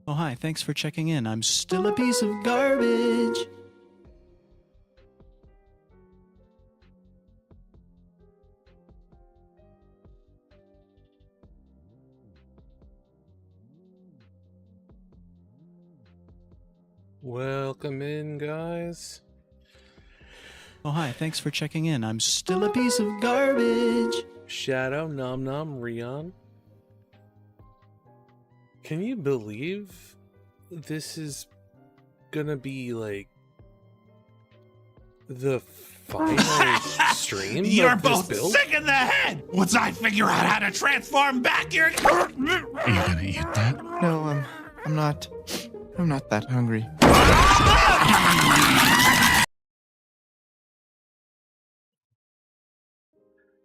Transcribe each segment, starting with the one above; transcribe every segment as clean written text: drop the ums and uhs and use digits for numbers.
Oh, hi, thanks for checking in. I'm still a piece of garbage. Welcome in, guys. Oh, hi, thanks for checking in. I'm still a piece of garbage. Shadow, Nom Nom, Rion. Can you believe this is gonna be like the final stream? You're of this both build? sick in the head! Once I figure out how to transform back, you're gonna eat that? No, I'm not. I'm not that hungry.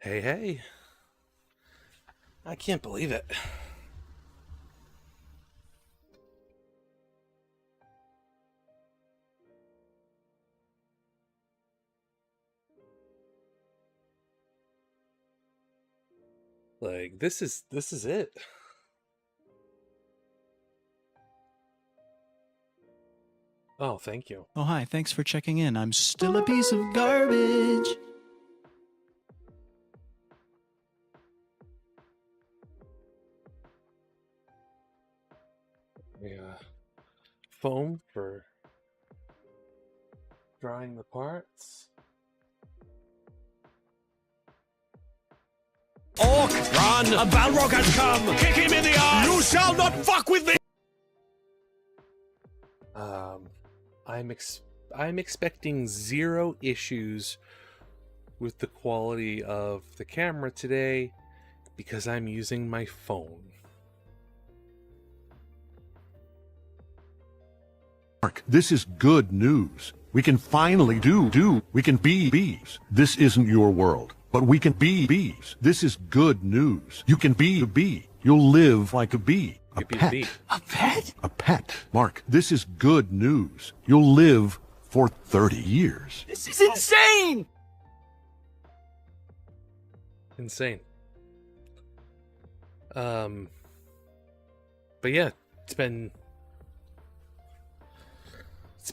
Hey, hey. I can't believe it. Like, this is it. Oh, thank you. Oh, hi, thanks for checking in. I'm still a piece of garbage. Yeah. Foam for drying the parts. Orc, run! A Balrog has come! Kick him in the eye! You shall not fuck with me! I'm expecting 0 issues with the quality of the camera today because I'm using my phone. Mark, this is good news. We can finally we can be bees. This isn't your world, but we can be bees. This is good news. You can be a bee. You'll live like a bee. A pet. A pet? A pet. Mark, this is good news. You'll live for 30 years. This is insane! Insane. But yeah, it's been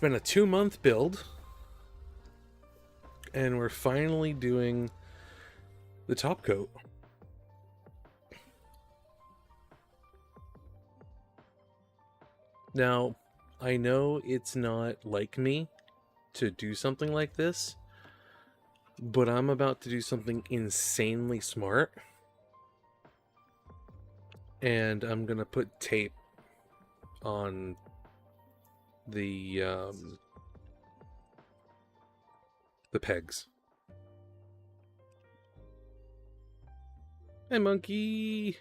a 2-month build, and we're finally doing the top coat. Now, I know it's not like me to do something like this, but I'm about to do something insanely smart. And I'm gonna put tape on the pegs. Hey, monkey!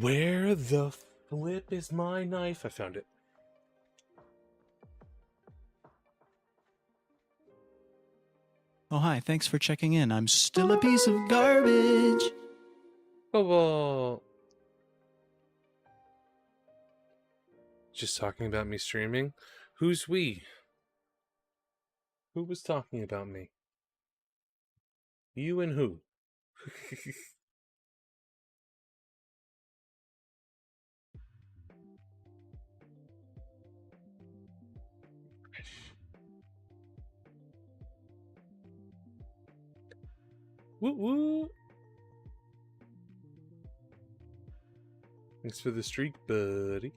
Where the flip is my knife? I found it. Oh, hi, thanks for checking in. I'm still a piece of garbage. Oh, just talking about me streaming? Who's we? Who was talking about me? You and who? Woo woo! Thanks for the streak, buddy.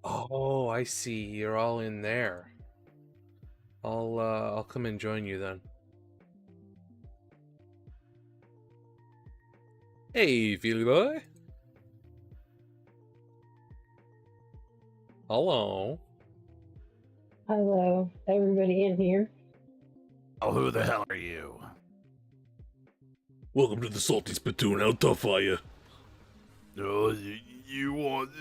Oh, I see. You're all in there. I'll come and join you then. Hey, Feely boy. Hello. Hello, everybody in here. Oh, who the hell are you? Welcome to the Salty Spittoon. How tough are you? Oh, you want...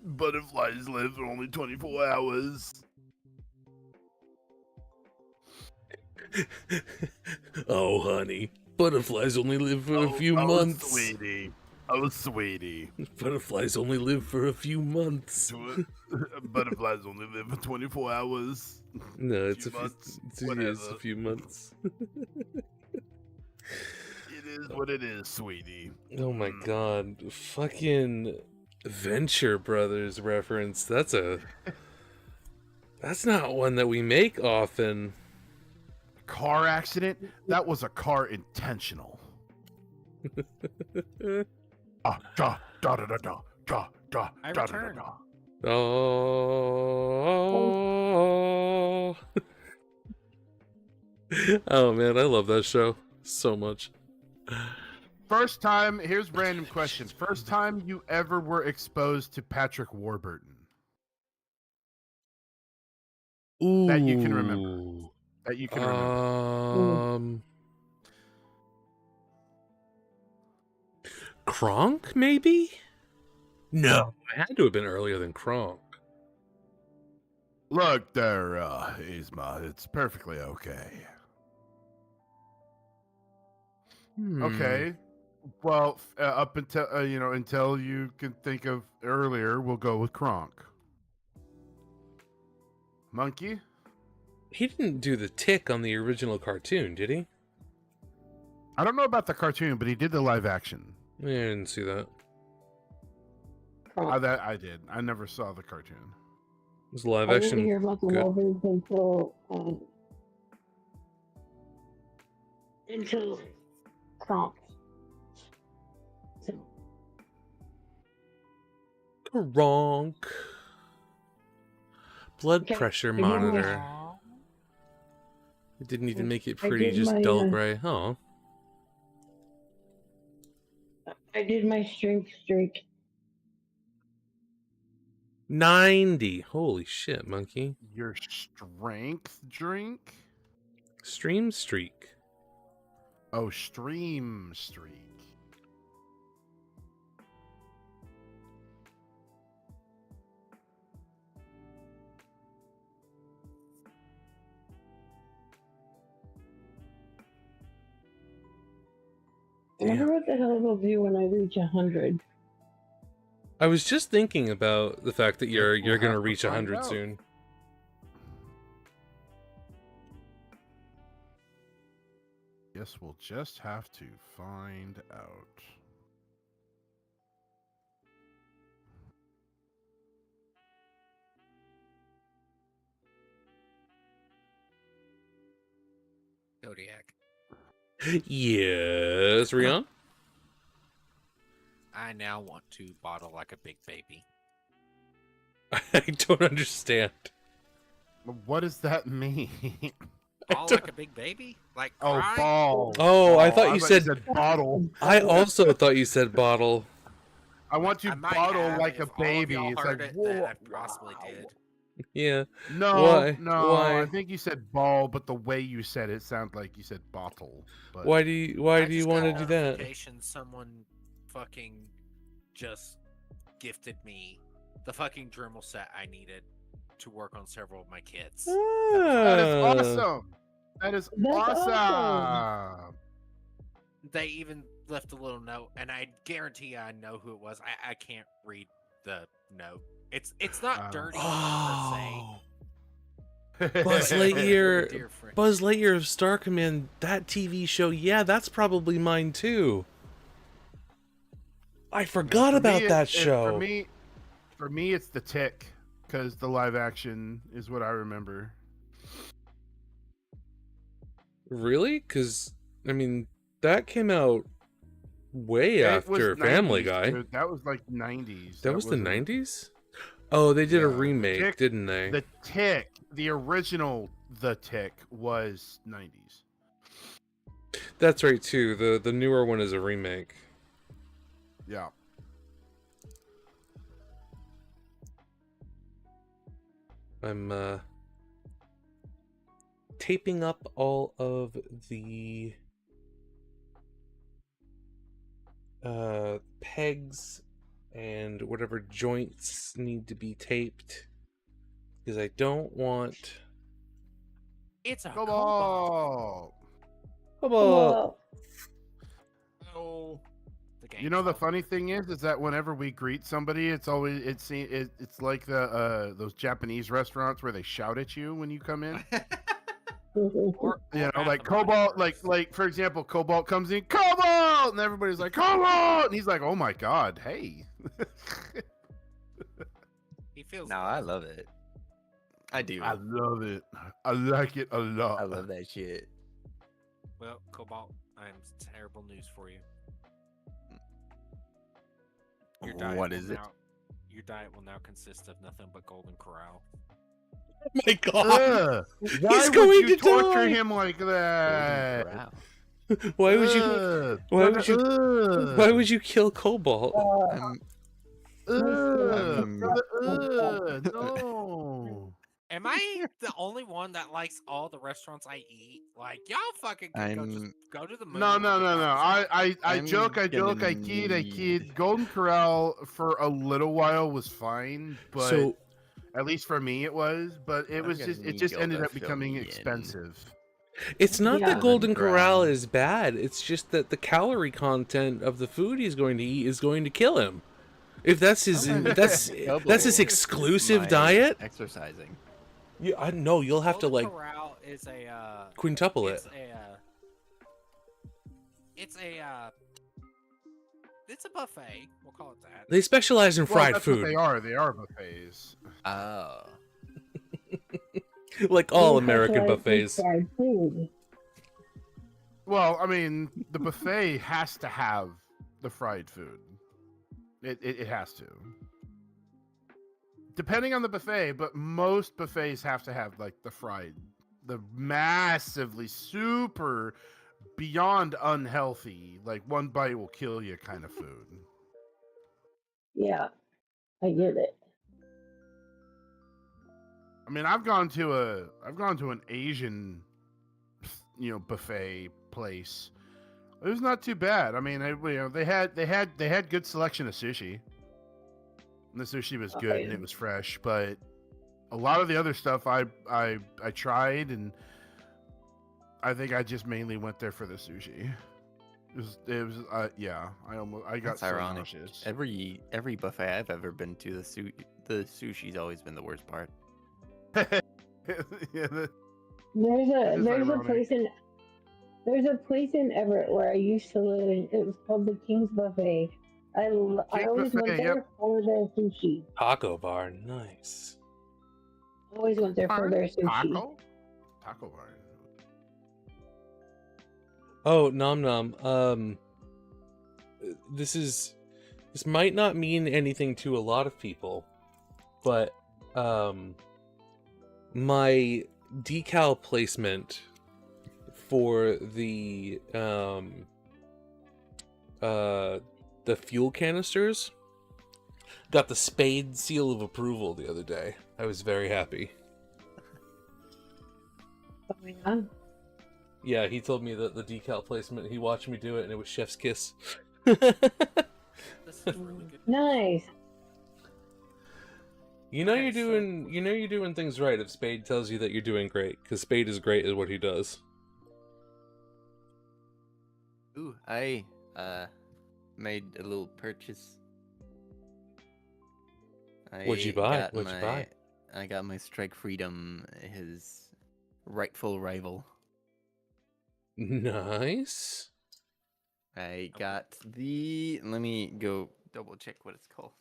Butterflies live for only 24 hours. Oh, honey. Butterflies only live for a few months. Sweetie. Oh, sweetie. Butterflies only live for a few months. Butterflies only live for 24 hours. No, it's months, it's whatever. a few months. It is what it is, sweetie. Oh my god. Fucking Venture Brothers reference. That's not one that we make often. Car accident? That was a car intentional. I return. Oh. Oh man, I love that show so much. First time, here's random questions. First time you ever were exposed to Patrick Warburton Ooh. that you can remember. That you can remember. Kronk, maybe? No, it had to have been earlier than Kronk. Look there, Yzma. It's perfectly okay. Okay. Well, up until until you can think of earlier, we'll go with Kronk. Monkey? He didn't do the tick on the original cartoon, did he? I don't know about the cartoon, but he did the live action. Yeah, I didn't see that. That I did. I never saw the cartoon. It was live I action. didn't hear about the good. Wolverines until Kronk. So, Kronk. Blood Okay, pressure I did my- monitor. It didn't even make it I pretty, did just my, dull gray. Oh. I did my strength streak. 90. Holy shit, monkey. Your strength drink? Stream streak. Oh, stream streak. I wonder what the hell it'll do when I reach 100. I was just thinking about the fact that you're We'll gonna have to reach find 100 out. soon. Guess we'll just have to find out. Zodiac. Yes, Rion? I now want to bottle like a big baby. I don't understand. What does that mean? Ball like a big baby? Like Oh, cry? ball. Oh, I thought Ball. you said bottle. I also thought you said bottle. I want to I might bottle have, like a if all of baby. y'all It's heard like, it, whoa, then I possibly did. Yeah. No, Why? no. Why? I think you said ball, but the way you said it sounded like you said bottle. But Why do you I want just to got do that? notification Someone fucking just gifted me the fucking Dremel set I needed to work on several of my kits. that is Ah. awesome. That is That's awesome. They even left a little note, and I guarantee I know who it was. I can't read the note. It's not dirty per Oh. se. Buzz Dear Lightyear, friend. Buzz Lightyear of Star Command, that TV show, yeah, that's probably mine too. I forgot For about me, that it- show. For me, it's the Tick, because the live action is what I remember. Really? Because, I mean, that came out way It was after Family 90s, Guy. dude. That was like 90s. That was the wasn't- 90s? Oh, they did a Yeah, remake, Tick- didn't they? The Tick, the original The Tick was 90s. That's right, too. The newer one is a remake. Yeah. I'm taping up all of the pegs and whatever joints need to be taped, because I don't want It's a Cobalt. Cobalt. Oh, the game. You know the funny thing is that whenever we greet somebody, it's always it's like the those Japanese restaurants where they shout at you when you come in. Or You know, Bath like and Body Cobalt, Works. like for example, Cobalt comes in, Cobalt, and everybody's like Cobalt, and he's like, oh my god, hey. He feels. No, I love it. I do. I love it. I like it a lot. I love that shit. Well, Cobalt, I have terrible news for you. What will is it? Your diet will now consist of nothing but Golden Corral. My God! Why He's would going you to torture die! him like that? Wow. Why would you? Why would you? Why would you kill Cobalt? I'm, No. Am I the only one that likes all the restaurants I eat? Like y'all fucking could go to the moon. No. and get that I I'm joke. I gonna kid. Golden Corral for a little while was fine, but So at least for me it was. But it I'm was gonna just need ended y'all up to fill becoming me in. expensive. it's not Yeah. that Golden Corral Ground. is bad. It's just that the calorie content of the food he's going to eat is going to kill him. If that's his, that's his Double exclusive my diet. Exercising. I know you'll have to Golden like Corral is a quintuple it. It's a buffet. We'll call it that. They specialize in Well, fried that's food, what they are. They are buffets. Oh. like all They American specialize in buffets. fried food. Well, I mean, the buffet has to have the fried food. It has to. Depending on the buffet, but most buffets have to have like the massively super beyond unhealthy, like one bite will kill you kind of food. Yeah, I get it. I mean, I've gone to an Asian, buffet place. It was not too bad. I mean, they had good selection of sushi. And the sushi was good and it was fresh, but a lot of the other stuff I tried, and I think I just mainly went there for the sushi. It was I got That's so ironic. nauseous. Every buffet I've ever been to, the sushi's always been the worst part. Yeah, There's ironic. a place in Everett where I used to live. It was called the King's Buffet. I always went Buffet, there yep. for their sushi. Taco bar, nice. Always went there for their sushi. Taco bar. Oh, nom nom. This might not mean anything to a lot of people, but my decal placement for the fuel canisters got the Spade seal of approval the other day. I was very happy. Oh, yeah. Yeah, he told me that the decal placement, he watched me do it and it was chef's kiss. This is really good. Nice. You know Okay, you're doing things right if Spade tells you that you're doing great, because Spade is great at what he does. Ooh, I made a little purchase. What'd you buy? I got my Strike Freedom, his rightful rival. Nice. I got let me go double check what it's called.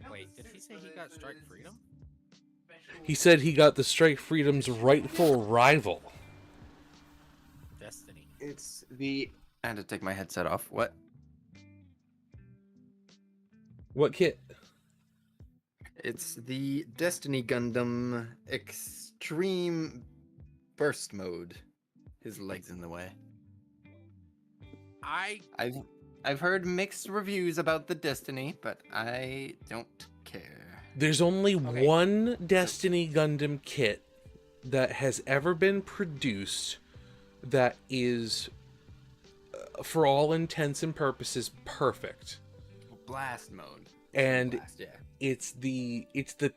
Wait, did he say he got Strike Freedom? He said he got the Strike Freedom's rightful rival. Destiny. It's I had to take my headset off. What? What kit? It's the Destiny Gundam Extreme Burst Mode. His leg's in the way. I've heard mixed reviews about the Destiny, but I don't care. There's only one Destiny Gundam kit that has ever been produced that is, for all intents and purposes, perfect. blast mode. And Blast, yeah. it's the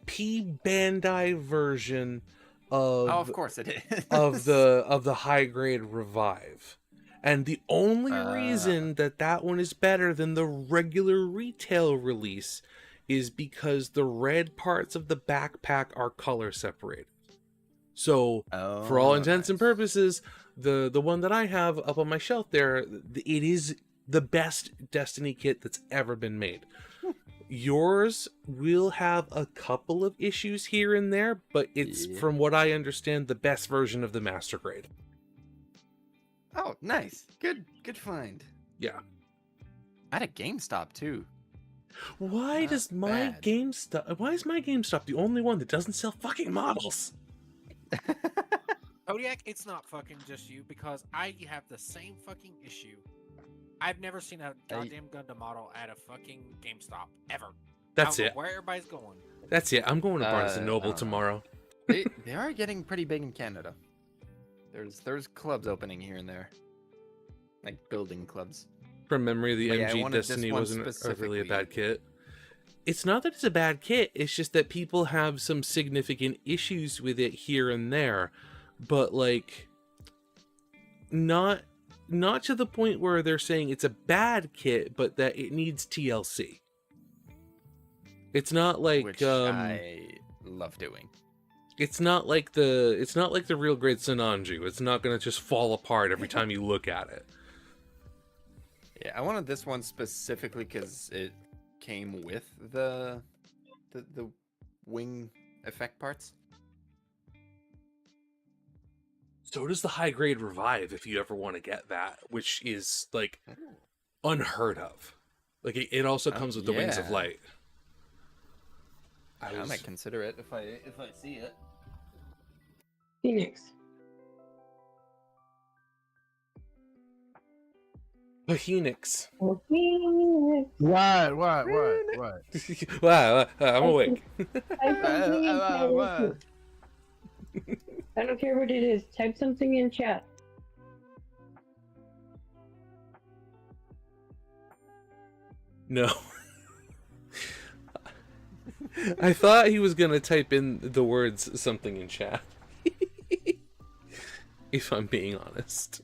P Bandai version of Oh, of course it is. of the high grade revive. And the only reason that one is better than the regular retail release is because the red parts of the backpack are color separated. So, for all intents and purposes, the one that I have up on my shelf there, it is the best Destiny kit that's ever been made. Yours will have a couple of issues here and there, but it's, from what I understand, the best version of the Master Grade. Oh, nice. Good find. Yeah. At a GameStop, too. Why Not is my bad. GameStop the only one that doesn't sell fucking models? Kodiak, it's not fucking just you, because I have the same fucking issue. I've never seen a goddamn Gundam model at a fucking GameStop, ever. That's I don't it. know where everybody's going. That's it. I'm going to Barnes & Noble tomorrow. They are getting pretty big in Canada. There's clubs opening here and there. Like building clubs. From memory, the But yeah, I MG wanted this Destiny one wasn't really a specifically. bad kit. It's not that it's a bad kit, it's just that people have some significant issues with it here and there. But, like, not to the point where they're saying it's a bad kit, but that it needs TLC. It's not like Which I love doing. it's not like the real grade Sananju. It's not gonna just fall apart every time you look at it. Yeah, I wanted this one specifically because it came with the wing effect parts. So does the high grade revive if you ever want to get that, which is like unheard of. Like it also comes with the wings of yeah. light. I might consider it if I see it. Phoenix. Phoenix. Oh, Phoenix. What? Wow, I'm awake. Type something in chat. I don't care what it is. Type something in chat. No. I thought he was gonna type in the words something in chat. If I'm being honest.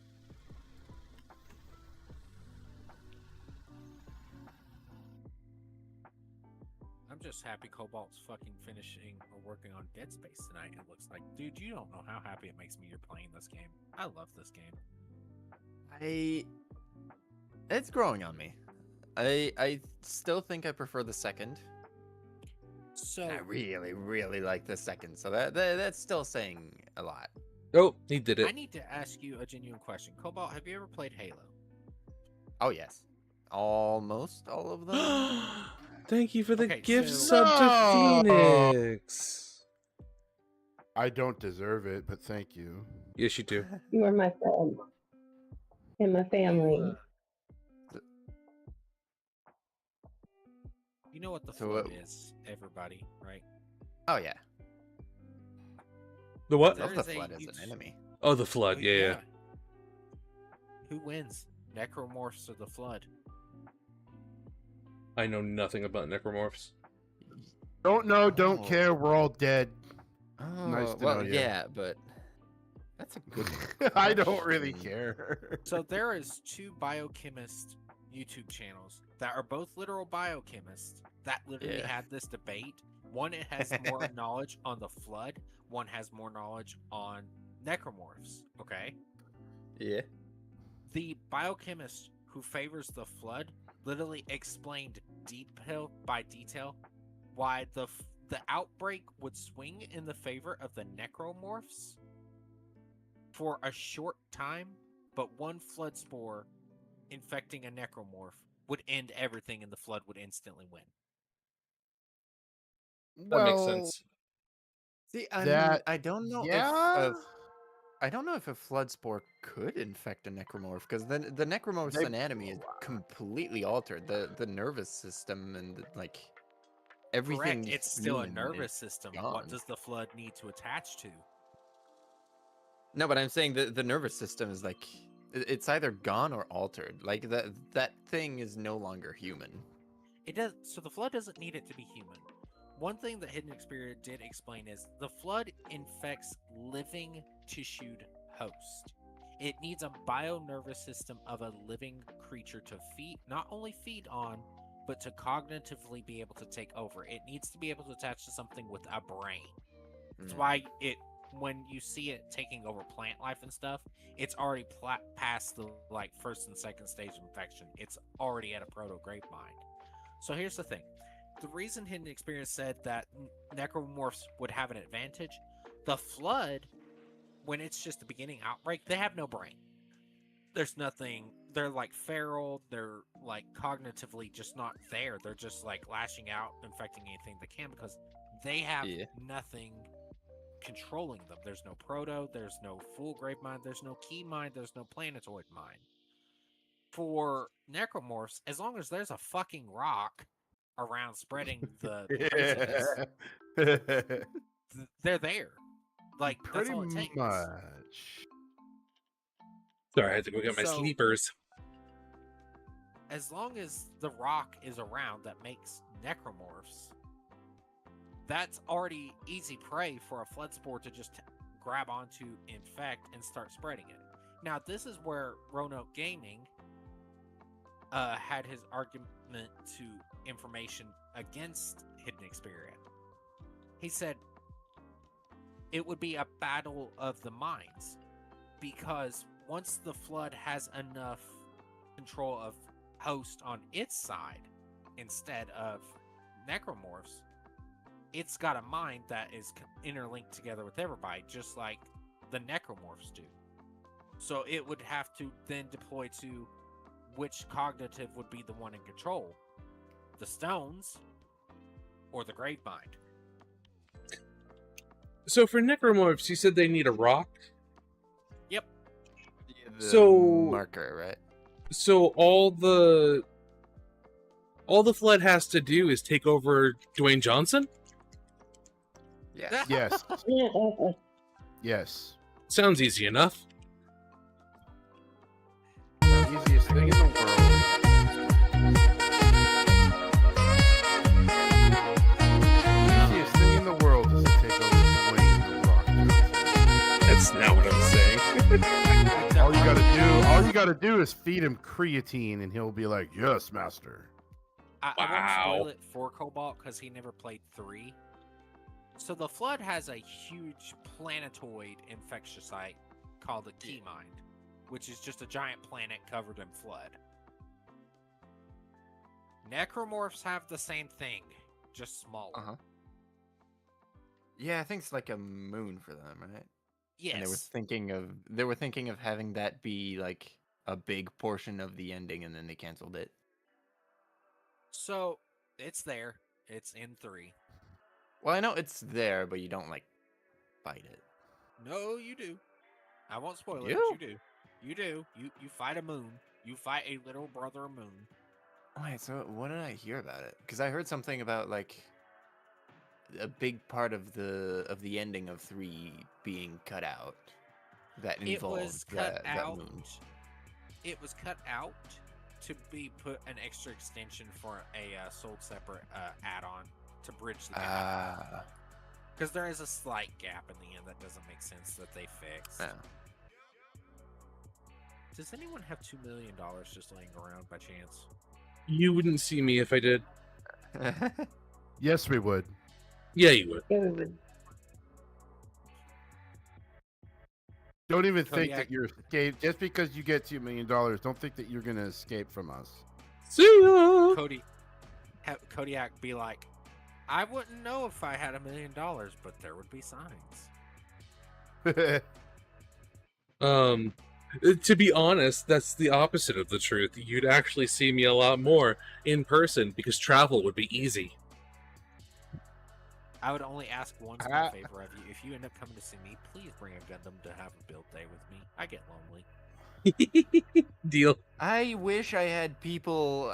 I'm just happy Cobalt's fucking finishing or working on Dead Space tonight. It looks like, dude, you don't know how happy it makes me you're playing this game. I love this game. It's growing on me. I still think I prefer the second. So I really, really like the second. So that's still saying a lot. Oh, he did I it. need to ask you a genuine question. Cobalt, have you ever played Halo? Oh yes, almost all of them. Thank you for the Okay, gift so- sub to Phoenix. I don't deserve it, but thank you. Yes, you do. You are my friend. And my family. You know what the So, flood is, everybody, right? Oh yeah, The what? There love the is a flood as an huge- enemy. Oh, the flood. Oh, Yeah. Who wins? Necromorphs or the flood? I know nothing about necromorphs. Don't know, don't Oh. care. We're all dead. Oh, Nice to well, know you. yeah, but that's a good. I don't really question. care. So there is two biochemist YouTube channels that are both literal biochemists that literally Yeah. had this debate. One it has more knowledge on the flood. One has more knowledge on necromorphs. Okay. Yeah. The biochemist who favors the flood literally explained detail by detail why the outbreak would swing in the favor of the necromorphs for a short time, but one flood spore infecting a necromorph would end everything and the flood would instantly win. That makes sense. See, I mean, That- I don't know yeah. I don't know if a flood spore could infect a necromorph because the necromorph's They- anatomy is completely altered. The nervous system and like everything. Correct. It's still a human nervous is system. gone. What does the flood need to attach to? No, but I'm saying the nervous system is like it's either gone or altered. Like that thing is no longer human. It does. So the flood doesn't need it to be human. One thing that Hidden Experience did explain is the flood infects living tissued host. It needs a bio-nervous system of a living creature to feed, not only feed on, but to cognitively be able to take over. It needs to be able to attach to something with a brain. That's why when you see it taking over plant life and stuff, it's already past the first and second stage of infection. It's already at a proto-grave mind. So here's the thing. The reason Hidden Experience said that necromorphs would have an advantage, the flood, when it's just the beginning outbreak, they have no brain. There's nothing. They're feral. They're cognitively just not there. They're just lashing out, infecting anything they can because they have nothing controlling them. There's no proto. There's no full grave mind. There's no key mind. There's no planetoid mind. For necromorphs, as long as there's a fucking rock around spreading the craziness, they're there. That's all it takes. Much. Sorry, I had to go get my sleepers. As long as the rock is around that makes necromorphs, that's already easy prey for a flood spore to just grab onto, infect, and start spreading it. Now, this is where Roanoke Gaming had his argument to information against Hidden Experience. He said it would be a battle of the minds, because once the flood has enough control of host on its side instead of necromorphs, it's got a mind that is interlinked together with everybody, just like the necromorphs do. So it would have to then deploy to which cognitive would be the one in control, the stones or the grave mind. So for necromorphs, you said they need a rock? Yep. So marker, right? So all the flood has to do is take over Dwayne Johnson? Yes. Yes. Yes. Sounds easy enough. The easiest thing in the world. The easiest thing in the world is to take over Dwayne The Rock Johnson. That's not what I'm saying. All you gotta do is feed him creatine, and he'll be like, "Yes, master." I won't spoil it for Cobalt because he never played 3. So the Flood has a huge planetoid infectious site called the Key Mind, which is just a giant planet covered in flood. Necromorphs have the same thing, just smaller. Yeah, I think it's like a moon for them, right? Yes. And they were thinking of having that be like a big portion of the ending, and then they canceled it. So it's there. It's in 3. Well, I know it's there, but you don't like fight it. No, you do. I won't spoil it, You? but you do. You do. You fight a moon. You fight a little brother moon. Wait, so what did I hear about it? Because I heard something about like a big part of the ending of 3 being cut out. That involved that moon. It was cut out to be put an extra extension for a sold separate add-on to bridge the gap. Because there is a slight gap in the end that doesn't make sense that they fixed. Does anyone have $2 million just laying around by chance? You wouldn't see me if I did. Yes, we would. Yeah, you would. Yeah, we would. Don't even think that you're escaped. Just because you get $2 million, don't think that you're gonna escape from us. See ya! Kodiak be like, I wouldn't know if I had $1 million, but there would be signs. To be honest, that's the opposite of the truth. You'd actually see me a lot more in person because travel would be easy. I would only ask one small favor of you. If you end up coming to see me, please bring a Gundam to have a build day with me. I get lonely. Deal. I wish I had people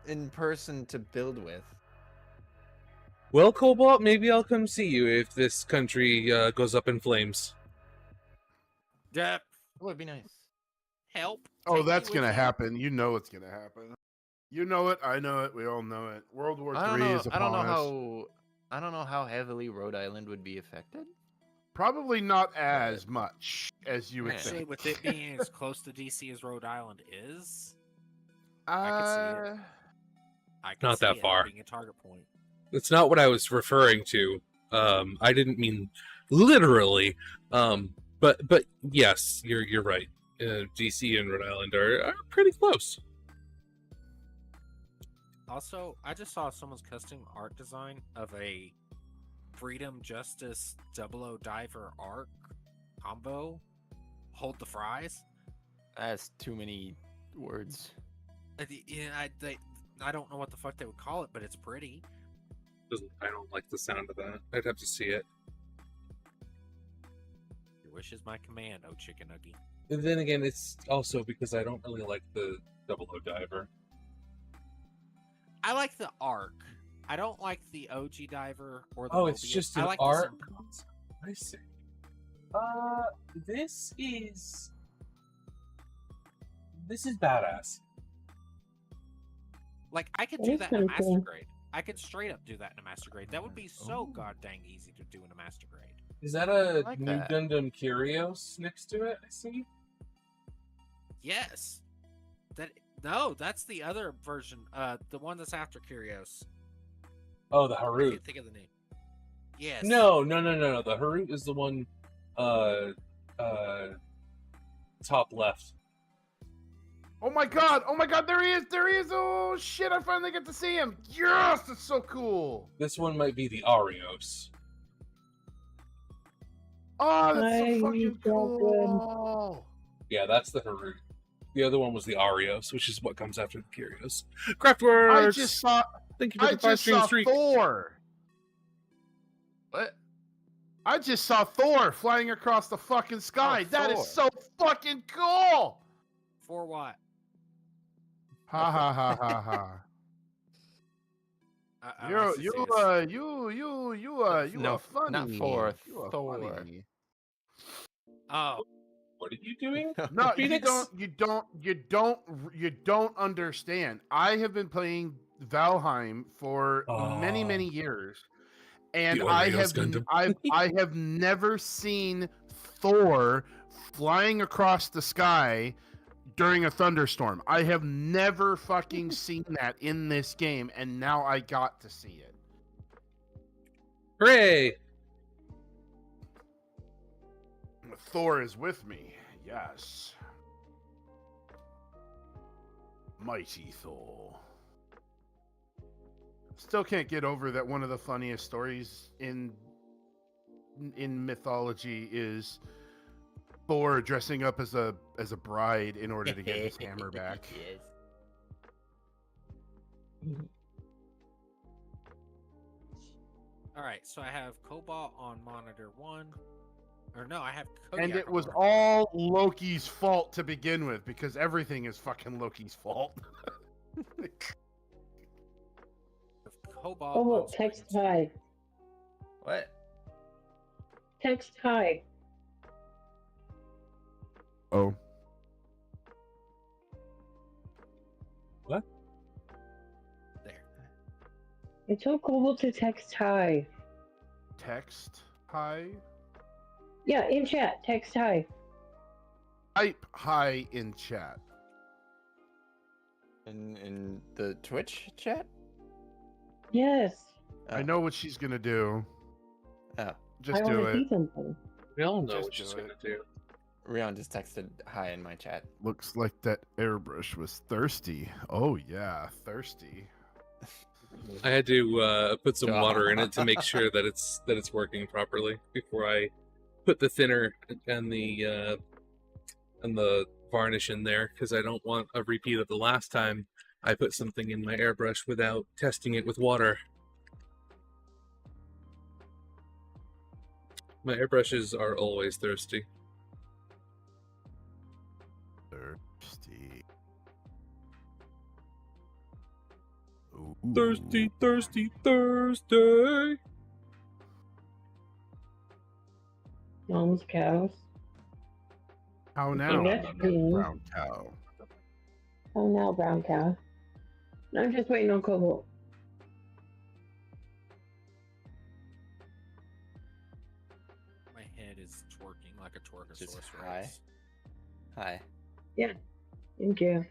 in person to build with. Well, Cobalt, maybe I'll come see you if this country goes up in flames. Yep. That would be nice. Help. Oh, Take me that's with gonna you. happen. You know it's gonna happen. You know it. I know it. We all know it. World War I don't III know. is upon us. I don't know how heavily Rhode Island would be affected. Probably not as much as you would Actually, think. with it being as close to DC as Rhode Island is, I could see it. I could Not see that it far. being a target point. That's not what I was referring to. I didn't mean literally. But yes, you're right. DC and Rhode Island are pretty close. Also, I just saw someone's custom art design of a Freedom Justice 00 Diver arc combo. Hold the fries. That's too many words. Yeah, I don't know what the fuck they would call it, but it's pretty. I don't like the sound of that. I'd have to see it. Your wish is my command, oh chicken nugget. And then again, it's also because I don't really like the 00 Diver. I like the arc. I don't like the OG diver or the. Oh, it's Mobius. just I an like arc. the Simcoms. I see. This is badass. Like I could It do is that in a kinda master cool. grade. I could straight up do that in a master grade. That would be so god dang easy to do in a master grade. Is that a like new that. Gundam Curios next to it? I see. Yes. No, that's the other version. The one that's after Curios. Oh, the I Harut. can't think of the name. Yes. No. The Harut is the one top left. Oh my god! Oh my god! There he is! There he is! Oh shit! I finally get to see him! Yes! That's so cool! This one might be the Arios. Oh, that's so Nice, fucking well cool! Yeah, that's the Harut. The other one was the Arios, which is what comes after the Curios. I Craftworks! just saw. Thank you for I the 5 just stream saw streak. Thor. What? I just saw Thor flying across the fucking sky. That is so fucking cool! For what? Ha ha ha ha ha. You No, are funny. not for You are Thor. funny. Oh, What are you doing? No, Phoenix? you don't understand. I have been playing Valheim for many, Oh. many years. And The I Oreos Gundam. have never seen Thor flying across the sky during a thunderstorm. I have never fucking seen that in this game, and now I got to see it. Hooray! Thor is with me. Yes. Mighty Thor. Still can't get over that one of the funniest stories in mythology is Thor dressing up as a bride in order to get his hammer back. Yes. all right. So I have Cobalt on monitor 1. Or no, I have Kodiak And it on was monitor all Loki's fault to begin with, because everything is fucking Loki's fault. Cobalt. Oh, on well, text screen. high. What? Text high. Oh. What? There. I told Cobalt to text high. Text hi? Yeah, in chat, text high. Type hi in chat. In the Twitch chat? Yes. I know what she's gonna do. Oh. Just I do want to it. see something. We all know Just what she's do going it. to do. Rion just texted hi in my chat. Looks like that airbrush was thirsty. Oh yeah, thirsty. I had to put some water in it to make sure that it's working properly before I put the thinner and the varnish in there, because I don't want a repeat of the last time I put something in my airbrush without testing it with water. My airbrushes are always thirsty. Thirsty. Thirsty, thirsty, Thursday. Mom's cows. How now, that's green. brown cow? Oh no, brown cow. I'm just waiting on Cobalt. My head is twerking like a twerkosaurus Just Rex. Hi. Yeah. Thank you.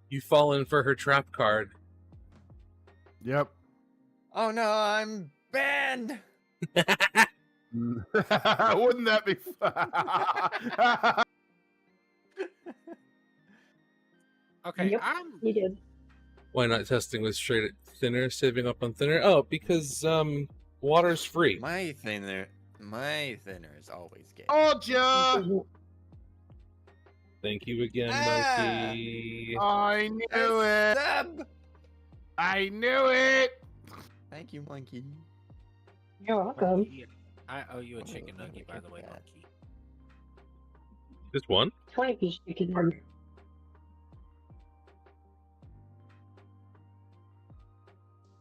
You've fallen for her trap card. Yep. Oh no, I'm banned. Wouldn't that be fun? Okay, Yep. You did. Why not testing with straight thinner, saving up on thinner? Oh, because water's free. My thinner is always gay. Told ya! Thank you again, Ah! Monkey. I knew it! Sub! I knew it! Thank you, monkey. You're welcome. Monkey, I owe you a chicken nugget, by the way, Monkey. Just one? 20-piece chicken nugget.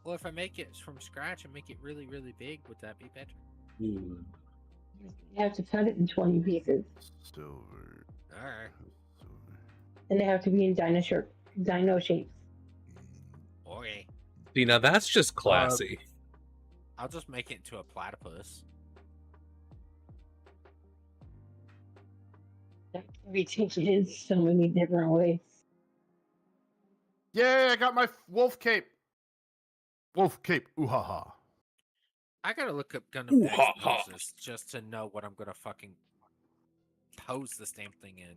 Well, if I make it from scratch and make it really, really big, would that be better? You have to cut it in 20 pieces. Silver. Alright. And they have to be in dino shapes. Okay. See, now that's just classy. I'll just make it into a platypus. That can be taken in so many different ways. Yay, I got my wolf cape. Wolf cape. Ooh ha ha. I gotta look up Gundam Ooh, Days ha, ha. poses just to know what I'm gonna fucking pose this damn thing in.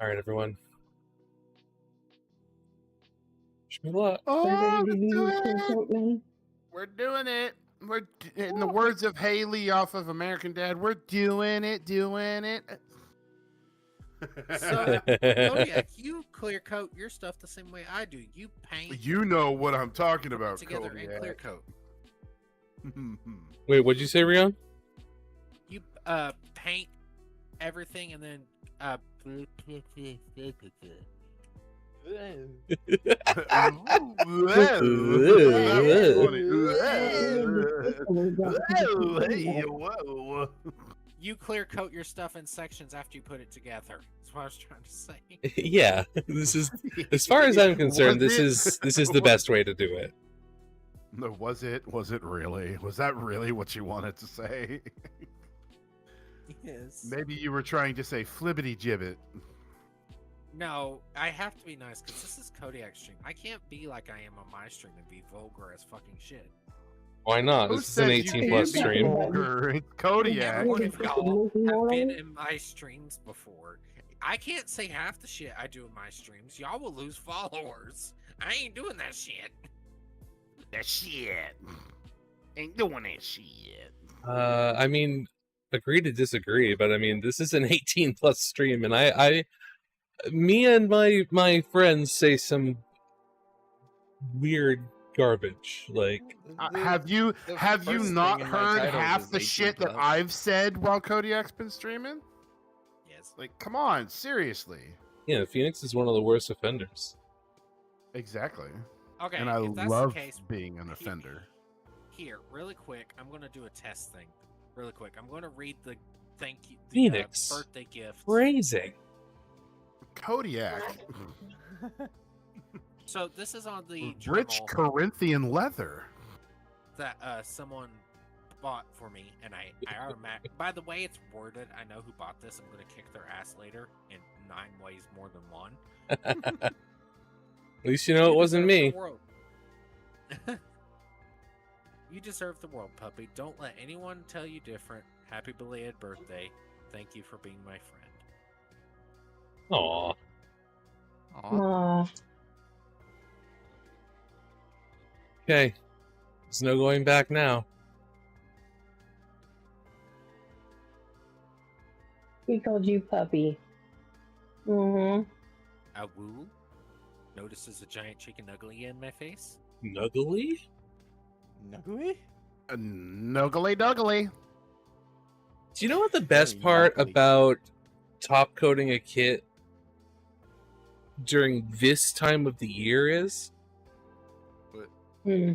All right, everyone. Wish me luck. Oh, Ready to let's be do with it. Cobalt, man? We're doing it. In the words of Haley off of American Dad, we're doing it. So, Kodiak, you clear coat your stuff the same way I do. You paint You know what I'm talking about, together and Kodiak. clear coat. Wait, what'd you say, Rion? You paint everything and then you clear coat your stuff in sections after you put it together. That's what I was trying to say. Yeah, this is, as far as I'm concerned, this is the best way to do it. No, was it really? Was that really what you wanted to say? Yes. Maybe you were trying to say flibbity gibbet. No, I have to be nice because this is Kodiak's stream. I can't be like I am on my stream and be vulgar as fucking shit. Why not? Who This is an says you 18 plus can't be stream. vulgar? It's Kodiak. Every one of y'all have been in my streams before. I can't say half the shit I do in my streams. Y'all will lose followers. I ain't doing that shit. That shit. Ain't doing that shit. I mean, agree to disagree, but I mean, this is an 18 plus stream, and me and my friends say some weird garbage. Like, Have you the not first thing in my heard title half was the 18 shit that plus. I've said while Kodiak's been streaming? Yes. Like, come on, seriously. yeah, Phoenix is one of the worst offenders. Exactly. Okay, And I if that's love the case, being an offender. here, really quick, I'm gonna do a test thing. Really quick, I'm gonna read the thank you, the Phoenix. birthday gift. Phrasing. Kodiak. So this is on the Rich journal Corinthian leather. that someone bought for me, and I automatic. By the way, it's worded. I know who bought this. I'm gonna kick their ass later in 9 ways more than one. At least you know it wasn't deserve me. the world. You deserve the world, puppy. Don't let anyone tell you different. Happy belated birthday. Thank you for being my friend. Aw. Aw. Okay. There's no going back now. He called you puppy. Mm-hmm. A woo notices a giant chicken ugly in my face. Nuggly? Nuggly? Nuggly duggly. Do you know what the best Very part nuggly. about top coating a kit during this time of the year is? Hmm.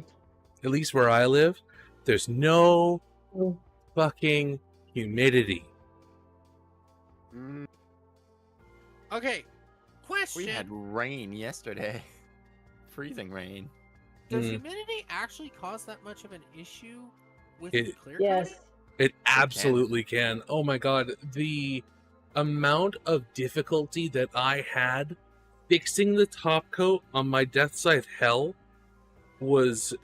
At least where I live, there's no Oh. fucking humidity. Okay, question. We had rain yesterday. Freezing rain. Does humidity actually cause that much of an issue with It- clear Yes. coating? It absolutely can. Oh my god, the amount of difficulty that I had fixing the top coat on my Death Scythe Hell was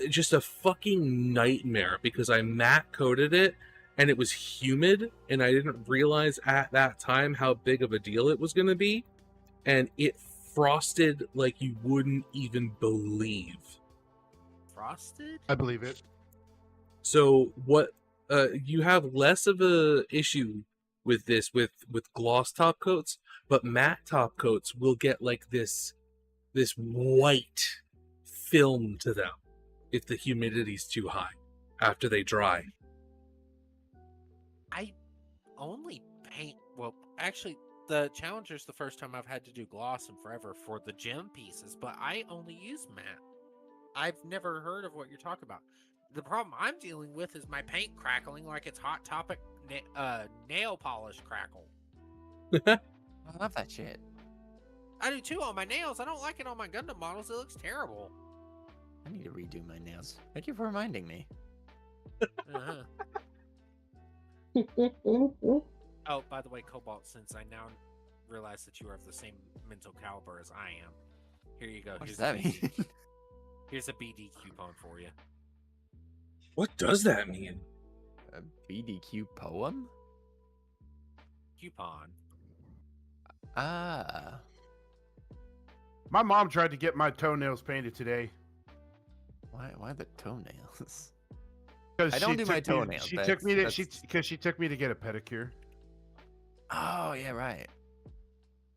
just a fucking nightmare because I matte coated it and it was humid and I didn't realize at that time how big of a deal it was going to be, and it frosted like you wouldn't even believe. Frosted? I believe it. So what you have less of a issue with this with gloss top coats, but matte top coats will get like this white film to them if the humidity's too high after they dry. I only paint. Well, actually, the Challenger's the first time I've had to do gloss in forever for the gem pieces, but I only use matte. I've never heard of what you're talking about. The problem I'm dealing with is my paint crackling like it's Hot Topic nail polish crackle. I love that shit. I do too on my nails. I don't like it on my Gundam models. It looks terrible. I need to redo my nails. Thank you for reminding me. Uh-huh. Oh, by the way, Cobalt, since I now realize that you are of the same mental caliber as I am, here you go. What does that mean? Here's a BD coupon for you. What does that mean? A BDQ poem? Coupon. Ah. My mom tried to get my toenails painted today. Why the toenails? I don't do my toenails. She took me to get a pedicure. Oh yeah, right.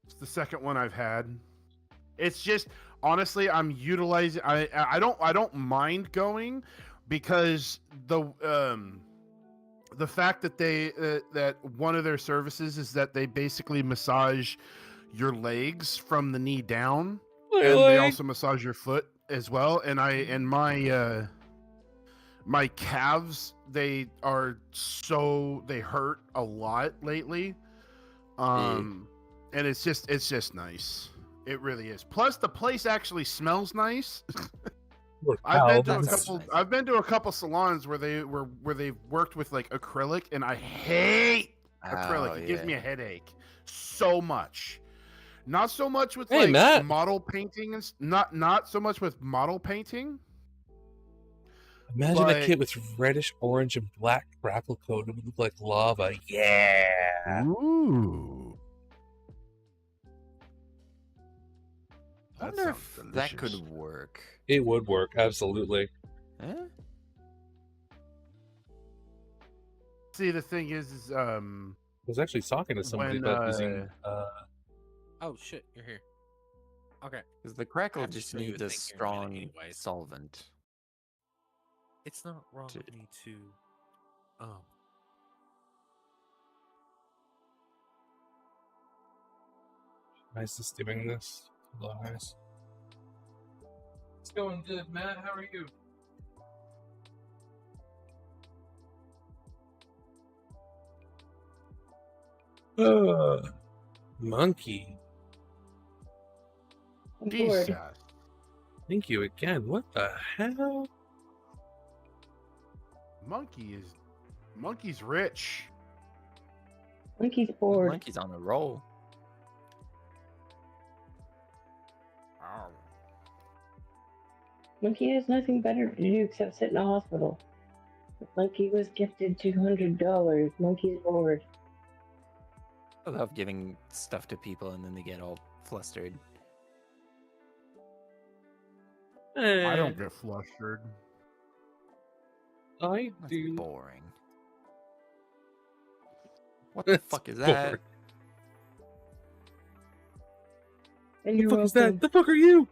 It's the second one I've had. It's just honestly, I'm utilizing. I don't mind going because the fact that they that one of their services is that they basically massage your legs from the knee down, and they also massage your foot as well. And my calves, they hurt a lot lately. And it's just nice. It really is. Plus, the place actually smells nice. I've been to a couple salons where they've worked with like acrylic, and I hate acrylic. It gives me a headache so much. Not so much with Matt. model painting, and not so much with model painting. Imagine a kid with reddish orange and black grapple coat. It would look like lava. Yeah. Ooh. I wonder if that could work. It would work, absolutely. Eh? See, the thing is I was actually talking to somebody about using. Oh shit, you're here. Okay. Because the crackle I'm just sure you needs would a think you're a minute strong anyways. solvent. It's not wrong with me to. Nice is doing this. Nice. It's going good, Matt. How are you? Monkey. I'm Jesus. bored. Thank you again. What the hell? Monkey's rich. Monkey's bored. Monkey's on a roll. Monkey has nothing better to do except sit in a hospital. Monkey was gifted $200. Monkey's bored. I love giving stuff to people and then they get all flustered. I don't get flustered. I That's do. boring. What the fuck is that? boring. And The you're fuck is welcome. that? The fuck are you?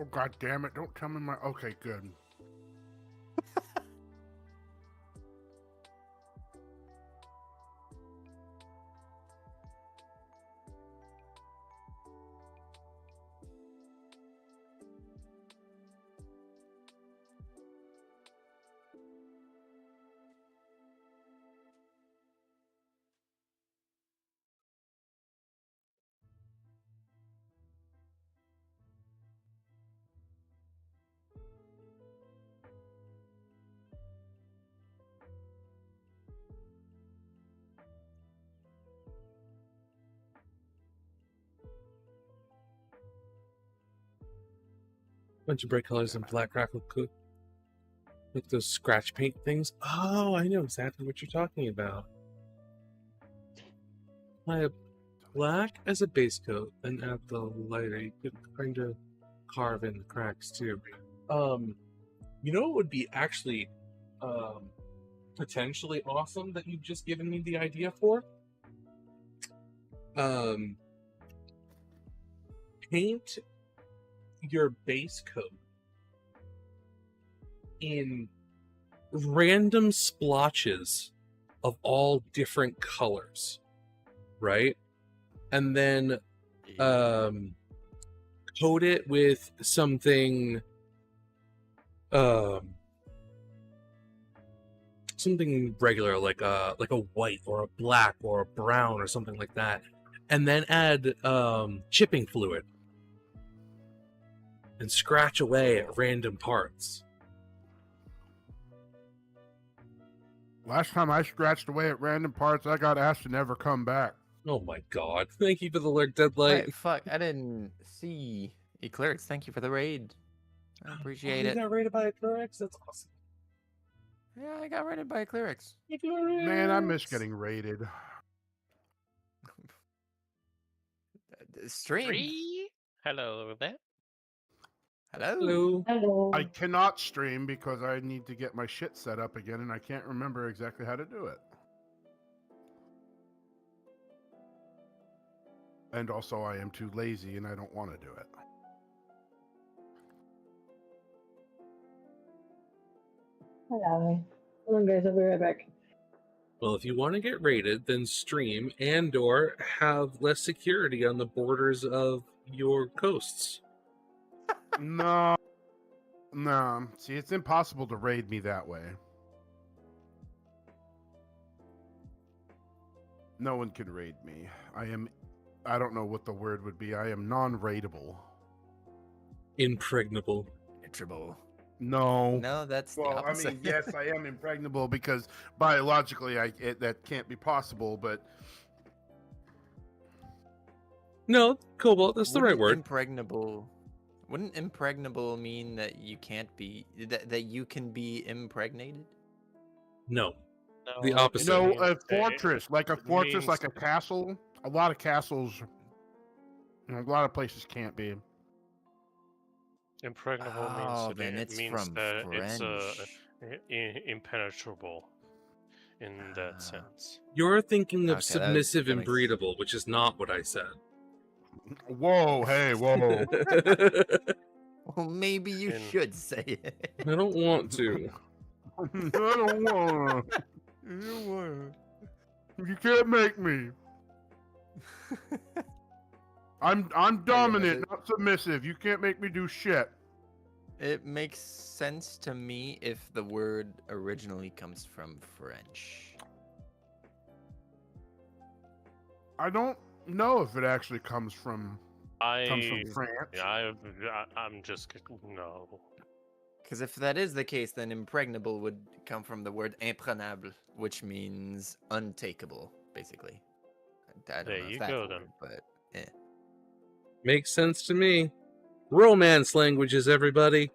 Oh god damn it! Don't tell me my. Okay, good. Bunch of bright colors and black crackle cook. Like those scratch paint things. Oh, I know exactly what you're talking about. Apply a black as a base coat, and add the lighter. You could kind of carve in the cracks too. You know what would be actually potentially awesome that you've just given me the idea for? Paint your base coat in random splotches of all different colors, right? And then coat it with something something regular, like a white or a black or a brown or something like that, and then add chipping fluid and scratch away at random parts. Last time I scratched away at random parts, I got asked to never come back. Oh my god. Thank you for the alert, Deadlight. Wait, fuck, I didn't see Eclairs. Thank you for the raid. I appreciate it. You got raided by a Clerics? That's awesome. Yeah, I got raided by Clerics. Man, I miss getting raided. Stream. Hello there. Hello. Hello. I cannot stream because I need to get my shit set up again, and I can't remember exactly how to do it. And also, I am too lazy, and I don't want to do it. Hello. Hold on, guys. I'll be right back. Well, if you want to get raided, then stream and/or have less security on the borders of your coasts. No. No. See, it's impossible to raid me that way. No one can raid me. I don't know what the word would be. I am non-raidable. Impregnable. Intrable. No. No, that's the Well, I opposite. mean, yes, I am impregnable because biologically that can't be possible, but No, Cobalt, that's the right word. Impregnable. Wouldn't impregnable mean that you can't be that you can be impregnated? No. No, The opposite. no, means a fortress, like a fortress, means- like a castle. A lot of castles, a lot of places can't be. Impregnable Oh, means then that it's it means from that French. it's impenetrable in that Ah. sense. You're thinking of Okay, that submissive and makes- breedable, which is not what I said. Whoa, hey, whoa. Well, maybe you In- should say it. I don't want to. I don't wanna. You can't make me. I'm dominant, not submissive. You can't make me do shit. It makes sense to me if the word originally comes from French. I don't know if it actually comes from France. I'm just no. Because if that is the case, then impregnable would come from the word imprenable, which means untakeable, basically. I don't There know if you that's go a then. word, but Makes sense to me. Romance languages, everybody.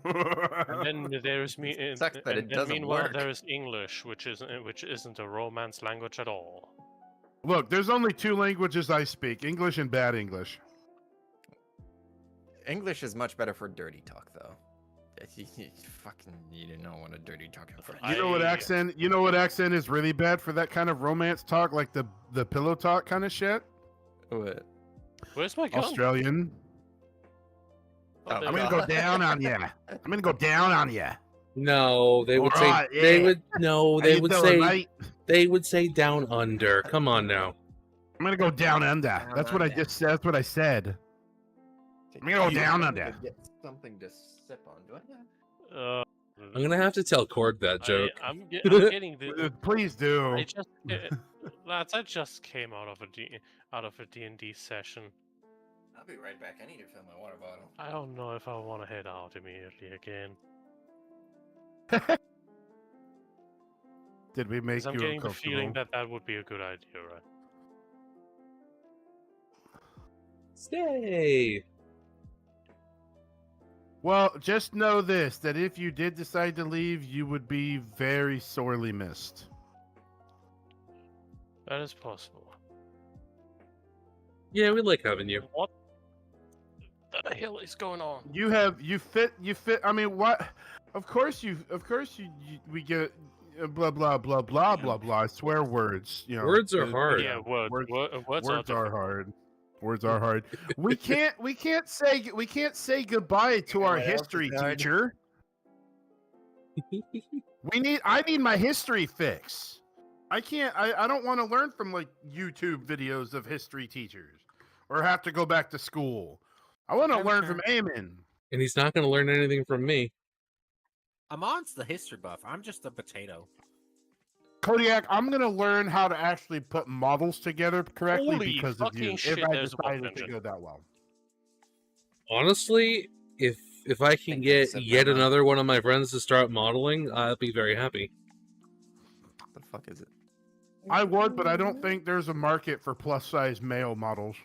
And then there's me. Sucks that it and then doesn't meanwhile, work. there is English, which isn't a romance language at all. Look, there's only two languages I speak: English and bad English. English is much better for dirty talk, though. You don't know what a dirty talk is. You know what accent? You know what accent is really bad for that kind of romance talk, like the pillow talk kind of shit? What? Where's my gun? Australian. Oh, I'm there gonna we go down on you. I'm gonna go down on you. No, they would Alright, say they yeah. would no, How they you would doing, say mate? they would say down under. Come on now. I'm gonna go down under. That's what I just said. That's what I said. I'm gonna go down under. Get something to sip on, do I? I'm gonna have to tell Cord that joke. I'm getting the. Please do. I just, lads, I just came out of a D&D session. I'll be right back. I need to fill my water bottle. I don't know if I want to head out immediately again. Did we make 'Cause I'm you getting the feeling uncomfortable? that would be a good idea, right? Stay. Well, just know this: that if you did decide to leave, you would be very sorely missed. That is possible. Yeah, we like having you. What the hell is going on? You fit. I mean, what? Of course we get blah blah blah blah blah blah. I swear words. You know, Words are hard. Yeah, words are hard. Words are hard. We can't say goodbye to our history teacher. I need my history fix. I don't want to learn from like YouTube videos of history teachers or have to go back to school. I want to learn from Eamon. And he's not going to learn anything from me. Amon's the history buff. I'm just a potato. Kodiak, I'm going to learn how to actually put models together correctly Holy because of you. shit, If I there's a decided to engine. go that well. Honestly, if I can get yet another one of my friends to start modeling, I'll be very happy. What the fuck is it? I would, but I don't think there's a market for plus-size male models.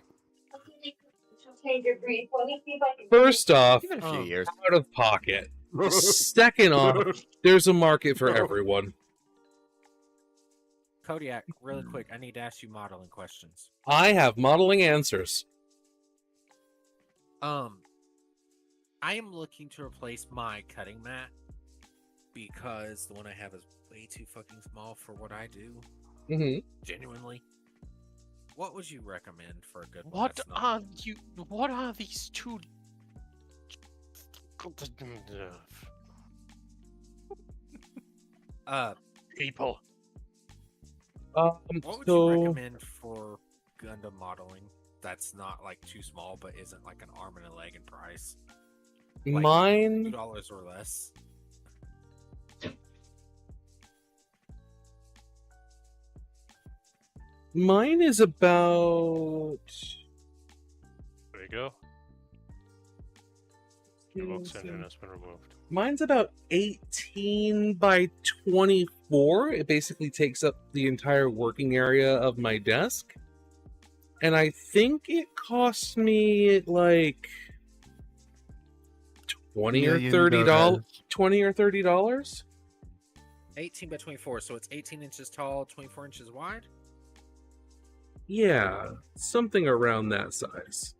First off, Give it a few years. out of pocket. Second off, there's a market for everyone. Kodiak, really quick, I need to ask you modeling questions. I have modeling answers. I am looking to replace my cutting mat because the one I have is way too fucking small for what I do. Mm-hmm. Genuinely. What would you recommend for a good one? What that's not- are you? What are these two? People. What would So you recommend for Gundam modeling that's not like too small but isn't like an arm and a leg in price? Like mine, $2 or less. mine is about. There you go. The box engine has been removed. Mine's about 18 by 24. It basically takes up the entire working area of my desk. And I think it cost me like $20 or $30. $20 or $30? 18 by 24, so it's 18 inches tall, 24 inches wide? Yeah, something around that size.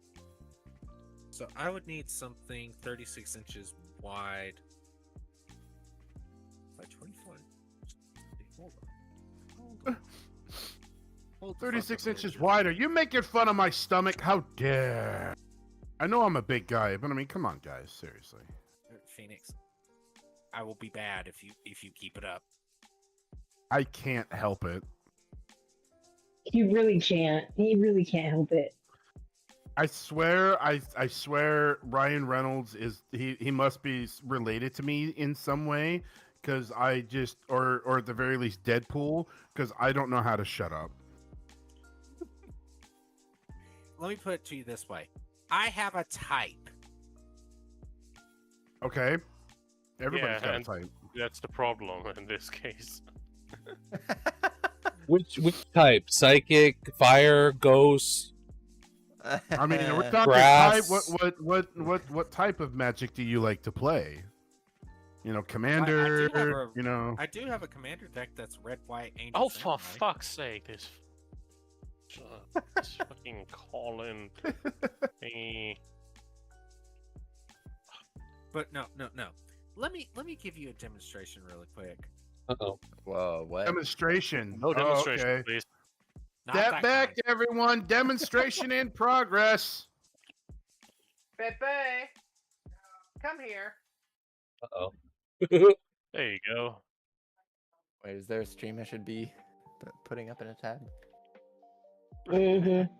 So I would need something 36 inches wide by 24. Hold the 36 fuck up, inches Ninja. wide. Are you making fun of my stomach? How dare! I know I'm a big guy, but I mean, come on, guys, seriously. Phoenix, I will be bad if you keep it up. I can't help it. He really can't. He really can't help it. I swear, I swear, Ryan Reynolds he must be related to me in some way, because I just or at the very least Deadpool, because I don't know how to shut up. Let me put it to you this way: I have a type. Okay, everybody's got a and type. that's the problem in this case. Which type? Psychic, fire, ghost? I mean, we're talking Grass. type. What type of magic do you like to play? You know, I commander. do have a- You know, I do have a commander deck that's red, white, angel. Oh, for samurai. fuck's sake! This fucking calling thingy. But no. Let me give you a demonstration really quick. Uh-oh. Whoa, what? demonstration. No demonstration, okay. please. Not Step that back, kind. everyone. Demonstration in progress. Pepe, come here. Uh-oh. There you go. Wait, is there a stream I should be putting up in a tab? Mm-hmm.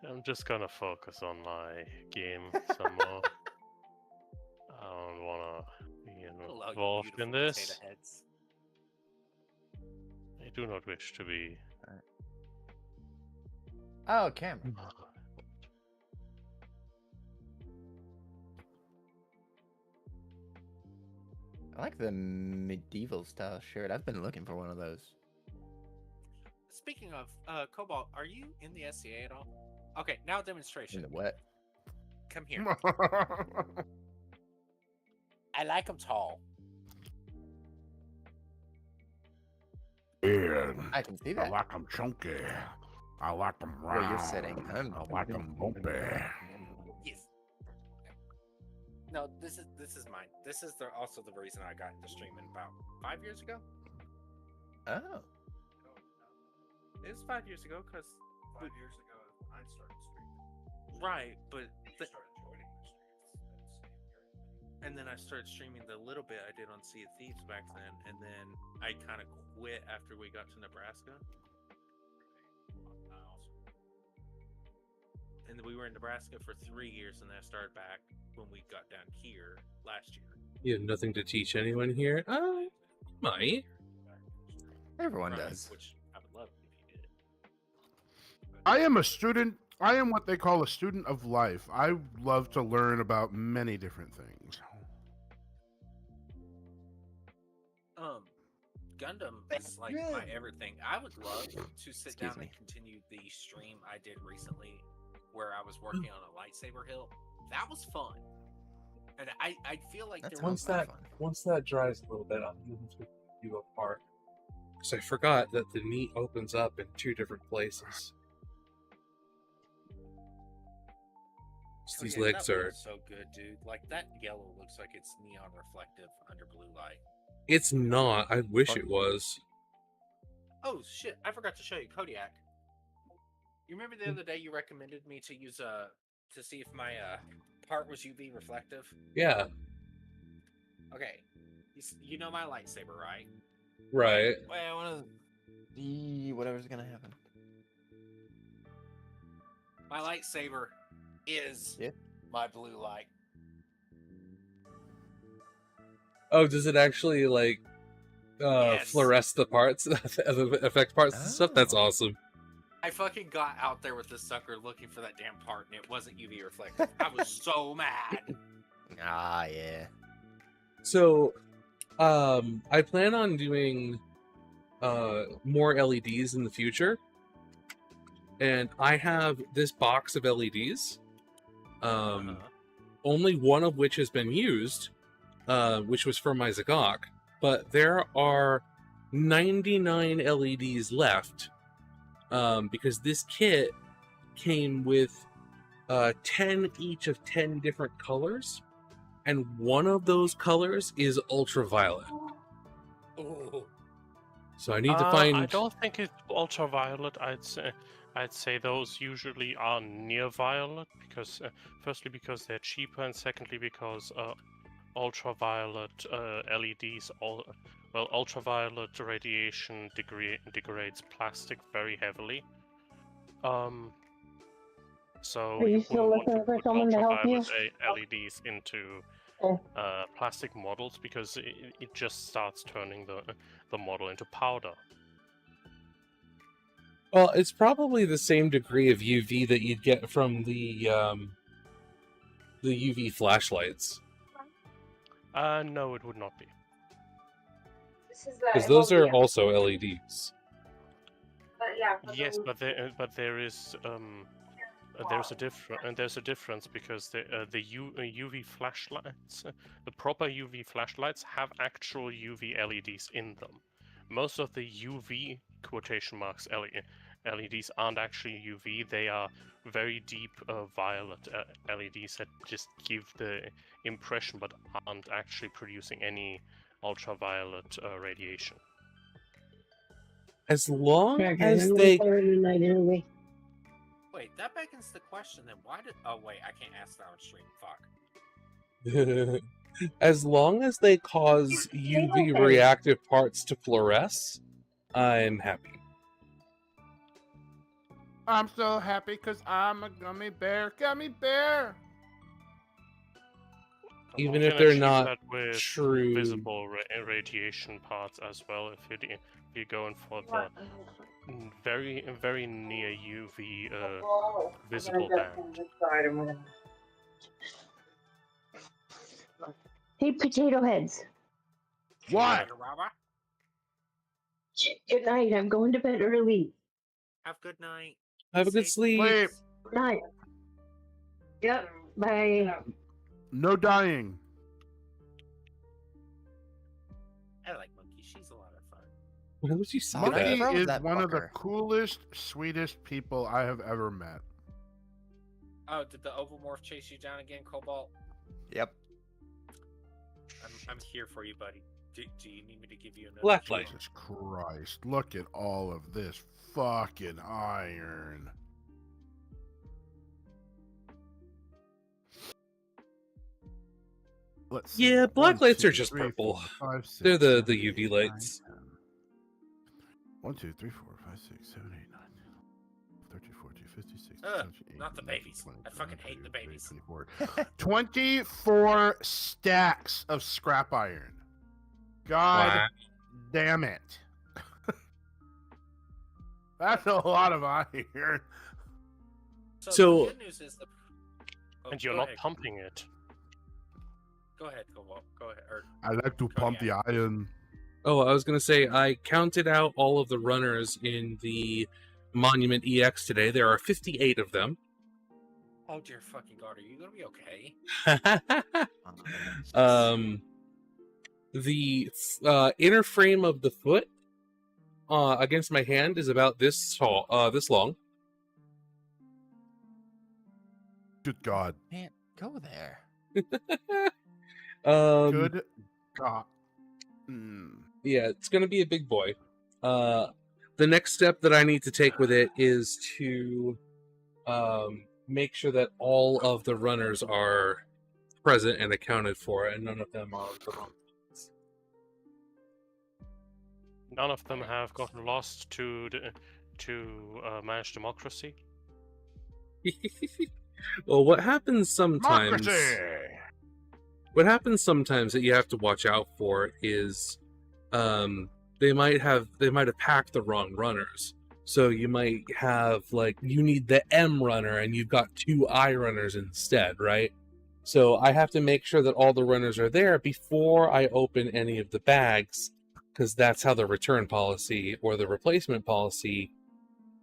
I'm just gonna focus on my game some more. I don't wanna be Hello, you involved in beautiful this. potato heads. I do not wish to be. Oh, camera. I like the medieval style shirt. I've been looking for one of those. Speaking of Cobalt, are you in the SCA at all? Okay, now In demonstration. the wet. Come here. I like them tall. Yeah, I can see I that. like them chunky. I like them round. Where you're sitting. I like them bumpy. Yes. No, this is mine. This is also the reason I got into streaming about 5 years ago. Oh. It was 5 years ago because 5 years ago I started streaming. Right, but started joining the streams. And then I started streaming the little bit I did on Sea of Thieves back then, and then I kind of quit after we got to Nebraska. And we were in Nebraska for 3 years, and then I started back when we got down here last year. You have nothing to teach anyone here? Oh, might. Everyone does. Which I would love if you did. I am a student. I am what they call a student of life. I love to learn about many different things. Gundam is like my everything. I would love to sit down and continue the stream I did recently where I was working on a lightsaber hilt. That was fun. And I feel like once that dries a little bit, I'm moving to you apart. So I forgot that the meat opens up in 2 different places. So these legs are so good, dude. Like that yellow looks like it's neon reflective under blue light. It's not. I wish it was. Oh shit! I forgot to show you Kodiak. You remember the other day you recommended me to use to see if my part was UV reflective? Yeah. Okay. You know my lightsaber, right? Right. Wait, I want to see whatever's gonna happen. My lightsaber is my blue light. Oh, does it actually like fluoresce the parts, affect parts and stuff? That's awesome. I fucking got out there with this sucker looking for that damn part, and it wasn't UV reflective. I was so mad. Ah, yeah. So, I plan on doing more LEDs in the future, and I have this box of LEDs. Only one of which has been used, which was for my Zagok, but there are 99 LEDs left, because this kit came with 10 each of 10 different colors, and one of those colors is ultraviolet. Oh. So I need to find... I don't think it's ultraviolet. I'd say those usually are near violet, because firstly because they're cheaper, and secondly because ultraviolet LEDs, ultraviolet radiation degrades plastic very heavily. So Are you still looking for someone to help you? LEDs into plastic models, because it just starts turning the model into powder. Well, it's probably the same degree of UV that you'd get from the UV flashlights. No, it would not be. Because those are also LEDs. Yes, but there is there's a difference, because the UV flashlights, the proper UV flashlights, have actual UV LEDs in them. Most of the UV quotation marks LEDs aren't actually UV. They are very deep violet LEDs that just give the impression but aren't actually producing any ultraviolet radiation. As long as they... Wait, that beckons the question then, why did... Oh wait, I can't ask that on stream, fuck. As long as they cause UV reactive parts to fluoresce, I'm happy. I'm so happy because I'm a gummy bear. Gummy bear! Even if they're not that with true visible radiation parts as well, if you're going for the very very near UV visible band. Hey, potato heads. What? Good night. I'm going to bed early. Have a good night. Have a good sleep. Sleep. Good night. Yep. Bye. No dying. Why would you say Monkey that? froze is that one of the fucker. coolest, sweetest people I have ever met. Oh, did the Ovomorph chase you down again, Cobalt? Yep. I'm here for you, buddy. Do you need me to give you another? Blacklight. Jesus Christ! Look at all of this fucking iron. Let's see. Yeah, black 1, lights 2, are just 3, purple. 4, 5, 6, They're the 7, UV 8, lights. 9, 10. 1, 2, 3, 4, 5, 6, 7, 8, 9, 13, 14, 15, 16, 17, 18, not the 19, babies. 20, I fucking 21, hate the 22, babies. 23, 24 stacks of scrap iron. God damn it. That's a lot of iron. So- the good news is And you're go not ahead. pumping it. Go ahead, Cobalt. Go ahead. Or, I like to pump the iron. Oh, I was going to say, I counted out all of the runners in the Monument EX today. There are 58 of them. oh dear fucking God, are you gonna be okay? The inner frame of the foot against my hand is about this tall, this long. Good God. Can't go there. Good God. Yeah, it's going to be a big boy. The next step that I need to take with it is to make sure that all of the runners are present and accounted for, and none of them are the wrong ones. None of them have gotten lost to managed democracy. Well, what happens sometimes... Democracy! What happens sometimes that you have to watch out for is they might have packed the wrong runners. So you might have, like, you need the M runner and you've got 2 I runners instead, right? So I have to make sure that all the runners are there before I open any of the bags, because that's how the return policy or the replacement policy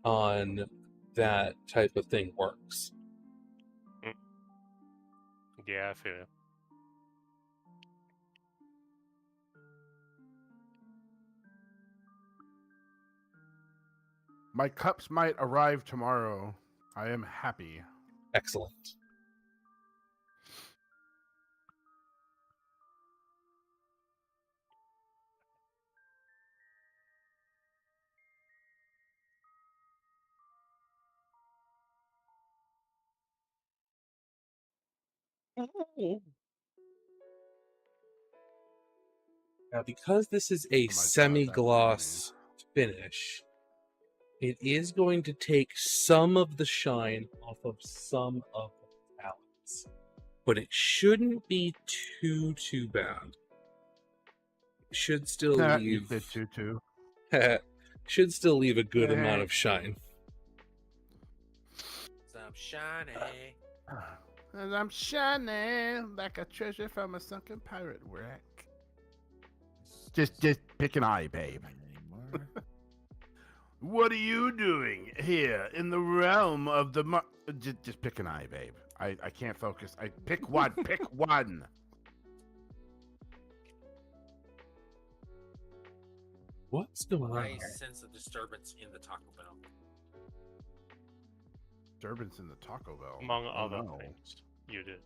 on that type of thing works. Yeah, I feel it. My cups might arrive tomorrow. I am happy. Excellent. Now, because this is a semi-gloss finish, it is going to take some of the shine off of some of the palettes, but it shouldn't be too bad. It should still leave the tutu. should still leave a good amount of shine. Some shiny. And I'm shining like a treasure from a sunken pirate wreck. Just pick an eye, babe. What are you doing here in the realm of the just pick an eye, babe. I can't focus. I pick one. Pick one. What's going on? I sense a disturbance in the Taco Bell. Disturbance in the Taco Bell. Among Oh, other no. things, you did.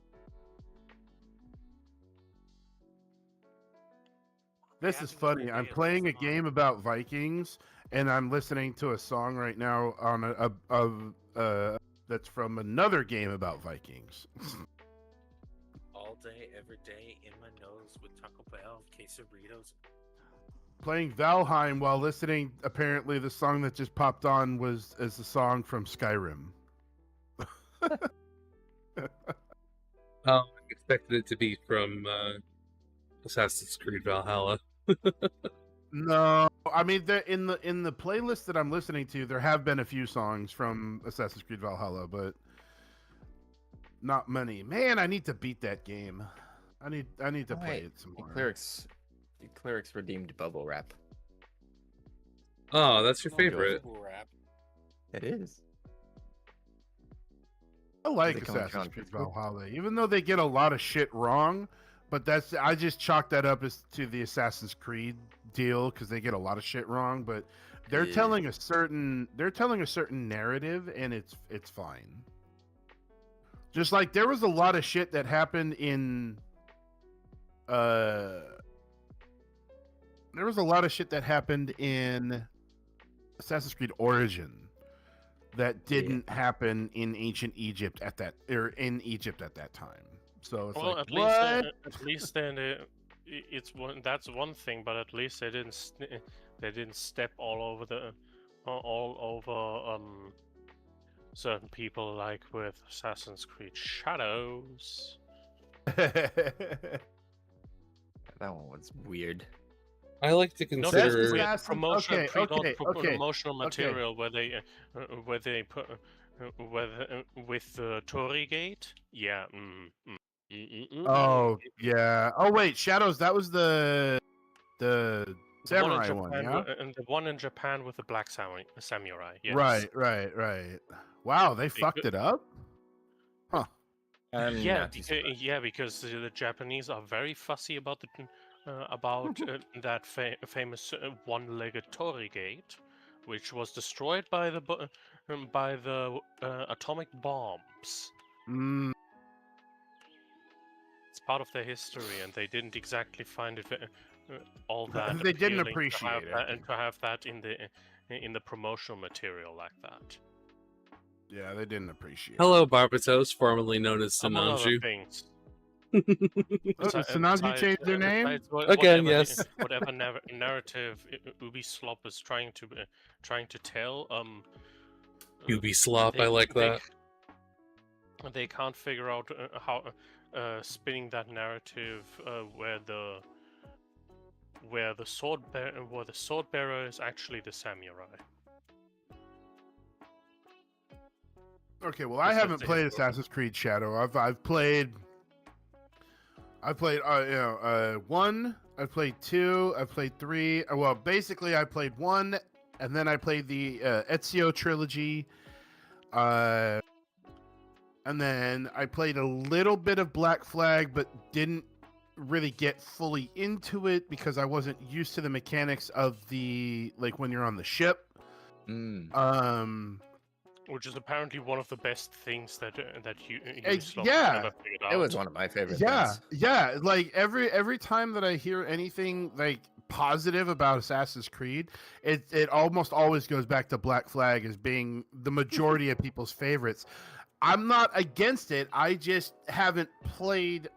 This is funny. I'm playing a game about Vikings, and I'm listening to a song right now on that's from another game about Vikings. All day, every day, in my nose with Taco Bell, quesadillas. Playing Valheim while listening. Apparently, the song that just popped on was the song from Skyrim. I expected it to be from Assassin's Creed Valhalla. No, I mean in the playlist that I'm listening to, there have been a few songs from Assassin's Creed Valhalla, but not many. Man, I need to beat that game. I need to play it some more. Clerics redeemed bubble wrap. Oh, that's your favorite. It is. I like They come with Assassin's John Creed Pittsburgh. Valhalla, even though they get a lot of shit wrong. But I just chalk that up as to the Assassin's Creed deal because they get a lot of shit wrong, but they're telling a certain narrative, and it's fine. Just like there was a lot of shit that happened in Assassin's Creed Origin that didn't happen in ancient Egypt at that time. So it's Well, like, at least then it's one. That's one thing, but at least they didn't step all over certain people, like with Assassin's Creed Shadows. That one was weird. I like to No, consider that's promotional material where they put with the Torii Gate. Yeah. Oh yeah. Oh wait, Shadows. That was the samurai one, yeah. And the one in Japan with the black samurai. Yes. Right. Wow, they fucked it up. Huh. Because the Japanese are very fussy about that famous one-legged Torii Gate, which was destroyed by the atomic bombs. Mm. It's part of their history, and they didn't exactly find it all that. They didn't appealing appreciate it, and to have that in the promotional material like that. Yeah, they didn't appreciate. Hello, Barbatos, formerly known as Among other Sinanju. things. Sinanju changed their name again. Yes. Whatever narrative Ubisoft is trying to tell. Ubisoft, I like that. They can't figure out how spinning that narrative where the sword bearer is actually the samurai. Okay, well, I haven't played Assassin's Creed Shadow. I've played 1, I've played 2, I've played 3. Well, basically, I played 1, and then I played the Ezio trilogy. And then I played a little bit of Black Flag, but didn't really get fully into it because I wasn't used to the mechanics of when you're on the ship. Which is apparently one of the best things that you yeah, ever figured out. It was one of my favorite things. things. Yeah. Like every time that I hear anything like positive about Assassin's Creed, it almost always goes back to Black Flag as being the majority of people's favorites. I'm not against it. I just haven't played.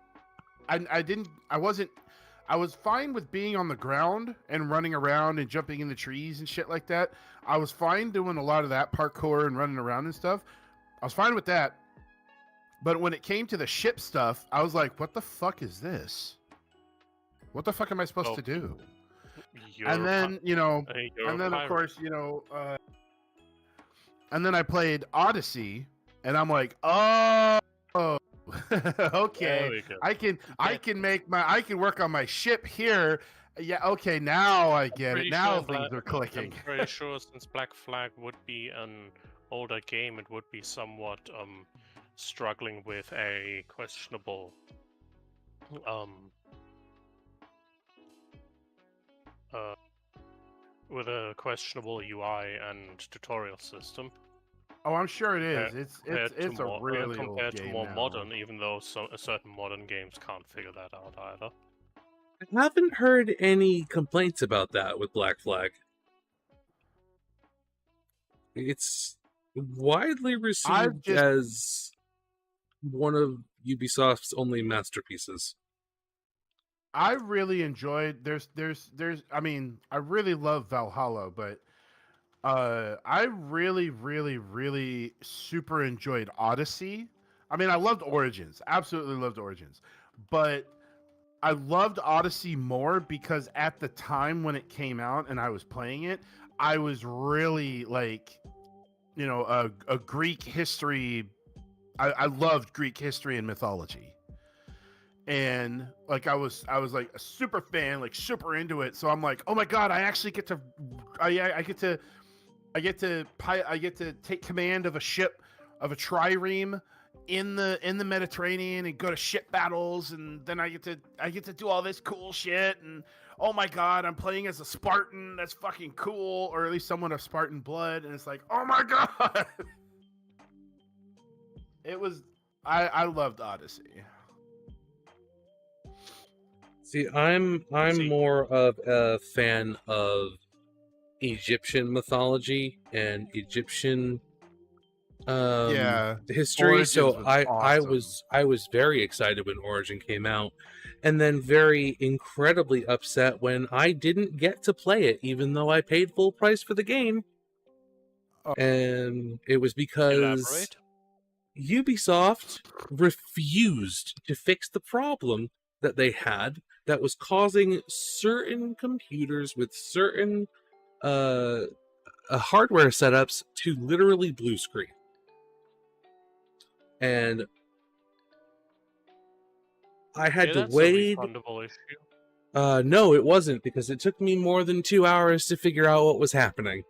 I was fine with being on the ground and running around and jumping in the trees and shit like that. I was fine doing a lot of that parkour and running around and stuff. I was fine with that. But when it came to the ship stuff, I was like, what the fuck is this? What the fuck am I supposed to do? And then, of course, and then I played Odyssey, and I'm like, oh, okay, I can work on my ship here. Yeah, okay, now I get it. Now things are clicking. I'm pretty sure since Black Flag would be an older game, it would be somewhat struggling with a questionable UI and tutorial system. Oh, I'm sure it is. It's a really compared old game to more now. modern, even though certain modern games can't figure that out either. I haven't heard any complaints about that with Black Flag. It's widely received as one of Ubisoft's only masterpieces. I really enjoyed. I mean, I really love Valhalla, but I really, really, really super enjoyed Odyssey. I mean, I loved Origins, absolutely loved Origins, but I loved Odyssey more because at the time when it came out and I was playing it, I was really like, a Greek history. I loved Greek history and mythology. And like I was like a super fan, like super into it. So I'm like, oh my god, I actually get to, I get to take command of a ship, of a trireme in the Mediterranean and go to ship battles, and then I get to do all this cool shit, and oh my god, I'm playing as a Spartan. That's fucking cool, or at least someone of Spartan blood, and it's like, oh my god. It was. I loved Odyssey. See, I'm more of a fan of Egyptian mythology and Egyptian history. Origins So was I awesome. I was very excited when Origin came out, and then very incredibly upset when I didn't get to play it, even though I paid full price for the game. And it was because Elaborate. Ubisoft refused to fix the problem that they had that was causing certain computers with certain hardware setups to literally blue screen. And I had to that's wait. a refundable issue. No, it wasn't, because it took me more than 2 hours to figure out what was happening.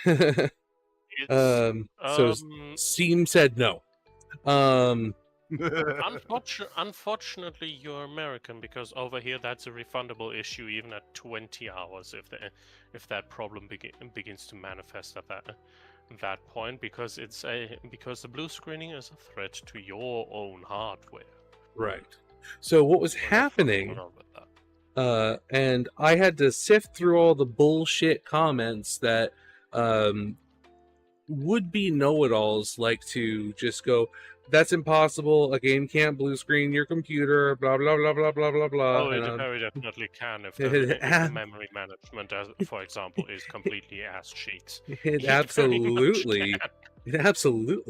So Steam said no. Unfortunately, you're American, because over here that's a refundable issue even at 20 hours if that problem begins to manifest at that point, because because the blue screening is a threat to your own hardware. Right. So what was happening? And I had to sift through all the bullshit comments that would-be know-it-alls like to just go, that's impossible, a game can't blue screen your computer, blah blah blah blah blah blah blah. Oh, it very definitely can if the memory management, for example, is completely ass cheeks. It absolutely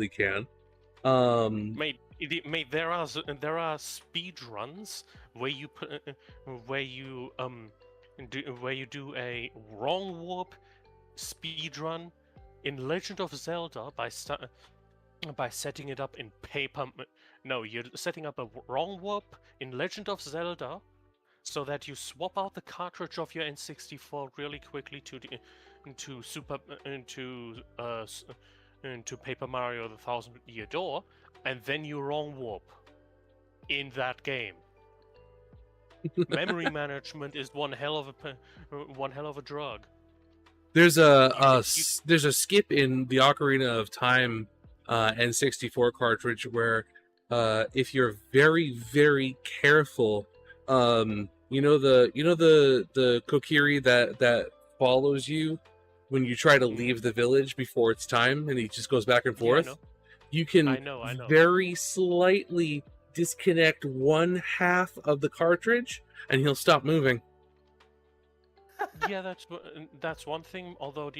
can. Mate, there are speed runs where you do a wrong warp speed run in Legend of Zelda by setting it up in paper. No, you're setting up a wrong warp in Legend of Zelda so that you swap out the cartridge of your N64 really quickly to Paper Mario: The Thousand Year Door, and then you wrong warp in that game. Memory management is one hell of a drug. There's a skip in the Ocarina of Time N64 cartridge where if you're very, very careful, you know the Kokiri that follows you when you try to leave the village before it's time, and he just goes back and forth. Yeah, you can I know. very slightly disconnect one half of the cartridge, and he'll stop moving. Yeah, that's one thing. Although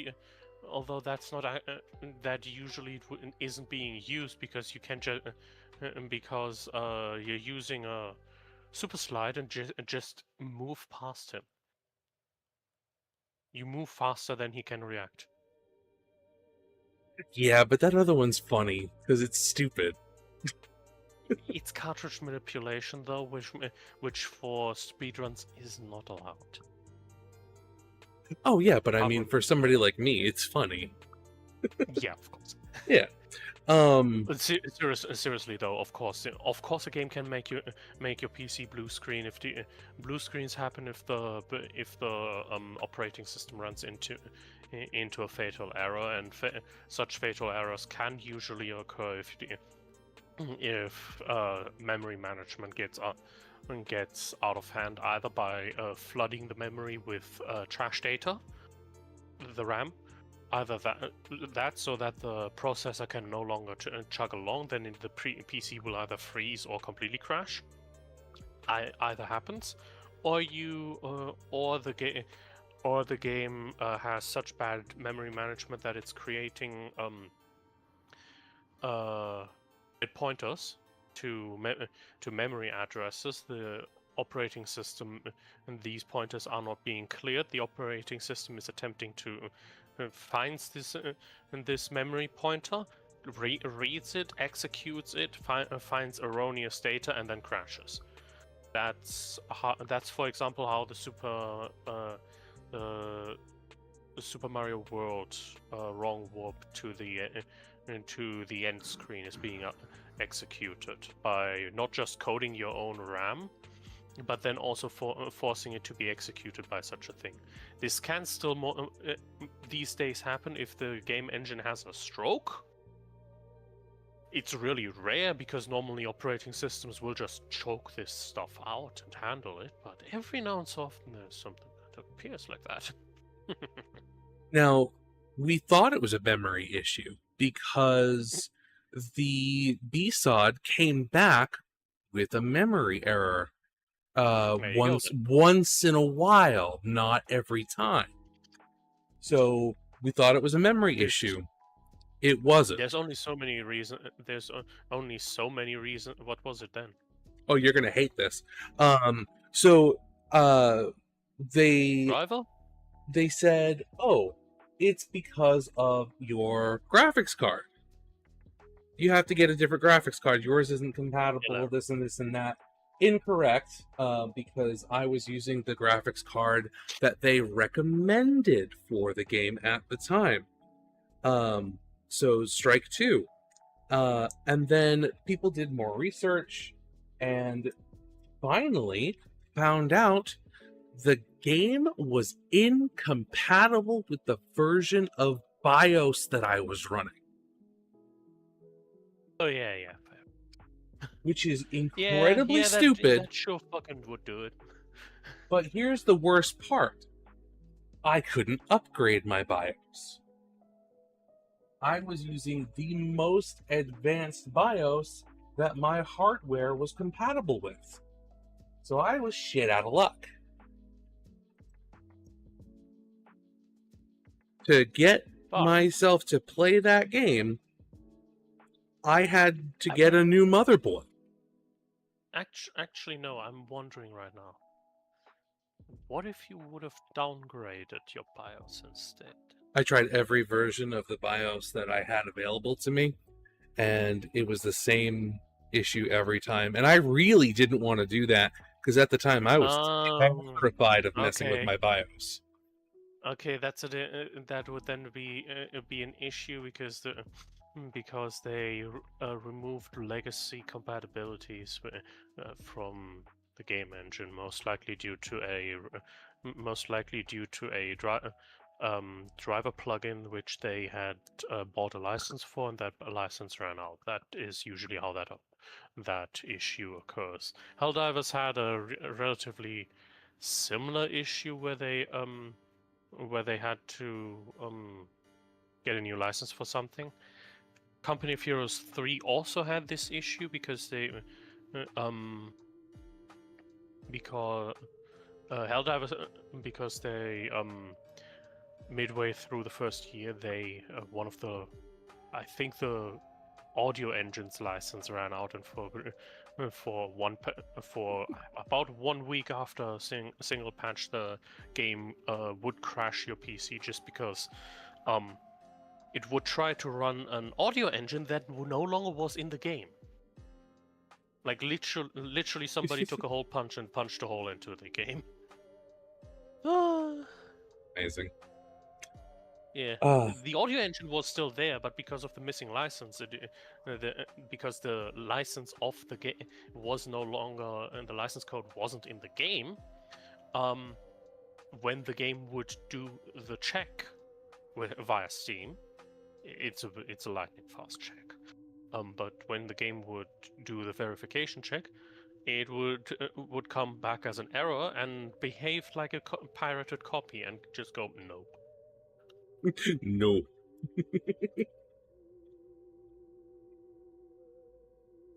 that's not that usually isn't being used, because you can because you're using a super slide and just move past him. You move faster than he can react. Yeah, but that other one's funny because it's stupid. It's cartridge manipulation, though, which for speedruns is not allowed. Oh yeah, but I mean, for somebody like me, it's funny. Yeah, of course. Yeah. Seriously though, of course, a game can make your PC blue screen if the blue screens happen if the operating system runs into a fatal error, and such fatal errors can usually occur if memory management gets out of hand, either by flooding the memory with trash data, the RAM, either that so that the processor can no longer chug along, then the PC will either freeze or completely crash. Either happens, or the game has such bad memory management that it's creating pointers to memory addresses. The operating system, and these pointers are not being cleared. The operating system is attempting to finds this memory pointer, reads it, executes it, finds erroneous data, and then crashes. That's for example how the Super Mario World wrong warp to the end screen is being executed by not just coding your own RAM, but then also forcing it to be executed by such a thing. This can still these days happen if the game engine has a stroke. It's really rare because normally operating systems will just choke this stuff out and handle it, but every now and so often there's something that appears like that. Now, we thought it was a memory issue because the B-SOD came back with a memory error once in a while, not every time. So we thought it was a memory issue. It wasn't. There's only so many reasons. There's only so many reasons. What was it then? Oh, you're gonna hate this. They said, oh, it's because of your graphics card. You have to get a different graphics card. Yours isn't compatible with this and this and that. Incorrect, because I was using the graphics card that they recommended for the game at the time. So strike two. And then people did more research and finally found out the game was incompatible with the version of BIOS that I was running. Oh, yeah. Which is incredibly stupid. That sure fucking would do it. But here's the worst part. I couldn't upgrade my BIOS. I was using the most advanced BIOS that my hardware was compatible with. So I was shit out of luck. To get myself to play that game, I had to get a new motherboard. Actually, no, I'm wondering right now. What if you would have downgraded your BIOS instead? I tried every version of the BIOS that I had available to me, and it was the same issue every time. And I really didn't want to do that, because at the time I was terrified of messing with my BIOS. Okay, that would then be an issue because they removed legacy compatibilities from the game engine, most likely due to a driver plugin which they had bought a license for, and that license ran out. That is usually how that issue occurs. Helldivers had a relatively similar issue where they had to get a new license for something. Company of Heroes 3 also had this issue because Helldivers, because they midway through the first year, I think the audio engine's license ran out, and for about 1 week after a single patch, the game would crash your PC just because it would try to run an audio engine that no longer was in the game. Like literally somebody took a hole punch and punched a hole into the game. Amazing. Yeah, the audio engine was still there, but because of the missing license, because the license of the game was no longer, and the license code wasn't in the game, when the game would do the check via Steam, it's a lightning fast check. But when the game would do the verification check, it would come back as an error and behave like a pirated copy and just go no. No.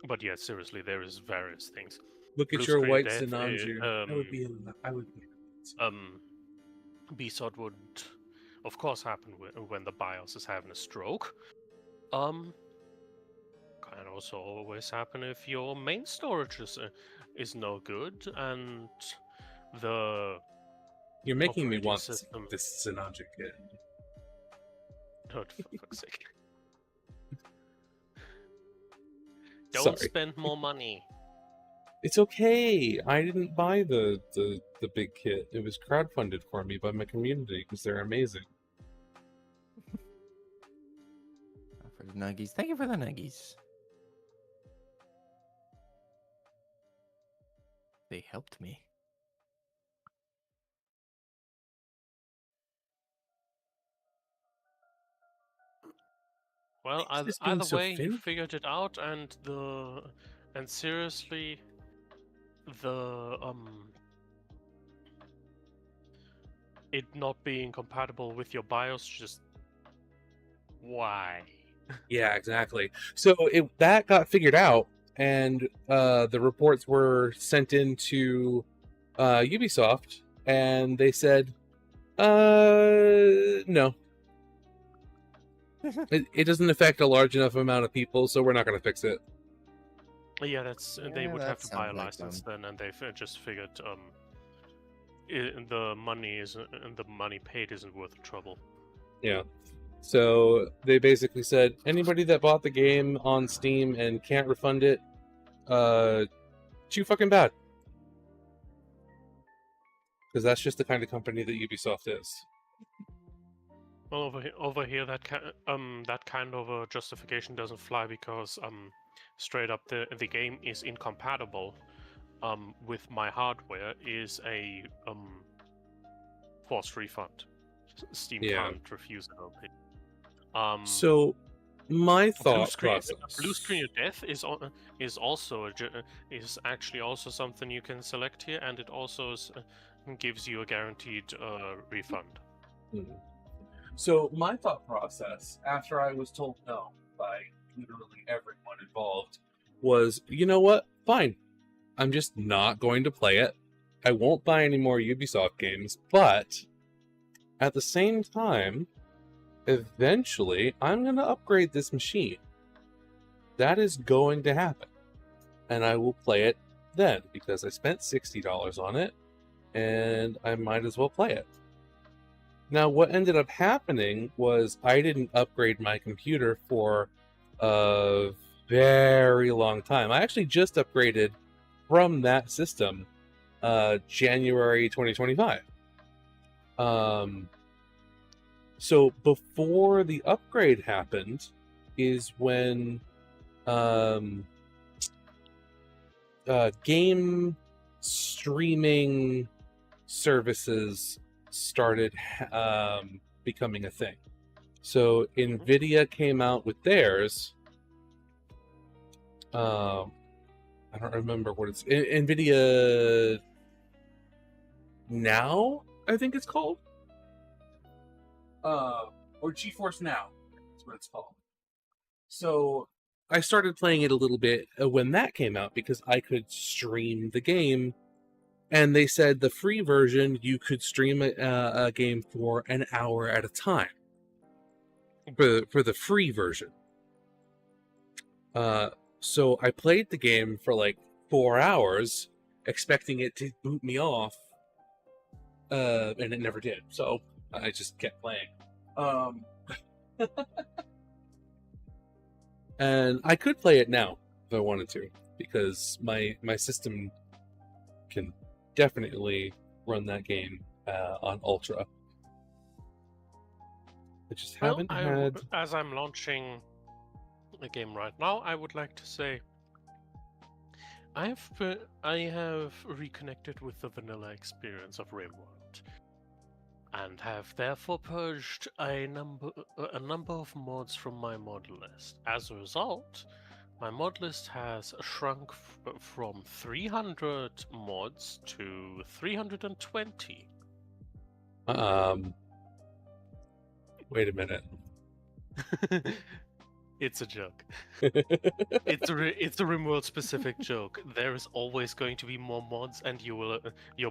But yeah, seriously, there is various things. Look at your white Sinanju. I would be. B-SOD would, of course, happen when the BIOS is having a stroke. Can also always happen if your main storage is no good and the. You're making me want this Sinanju kit. Oh, for fuck's sake. Don't spend more money. It's okay. I didn't buy the big kit. It was crowdfunded for me by my community because they're amazing. nuggies. Thank you for the nuggies. They helped me. Well, It's just being either so way, you finicky. figured it out, and seriously, the it not being compatible with your BIOS, just why? Yeah, exactly. So that got figured out, and the reports were sent in to Ubisoft, and they said, no. It doesn't affect a large enough amount of people, so we're not going to fix it. Yeah, they Yeah, would that have to buy a sounds like license them. then, and they just figured the money paid isn't worth the trouble. Yeah. So they basically said, anybody that bought the game on Steam and can't refund it, too fucking bad. Because that's just the kind of company that Ubisoft is. Well, over here, that kind of a justification doesn't fly because straight up the game is incompatible with my hardware is a forced refund. Steam can't refuse it. So my thought process. Blue screen of death is actually also something you can select here, and it also gives you a guaranteed refund. So my thought process, after I was told no by literally everyone involved, was, you know what? Fine. I'm just not going to play it. I won't buy any more Ubisoft games, but at the same time, eventually, I'm going to upgrade this machine. That is going to happen. And I will play it then, because I spent $60 on it, and I might as well play it. Now, what ended up happening was I didn't upgrade my computer for a very long time. I actually just upgraded from that system January 2025. So before the upgrade happened is when game streaming services started becoming a thing. So NVIDIA came out with theirs. I don't remember what it's... NVIDIA Now, I think it's called. Or GeForce Now. That's what it's called. So I started playing it a little bit when that came out because I could stream the game. And they said the free version, you could stream a game for an hour at a time. For the free version. So I played the game for like 4 hours, expecting it to boot me off. And it never did. So I just kept playing. And I could play it now if I wanted to, because my system can definitely run that game on Ultra. I just haven't had... As I'm launching the game right now, I would like to say I have reconnected with the vanilla experience of RimWorld, and have therefore purged a number of mods from my mod list. As a result, my mod list has shrunk from 300 mods to 320. Wait a minute. It's a joke. It's a RimWorld specific joke. There is always going to be more mods, and your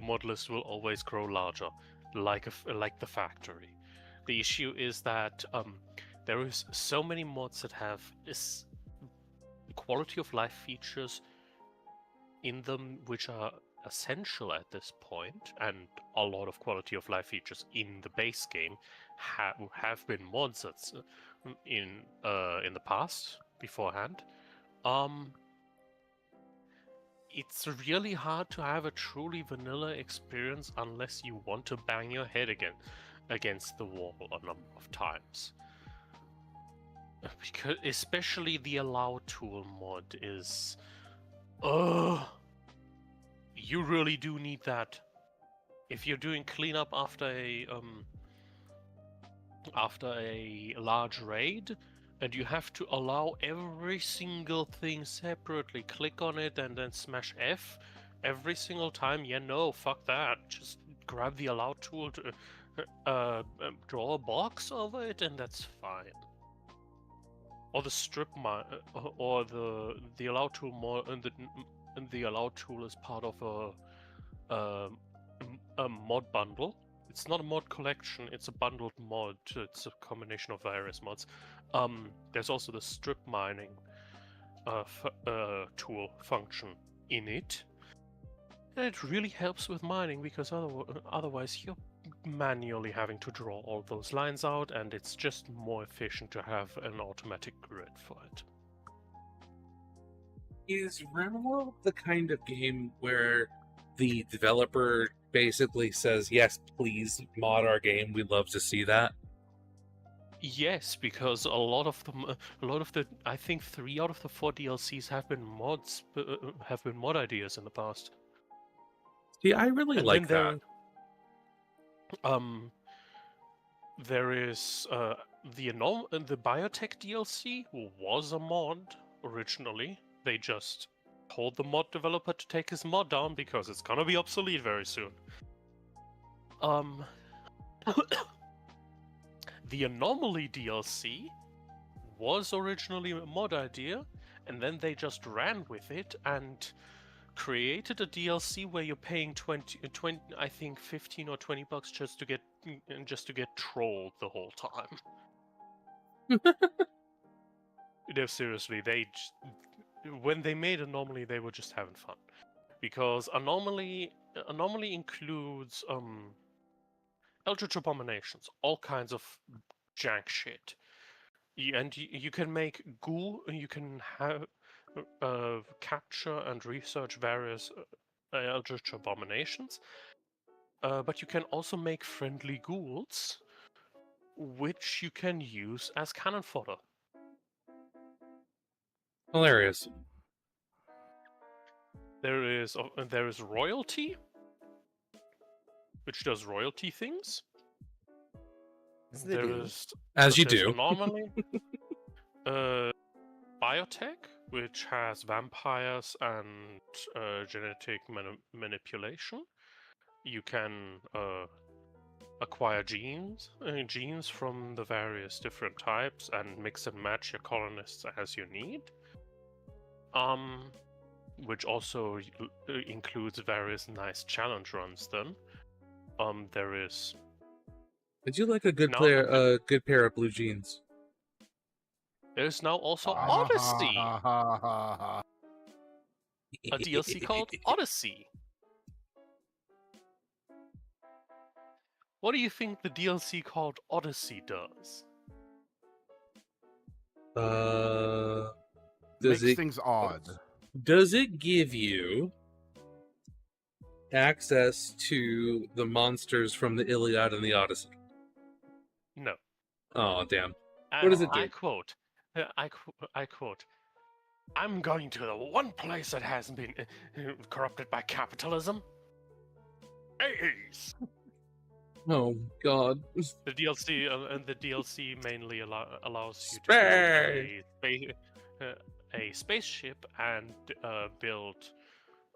mod list will always grow larger, like the factory. The issue is that there is so many mods that have quality of life features in them which are essential at this point, and a lot of quality of life features in the base game have been mods that's in the past beforehand. It's really hard to have a truly vanilla experience unless you want to bang your head against the wall a number of times. because especially the allow tool mod is, you really do need that. If you're doing cleanup after a large raid, and you have to allow every single thing separately, click on it and then smash F every single time. Yeah, no, fuck that. Just grab the allow tool to draw a box over it, and that's fine. Or the strip or the allow tool more, and the allow tool is part of a mod bundle. It's not a mod collection, it's a bundled mod. It's a combination of various mods. There's also the strip mining tool function in it. And it really helps with mining, because otherwise you're manually having to draw all those lines out, and it's just more efficient to have an automatic grid for it. Is RimWorld the kind of game where the developer basically says, yes, please mod our game, we'd love to see that? Yes, because a lot of the I think 3 out of the 4 DLCs have been mod ideas in the past. See, I really And like then that. There is the biotech DLC was a mod originally. They just told the mod developer to take his mod down because it's gonna be obsolete very soon. The Anomaly DLC was originally a mod idea, and then they just ran with it and created a DLC where you're paying 20 I think 15 or 20 bucks just to get trolled the whole time. No, seriously, when they made Anomaly, they were just having fun, because Anomaly includes Eldritch Abominations, all kinds of jank shit. You can make goo, you can have capture and research various Eldritch Abominations, but you can also make friendly ghouls, which you can use as cannon fodder. Hilarious. There is royalty, which does royalty things. As you do. Anomaly. Biotech, which has vampires and genetic manipulation. You can acquire genes from the various different types and mix and match your colonists as you need. Which also includes various nice challenge runs. Then, there is. Would you like a good good pair of blue jeans? There's now also Odyssey, a DLC called Odyssey. What do you think the DLC called Odyssey does? Makes things odd. Does it give you access to the monsters from the Iliad and the Odyssey? No. Oh, damn. What does it do? I quote, I'm going to the one place that hasn't been corrupted by capitalism. Ace! Oh, God. The DLC mainly allows you to build a spaceship and build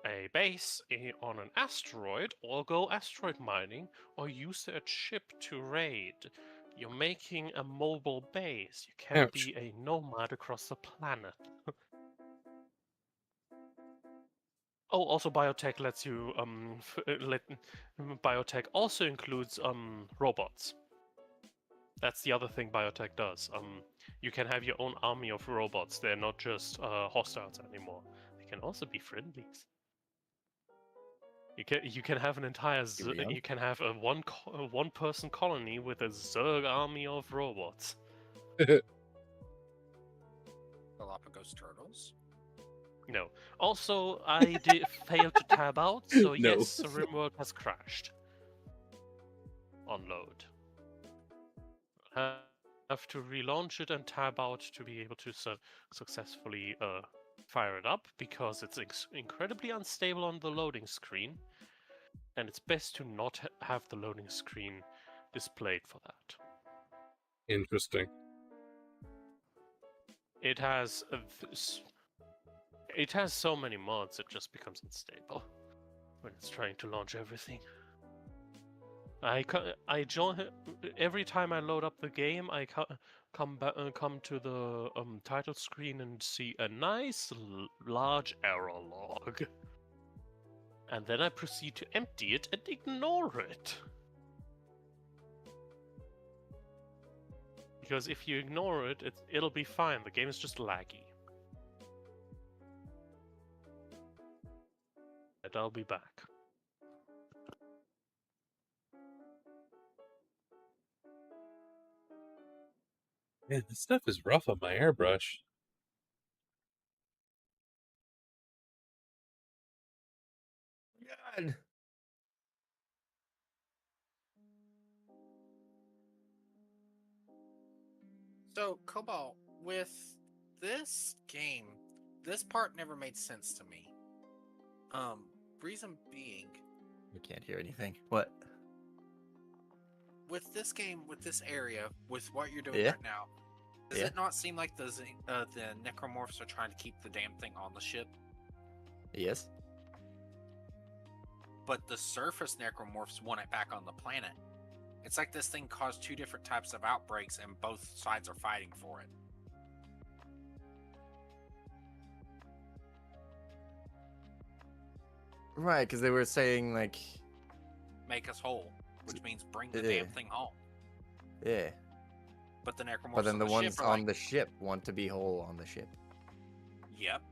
a base on an asteroid, or go asteroid mining, or use that ship to raid. You're making a mobile base. You can't be a nomad across the planet. Oh, also biotech lets you biotech also includes robots. That's the other thing biotech does. You can have your own army of robots. They're not just hostiles anymore. They can also be friendlies. You can have an entire you can have a one person colony with a Zerg army of robots. Galapagos turtles. No. Also, I did fail to tab out, so No. yes, RimWorld has crashed. On load. have to relaunch it and tab out to be able to successfully fire it up, because it's incredibly unstable on the loading screen, and it's best to not have the loading screen displayed for that. Interesting. It has so many mods, it just becomes unstable when it's trying to launch everything. I join every time I load up the game. I come to the title screen and see a nice large error log, and then I proceed to empty it and ignore it. Because if you ignore it, it'll be fine. The game is just laggy. And I'll be back. Man, this stuff is rough on my airbrush. God. So, Cobalt, with this game, this part never made sense to me. Reason being, We can't hear anything. What? with this game, with this area, with what you're doing Yeah. right now, does Yeah. it not seem like the necromorphs are trying to keep the damn thing on the ship? Yes. But the surface necromorphs want it back on the planet. It's like this thing caused two different types of outbreaks, and both sides are fighting for it. Right, because they were saying like, Make us whole, which means bring the Yeah. damn thing home. yeah. But the necromorphs But then on the the ones ship are on like, the ship want to be whole on the ship. yep.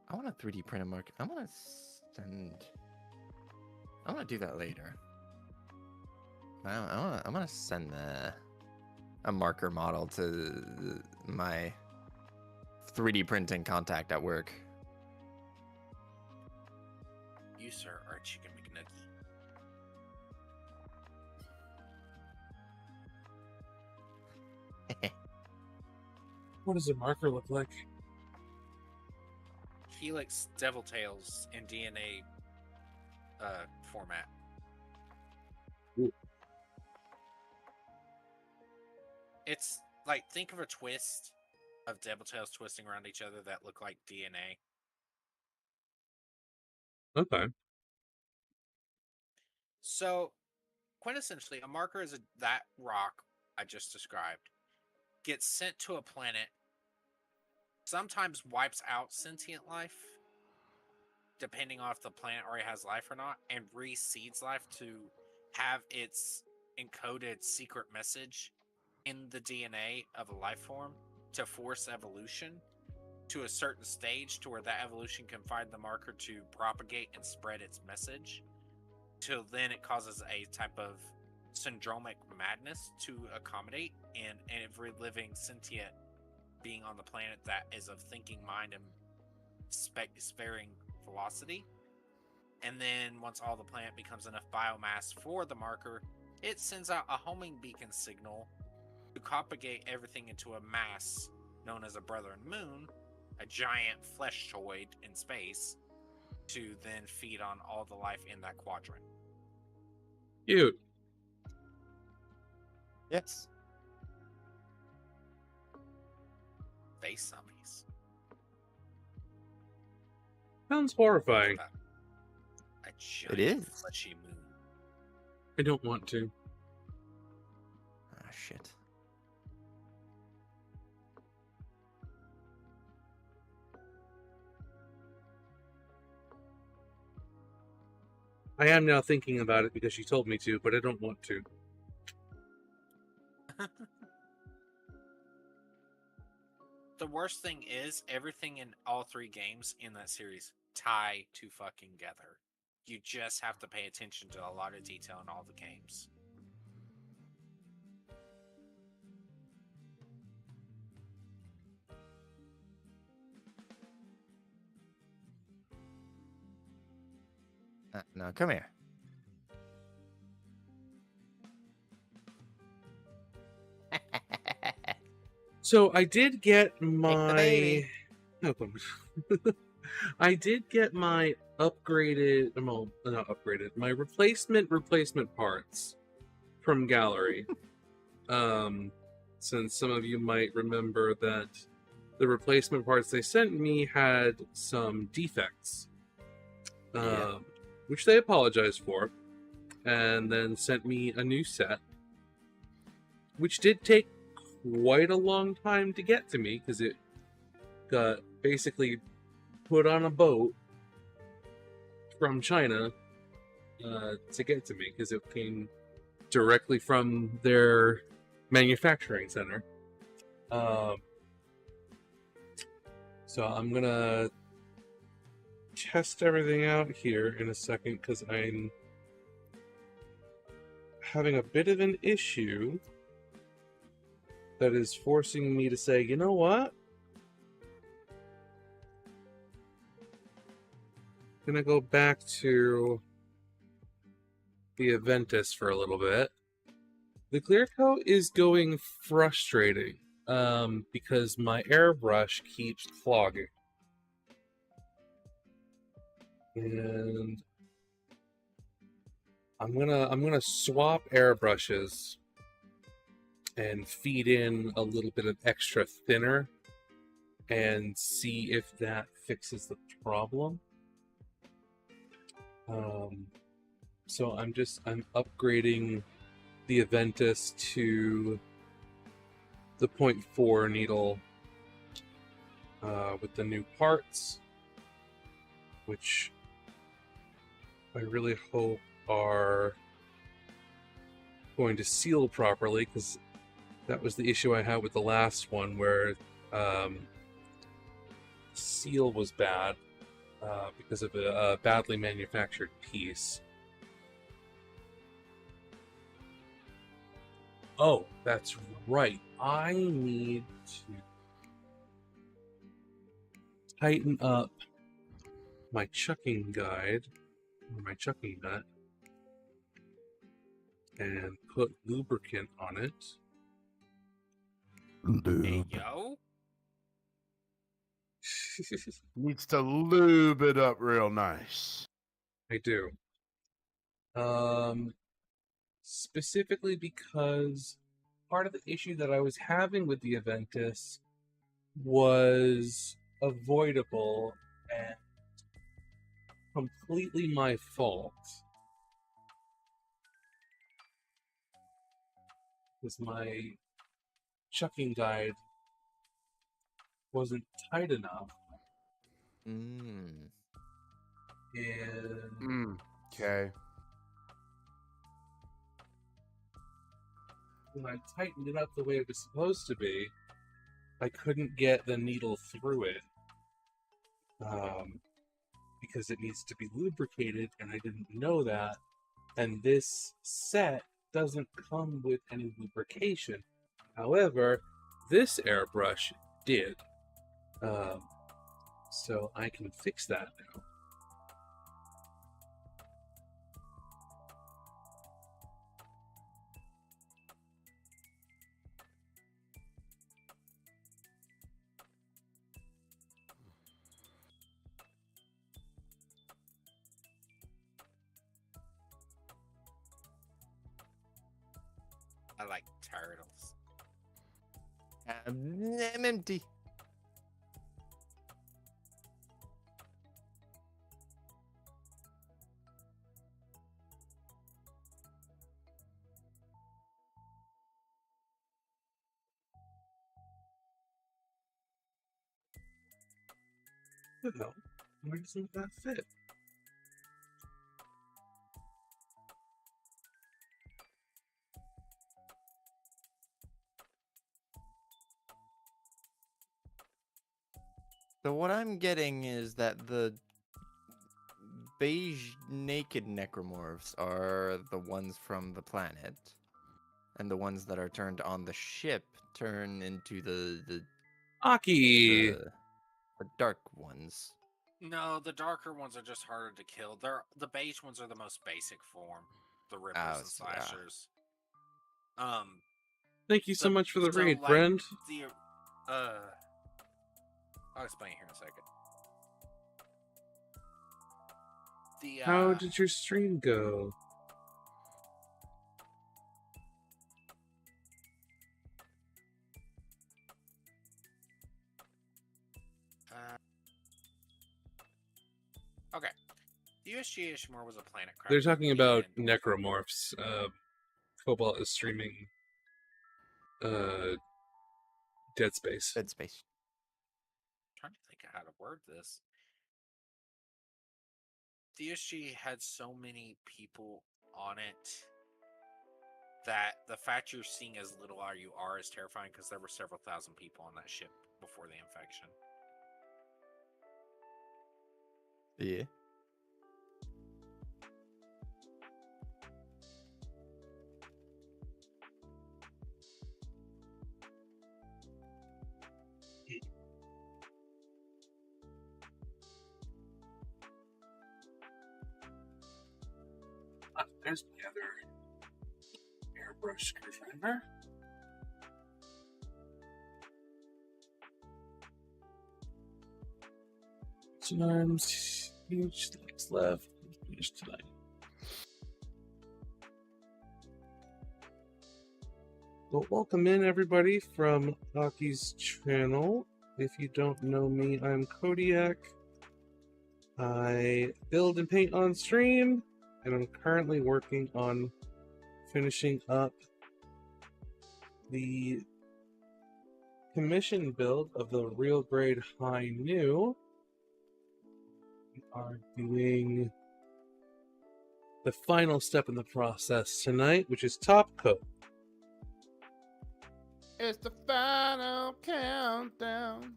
I want to 3D print a marker. I want to do that later. I want to send a marker model to my 3D printing contact at work. You, sir, are a chicken McNugget. What does a marker look like? Helix Devil Tails in DNA format. Ooh. It's like, think of a twist of Devil Tails twisting around each other that look like DNA. Okay. So, quintessentially, a marker is that rock I just described gets sent to a planet, sometimes wipes out sentient life, depending on if the planet already has life or not, and reseeds life to have its encoded secret message in the DNA of a life form to force evolution to a certain stage to where that evolution can find the marker to propagate and spread its message. Till then it causes a type of syndromic madness to accommodate in every living sentient being on the planet that is of thinking mind and sparing velocity. And then once all the planet becomes enough biomass for the marker, it sends out a homing beacon signal to propagate everything into a mass known as a brethren moon, a giant fleshoid in space, to then feed on all the life in that quadrant. Cute. Yes. Face zombies. Sounds horrifying. A giant is. fleshy moon. I don't want to. Ah, shit. I am now thinking about it because she told me to, but I don't want to. The worst thing is, everything in all three games in that series tie to fucking together. You just have to pay attention to a lot of detail in all the games. No, come here. So I did get the my. baby. No, I did get my upgraded. Well, not upgraded. My replacement parts from Gallery. Since some of you might remember that the replacement parts they sent me had some defects, which they apologized for, and then sent me a new set, which did take quite a long time to get to me because it got basically put on a boat from China to get to me because it came directly from their manufacturing center. So I'm gonna test everything out here in a second because I'm having a bit of an issue that is forcing me to say, you know what? I'm gonna go back to the Aventus for a little bit. The clear coat is going frustrating because my airbrush keeps clogging. And I'm gonna swap airbrushes and feed in a little bit of extra thinner and see if that fixes the problem. So I'm upgrading the Aventus to the 0.4 needle with the new parts, which I really hope are going to seal properly, because that was the issue I had with the last one, where seal was bad because of a badly manufactured piece. Oh, that's right. I need to tighten up my chucking guide, or my chucking nut, and put lubricant on it. Hey, yo. Needs to lube it up real nice. I do. Specifically because part of the issue that I was having with the Aventus was avoidable and completely my fault. Because my chucking guide wasn't tight enough. And Okay. when I tightened it up the way it was supposed to be, I couldn't get the needle through it. Because it needs to be lubricated, and I didn't know that. And this set doesn't come with any lubrication. However, this airbrush did. So I can fix that now. I like turtles. I'm empty. What the hell? Why doesn't that fit? So what I'm getting is that the beige naked necromorphs are the ones from the planet, and the ones that are turned on the ship turn into the Aki! The dark ones. No, the darker ones are just harder to kill. The beige ones are the most basic form. The rippers and slashers. Thank you so much for the raid, friend. I'll explain here in a second. How did your stream go? Okay. The USG Ishimura was a planet craft. They're talking about necromorphs. Cobalt is streaming Dead Space. Dead Space. I'm trying to think of how to word this. The USG had so many people on it that the fact you're seeing as little RUR is terrifying because there were several thousand people on that ship before the infection. Yeah. There's the other airbrush screwdriver. Arms, huge legs left. Finish tonight. Well, welcome in everybody from Aki's channel. If you don't know me, I'm Kodiak. I build and paint on stream, and I'm currently working on finishing up the commission build of the real grade high new. We are doing the final step in the process tonight, which is top coat. It's the final countdown.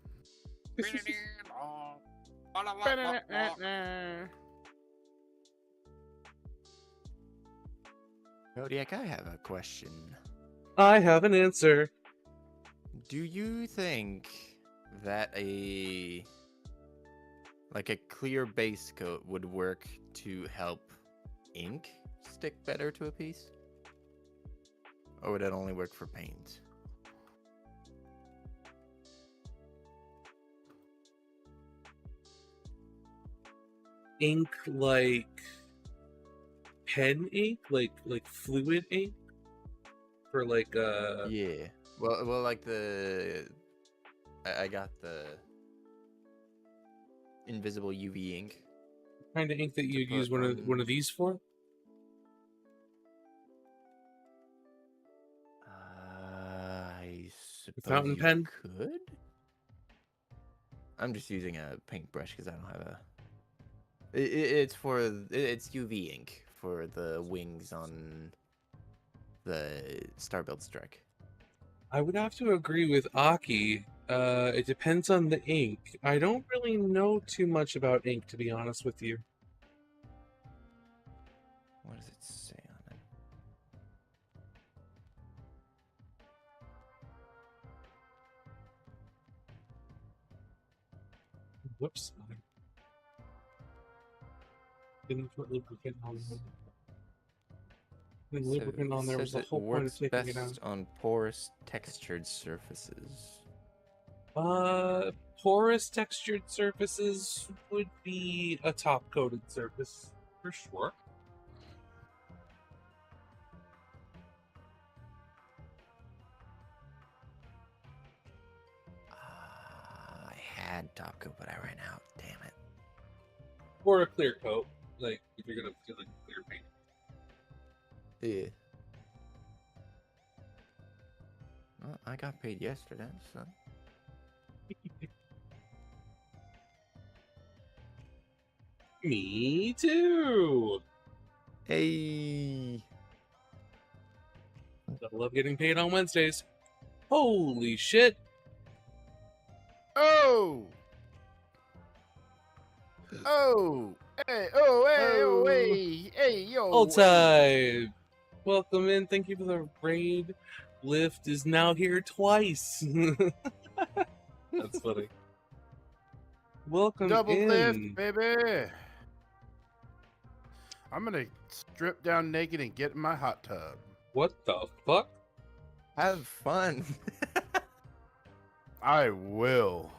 Kodiak, I have a question. I have an answer. Do you think that a clear base coat would work to help ink stick better to a piece? Or would it only work for paint? Ink like pen ink, like fluid ink, for like yeah. Well, like I got the invisible UV ink. Kind of ink that you'd use one of these for. I suppose fountain you pen? could. I'm just using a paintbrush because I don't have a. It's UV ink for the wings on the Starbuild Strike. I would have to agree with Aki. It depends on the ink. I don't really know too much about ink, to be honest with you. What does it say on it? Whoops. Didn't put lubricant on. Putting lubricant on there was the whole point of taking best it out. on porous textured surfaces. Porous textured surfaces would be a top-coated surface, for sure. I had top coat, but I ran out. Damn it. Or a clear coat, like if you're gonna do like clear paint. Yeah. Well, I got paid yesterday, so. Me too. Hey. I love getting paid on Wednesdays. Holy shit. Oh! Oh! Hey! Oh! Hey! Oh! Hey! Hey! Yo! All time. Welcome in. Thank you for the raid. Lift is now here twice. That's funny. Welcome Double in. lift, baby! I'm gonna strip down naked and get in my hot tub. What the fuck? Have fun. I will.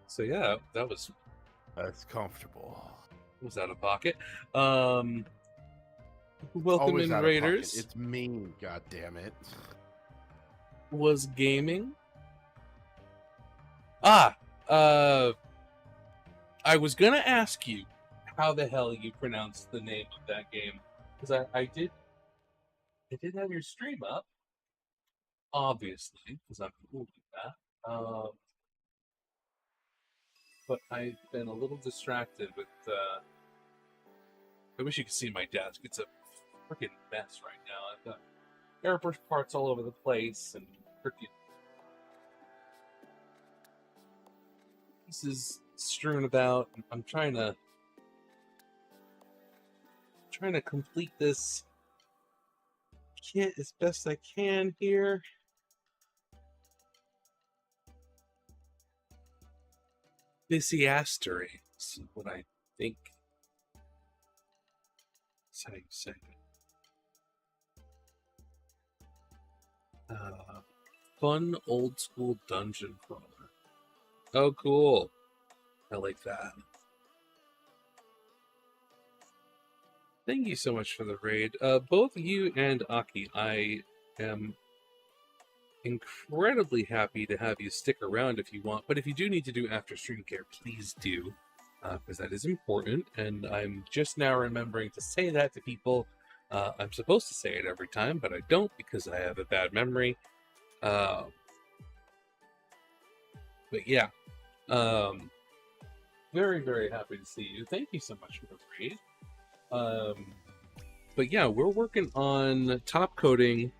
So yeah, that's comfortable. Was out of pocket. Welcome Always in, out of Raiders. pocket. It's mean, god damn it. Was gaming. I was gonna ask you how the hell you pronounce the name of that game, because I did have your stream up, obviously, because I'm cool with that. But I've been a little distracted with. I wish you could see my desk. It's a freaking mess right now. I've got airbrush parts all over the place and freaking pieces strewn about. I'm trying to complete this kit as best I can here. Physiastery is what I think. That's how you say it. Fun old school dungeon crawler. Oh, cool. I like that. Thank you so much for the raid. Both you and Aki, I am incredibly happy to have you stick around if you want, but if you do need to do after stream care, please do, because that is important, and I'm just now remembering to say that to people. I'm supposed to say it every time, but I don't because I have a bad memory. But yeah, very, very happy to see you. Thank you so much for the raid. But yeah, we're working on top coating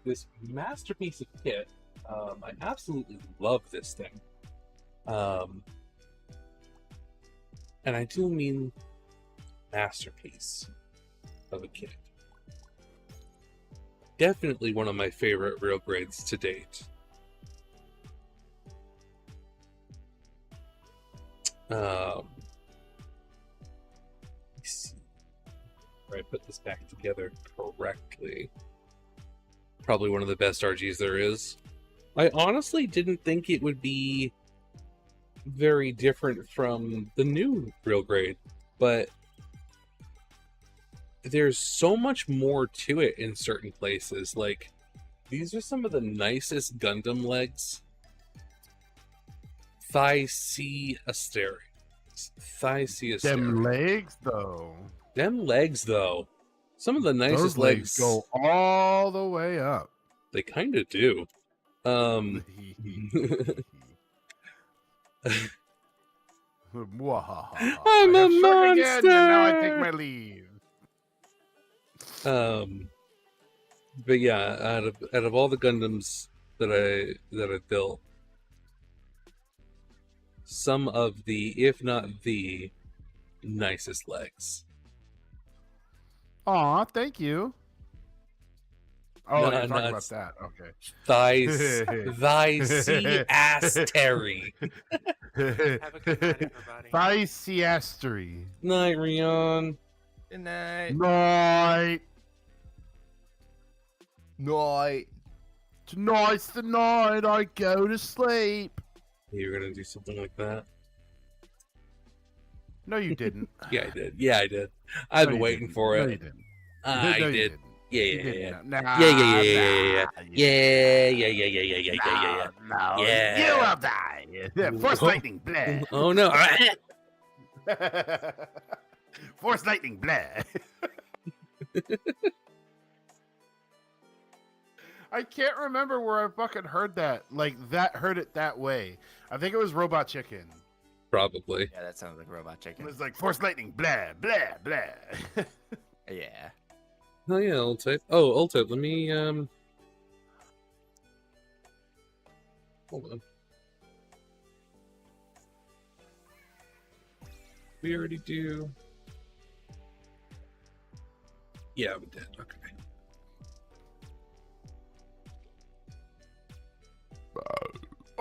this masterpiece of kit. I absolutely love this thing. And I do mean masterpiece of a kit. Definitely one of my favorite real grades to date. Let's see if I put this back together correctly. Probably one of the best RGs there is. I honestly didn't think it would be very different from the new real grade, but there's so much more to it in certain places. Like, these are some of the nicest Gundam legs. Thysiastery. Them legs, though. Them legs, though. Some of the nicest Those legs go all the way up. They kind of do. I'm a monster. Again, and now I take my leave. But yeah, out of all the Gundams that I built, some of the, if not the nicest legs. Aw, thank you. Oh, No, you're talking no, about it's that. Okay. Thysiastery. Have a good night, everybody. Thysiastery. Night, Rion. Good night. Night. Night. Tonight's the night I go to sleep. You're gonna do something like that? No, you didn't. Yeah, I did. Yeah, I did. I've been waiting for it. No, you didn't. I No, you did. didn't. Yeah. You didn't. Nah, Yeah. No, Yeah. you will die. Force lightning, blah. Oh no! Force lightning, blah. I can't remember where I fucking heard that. Heard it that way. I think it was Robot Chicken. Probably. Yeah, that sounds like Robot Chicken. It was like Force lightning, blah, blah, blah. Yeah. Oh yeah, old type. Oh, old type. Let me hold on. We already do. Yeah, we did. Okay.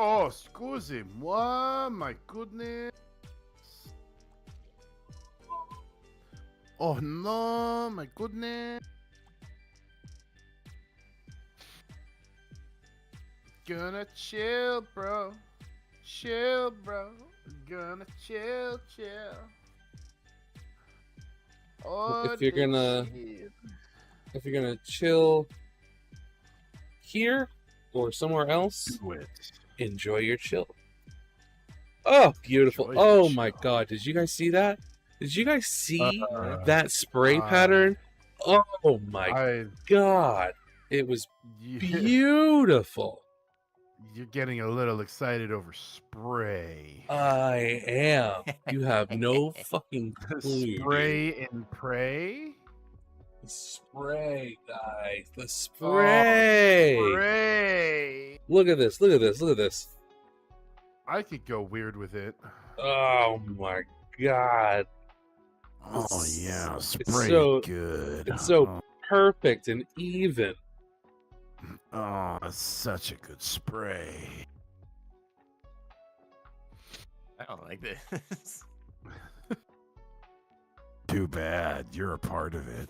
Oh, scusi, moi, my goodness. Oh no, my goodness. Gonna chill, bro. Chill, bro. Gonna chill. Oh, If you're gonna chill here or somewhere else, do it. enjoy your chill. Oh, beautiful. Enjoy your Oh my chill. god, did you guys see that? Did you guys see that spray pattern? Oh my god. It was beautiful. You're getting a little excited over spray. I am. You have no fucking clue. Spray and pray? The spray, guys. The spray. Oh, spray. Look at this. Look at this. Look at this. I could go weird with it. Oh my god. Oh yeah, It's spray so good. It's so perfect and even. Oh, it's such a good spray. I don't like this. Too bad. You're a part of it.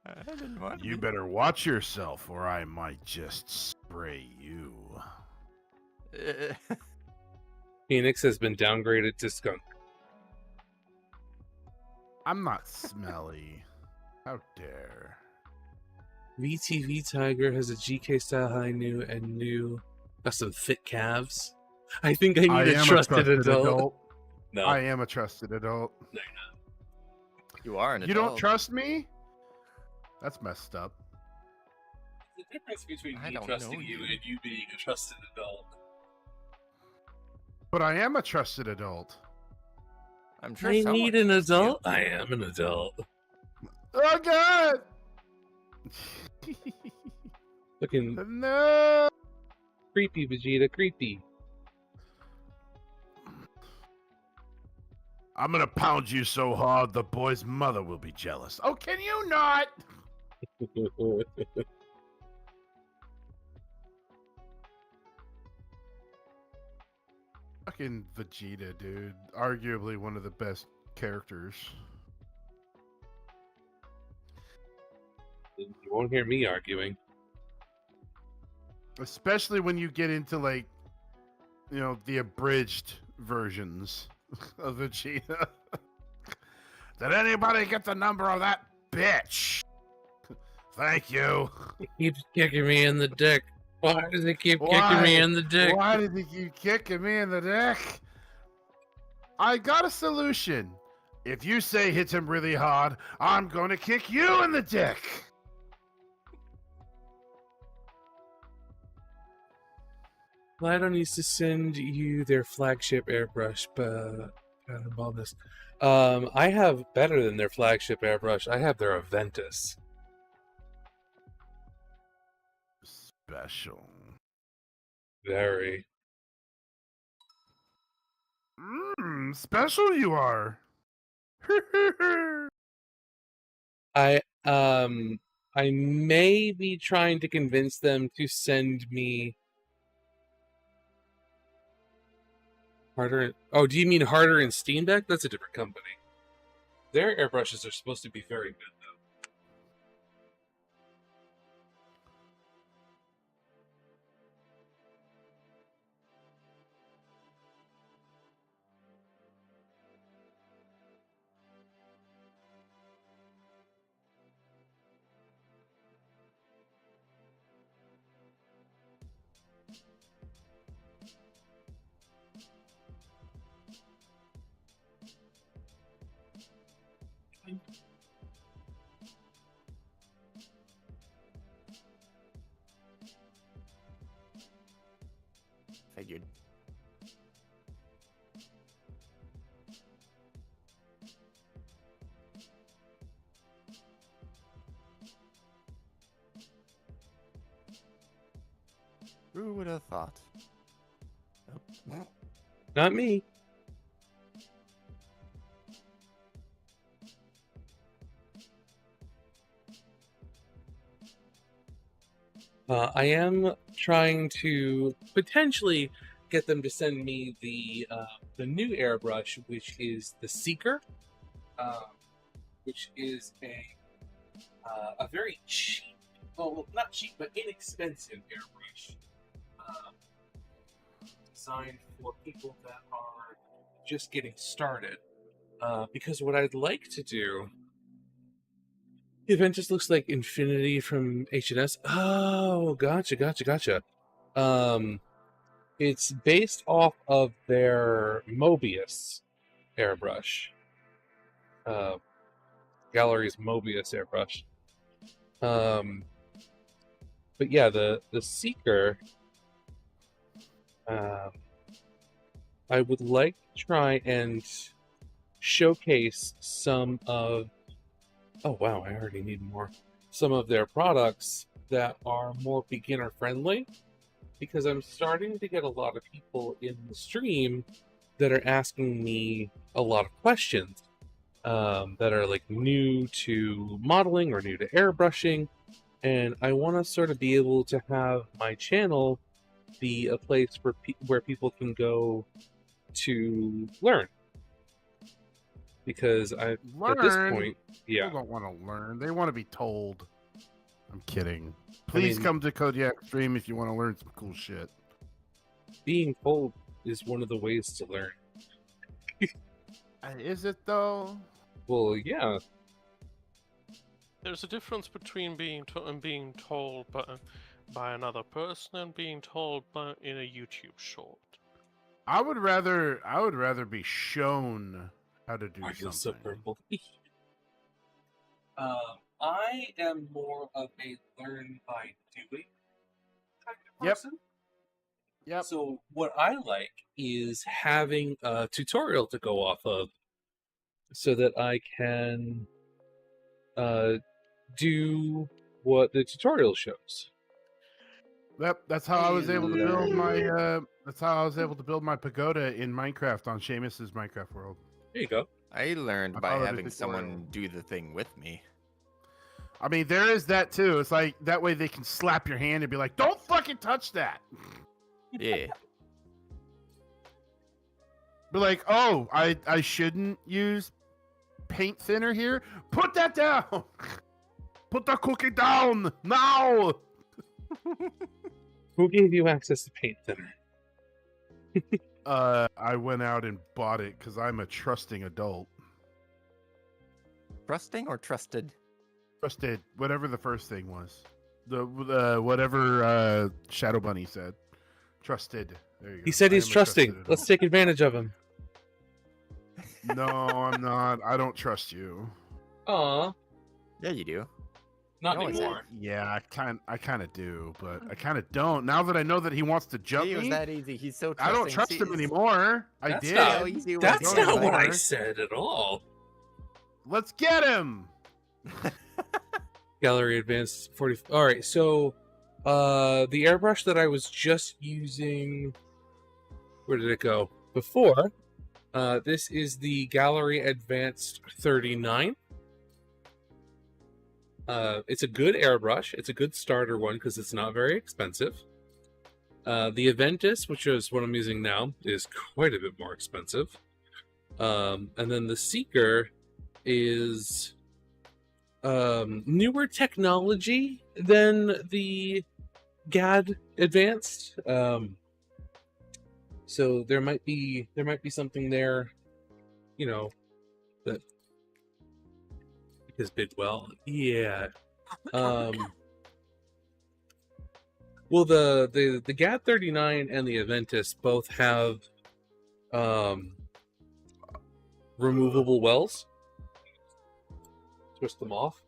I didn't want You to. better watch yourself or I might just spray you. Phoenix has been downgraded to skunk. I'm not smelly. How dare. VTV Tiger has a GK style high new and new. Got some thick calves. I think I need a am trusted adult. No. I am a trusted adult. No, you're not. You are an You adult. don't trust me? That's messed up. The difference between I me don't trusting know you you. and you being a trusted adult. But I am a trusted adult. I'm sure I someone need an trusts you. adult. I am an adult. Oh god! Looking No! creepy, Vegeta. Creepy. I'm gonna pound you so hard the boy's mother will be jealous. Oh, can you not? Fucking Vegeta, dude. Arguably one of the best characters. You won't hear me arguing. Especially when you get into, like, you know, the abridged versions of Vegeta. Did anybody get the number of that bitch? Thank you. He keeps kicking me in the dick. Why does he keep kicking Why? me in the dick? Why did he keep kicking me in the dick? I got a solution. If you say hit him really hard, I'm going to kick you in the dick. Kaleido needs to send you their flagship airbrush, but all this. I have better than their flagship airbrush. I have their Aventus. Special. Very. Special you are. I may be trying to convince them to send me Harder. Oh, do you mean Harder and Steenbeck? That's a different company. Their airbrushes are supposed to be very good, though. Figured. Who would have thought? Nope. Not me. I am trying to potentially get them to send me the new airbrush, which is the Seeker, which is a very cheap, well, not cheap, but inexpensive airbrush, designed for people that are just getting started. Because what I'd like to do, the event just looks like Infinity from H&S. Oh, gotcha. It's based off of their Mobius airbrush. Gallery's Mobius airbrush. But yeah, the Seeker, I would like to try and showcase some of... Oh wow, I already need more. Some of their products that are more beginner friendly, because I'm starting to get a lot of people in the stream that are asking me a lot of questions that are like new to modeling or new to airbrushing, and I want to sort of be able to have my channel be a place where people can go to learn. Because at this point, yeah, People don't want to learn; they want to be told. I'm kidding. Please come to Kodiak Stream if you want to learn some cool shit. Being told is one of the ways to learn. Is it though? Well, yeah. There's a difference between being told by another person and being told in a YouTube short. I would rather be shown how to do something. So purple. I am more of a learn by doing kind of person. Yep. So what I like is having a tutorial to go off of, so that I can do what the tutorial shows. Yep, that's how I was able to build my. That's how I was able to build my pagoda in Minecraft on Seamus's Minecraft world. There you go. I learned by having someone do the thing with me. I mean, there is that too. It's like that way they can slap your hand and be like, "Don't fucking touch that." Yeah. Be like, "Oh, I shouldn't use paint thinner here. Put that down. Put the cookie down now." Who gave you access to paint thinner? I went out and bought it because I'm a trusting adult. Trusting or trusted? Trusted, whatever the first thing was. The whatever Shadow Bunny said. Trusted. There you go. He said he's trusting. Let's take advantage of him. No, I'm not. I don't trust you. Aw. Yeah, you do. Not anymore. Yeah, I kind of do, but I kind of don't. Now that I know that he wants to jump He was me, that easy. He's so I don't trust him anymore. I did. That's not what I said at all. Let's get him. Gallery Advanced 40. All right, so the airbrush that I was just using, where did it go? Before, this is the Gallery Advanced 39. It's a good airbrush. It's a good starter one because it's not very expensive. The Aventus, which is what I'm using now, is quite a bit more expensive. And then the Seeker is newer technology than the GAD Advanced. So there might be something there, you know, that is bid well. Yeah. Well, the GAD 39 and the Aventus both have removable wells. Twist them off.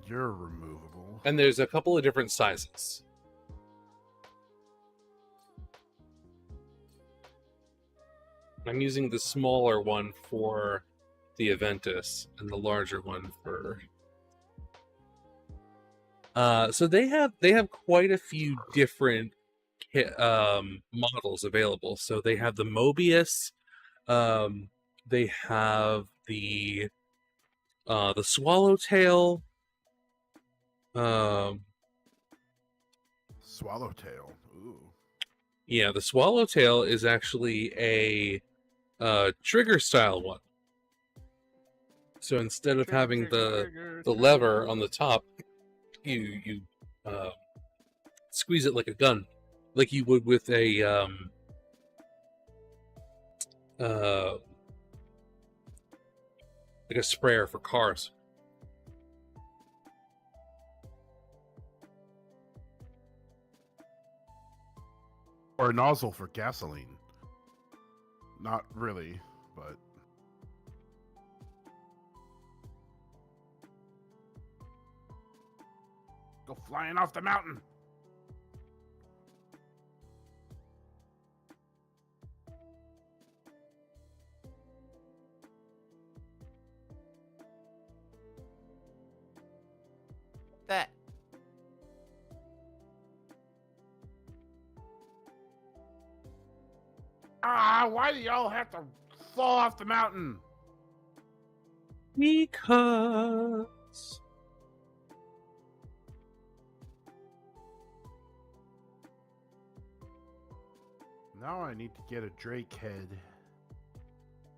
You're removable. And there's a couple of different sizes. I'm using the smaller one for the Aventus and the larger one for... so they have quite a few different models available. So they have the Mobius, they have the Swallowtail, Swallowtail. Ooh. Yeah, the swallowtail is actually a trigger style one. So instead of having the lever on the top, you squeeze it like a gun, like you would with a like a sprayer for cars. Or a nozzle for gasoline. Not really, but... Go flying off the mountain! That. Ah, why do y'all have to fall off the mountain? Because Now I need to get a Drake head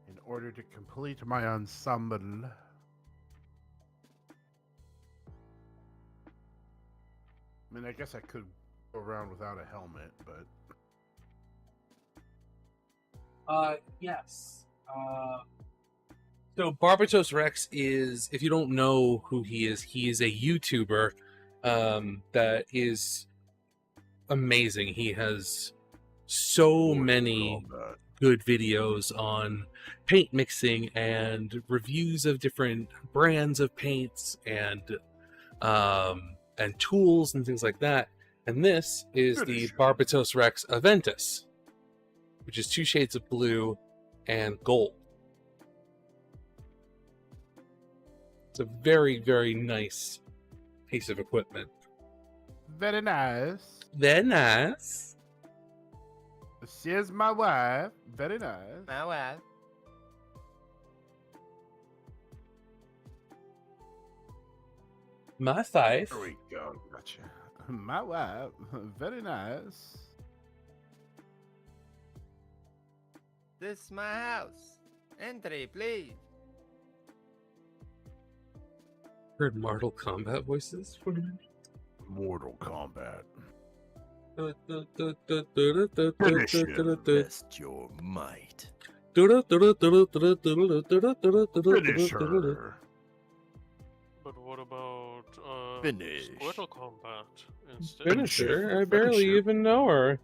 in order to complete my ensemble. I mean, I guess I could go around without a helmet, but... yes. So Barbatos Rex is, if you don't know who he is a YouTuber that is amazing. He has so many good videos on paint mixing and reviews of different brands of paints and tools and things like that. And this is the Barbatos Rex Aventus, which is 2 shades of blue and gold. It's a very, very nice piece of equipment. Very nice. Very nice. She's my wife. Very nice. My wife. My five. There we go. Gotcha. My wife. Very nice. This is my house. Entry, please. Heard Mortal Kombat voices? Mortal Kombat. Rest your might. But what about Finish. Squirtle Combat instead? Finisher? I barely even know her.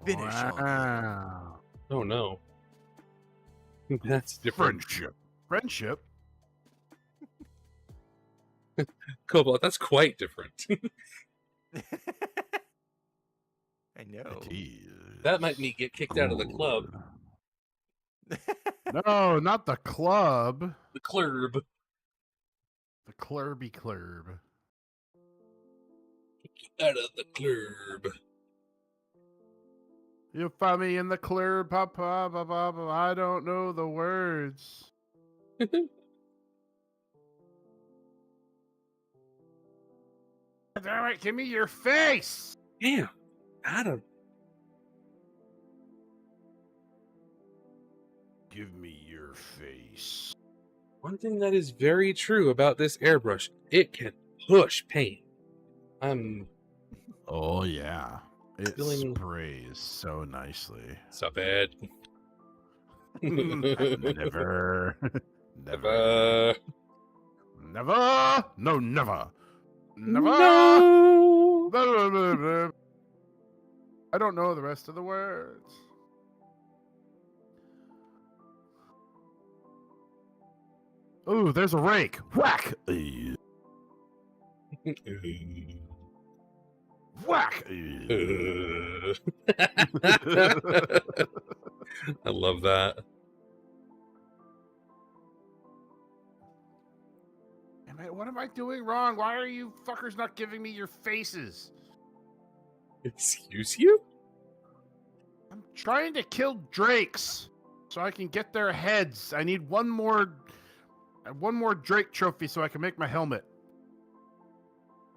Finish Wow. Oh no. That's different. Friendship. Cobalt, that's quite different. I know. That might me get kicked out of the club. No, not the club. The club. The clurby club. Out of the club. You'll find me in the club, papa, papa. I don't know the words. Damn it, give me your face! Damn, Adam. Give me your face. One thing that is very true about this airbrush, it can push paint. Oh, yeah. It feeling... sprays so nicely. Stop it. Never. Never. Never. No, never. Never. No. I don't know the rest of the words. Ooh, there's a rake. Whack. Whack. I love that. What am I doing wrong? Why are you fuckers not giving me your faces? Excuse you? I'm trying to kill drakes so I can get their heads. I need one more Drake trophy so I can make my helmet.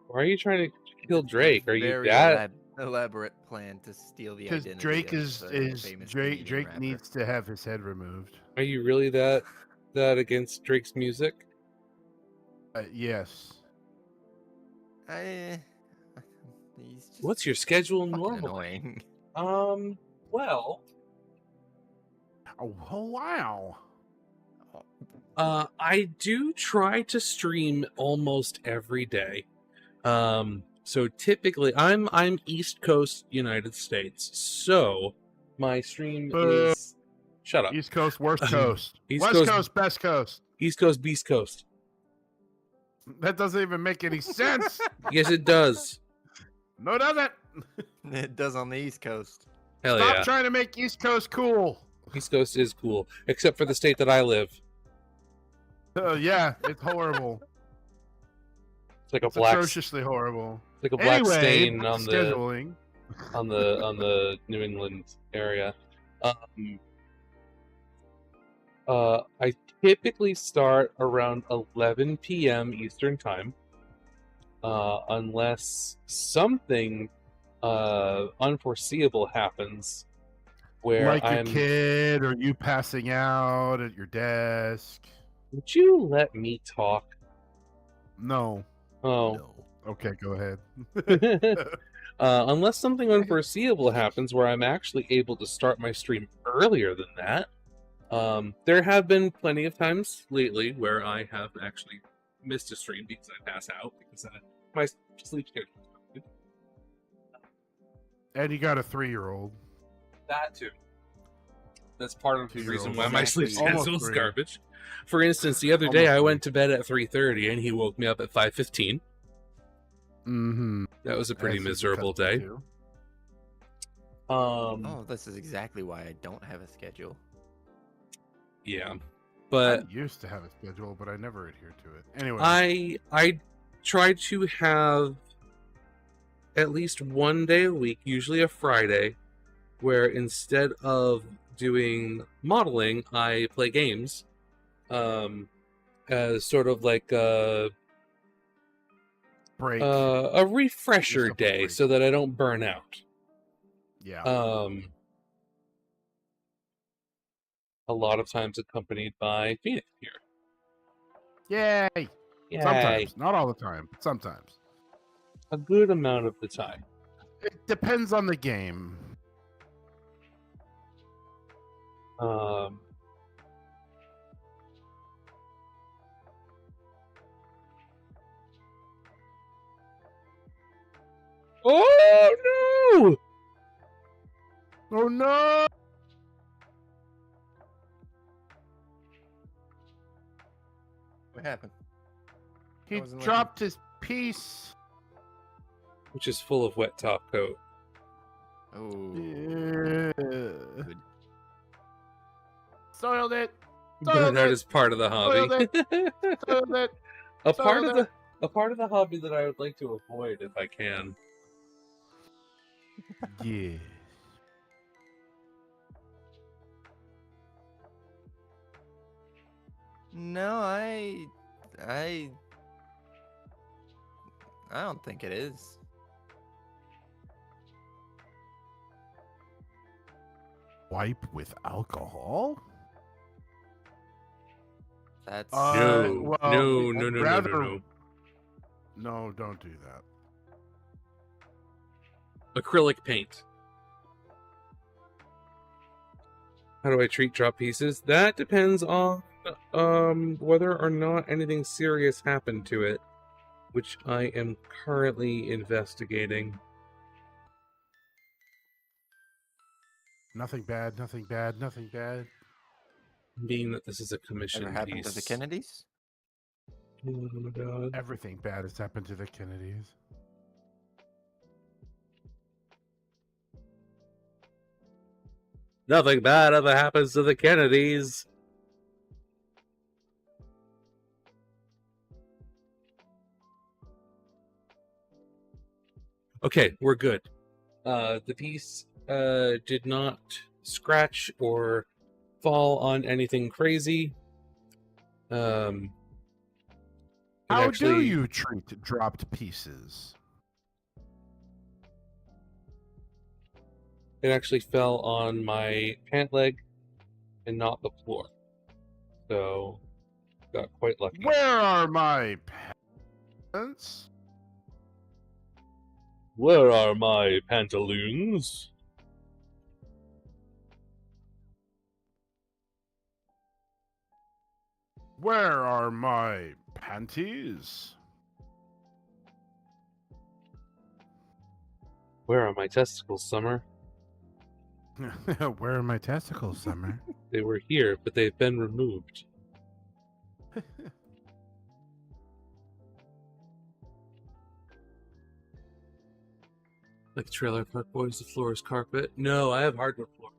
Why are you trying to kill Drake? Are you Very that? elaborate plan to steal the Because identity. Drake of is the famous Canadian Drake rapper. needs to have his head removed. Are you really that against Drake's music? Yes. He's just What's your schedule fucking normally? annoying. Well, Oh wow. I do try to stream almost every day. So typically I'm East Coast United States. So my stream is shut up. East Coast, worst coast. East West Coast, best coast. East Coast, Beast Coast. That doesn't even make any sense. Yes, it does. No, it doesn't. It does on the East Coast. Hell Stop yeah. trying to make East Coast cool. East Coast is cool, except for the state that I live. Yeah, it's horrible. It's like a It's black, atrociously horrible. like a black Anyway, stain on scheduling. the New England area. I typically start around 11 p.m. Eastern time, unless something unforeseeable happens where Like I'm. your kid or you passing out at your desk. Would you let me talk? No. Oh. Okay, go ahead. Unless something unforeseeable happens where I'm actually able to start my stream earlier than that. There have been plenty of times lately where I have actually missed a stream because I pass out because my sleep schedule is broken. And you got a 3-year-old. That too. That's part of the reason why Almost my sleep schedule is 3. garbage. For instance, the other day Almost I 3. went to bed at 3:30 and he woke me up at 5:15. Mm-hmm. That was a pretty As is miserable day. custom, too. Oh, this is exactly why I don't have a schedule. Yeah. But I used to have a schedule, but I never adhered to it. Anyway. I try to have at least one day a week, usually a Friday, where instead of doing modeling, I play games. As sort of like a break. A refresher Yourself a day break. so that I don't burn out. Yeah. A lot of times accompanied by Phoenix here. Yay! Yay. Sometimes. Not all the time, but sometimes. A good amount of the time. It depends on the game. Oh no! Oh no! What happened? He I wasn't dropped his piece. Which is full of wet top coat. Oh. Yeah. Soiled it. That is part of the hobby. Soiled it. A part Soiled of it. a part of the hobby that I would like to avoid if I can. Yeah. No, I don't think it is. Wipe with alcohol? That's No, well, no. No, don't do that. Acrylic paint. How do I treat drop pieces? That depends on whether or not anything serious happened to it, which I am currently investigating. Nothing bad, nothing bad, nothing bad. Being that this is a commission ever happened piece. to the Kennedys? Oh my god. Everything bad has happened to the Kennedys. Nothing bad ever happens to the Kennedys. Okay, we're good. The piece did not scratch or fall on anything crazy. How do you treat dropped pieces? It actually fell on my pant leg and not the floor. So, got quite lucky. Where are my pants? Where are my pantaloons? Where are my panties? Where are my testicles, Summer? Where are my testicles, Summer? They were here, but they've been removed. Like Trailer Park Boys, the floor is carpet. No, I have hardwood floor.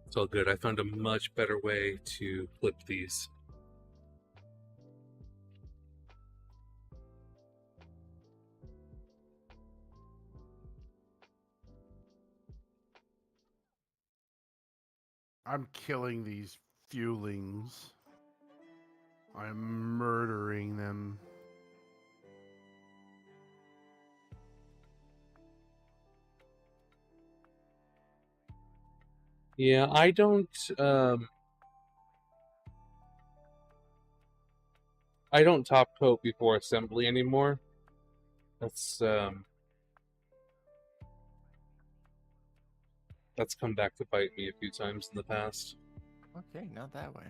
It's all good. I found a much better way to flip these. I'm killing these fuelings. I'm murdering them. Yeah, I don't top coat before assembly anymore. That's come back to bite me a few times in the past. Okay, not that way.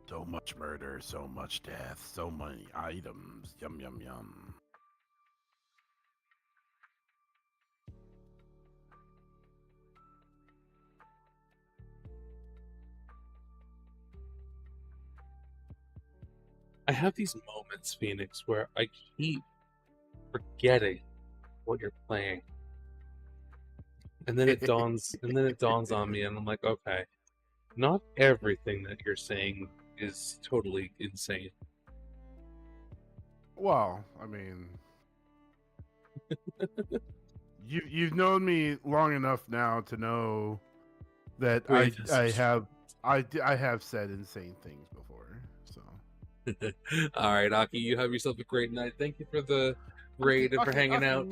So much murder, so much death, so many items. Yum, yum, yum. I have these moments, Phoenix, where I keep forgetting what you're playing. And then it dawns on me and I'm like, okay, not everything that you're saying is totally insane. Well, I mean, you've known me long enough now to know that I have said insane things before. So, all right, Aki, you have yourself a great night. Thank you for the raid and for hanging out.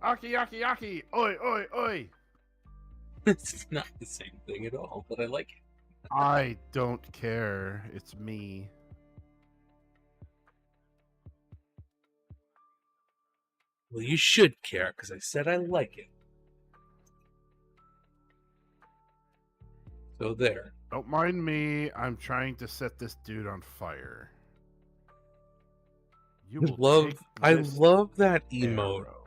Aki, oi, oi, oi. It's not the same thing at all, but I like it. I don't care. It's me. Well, you should care, because I said I like it. So there. Don't mind me. I'm trying to set this dude on fire. I love that emote. Arrow.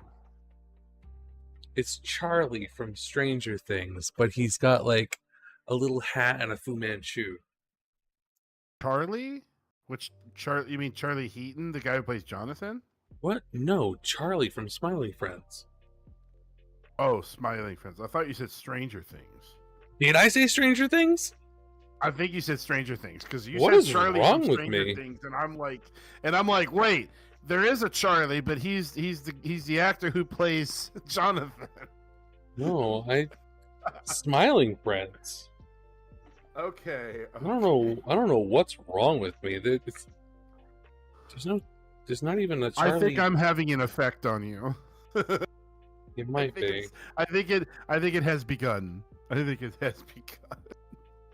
It's Charlie from Stranger Things, but he's got like a little hat and a Fu Manchu. Charlie? Which Charlie? You mean Charlie Heaton, the guy who plays Jonathan? What? No, Charlie from Smiling Friends. Oh, Smiling Friends. I thought you said Stranger Things. Did I say Stranger Things? I think you said Stranger Things because you What said is Charlie wrong from with Stranger me? Things, and I'm like, wait, there is a Charlie, but he's the actor who plays Jonathan. No, Smiling Friends. Okay. I don't know what's wrong with me. There's not even a Charlie. I think I'm having an effect on you. It might be. I think it has begun. I think it has begun.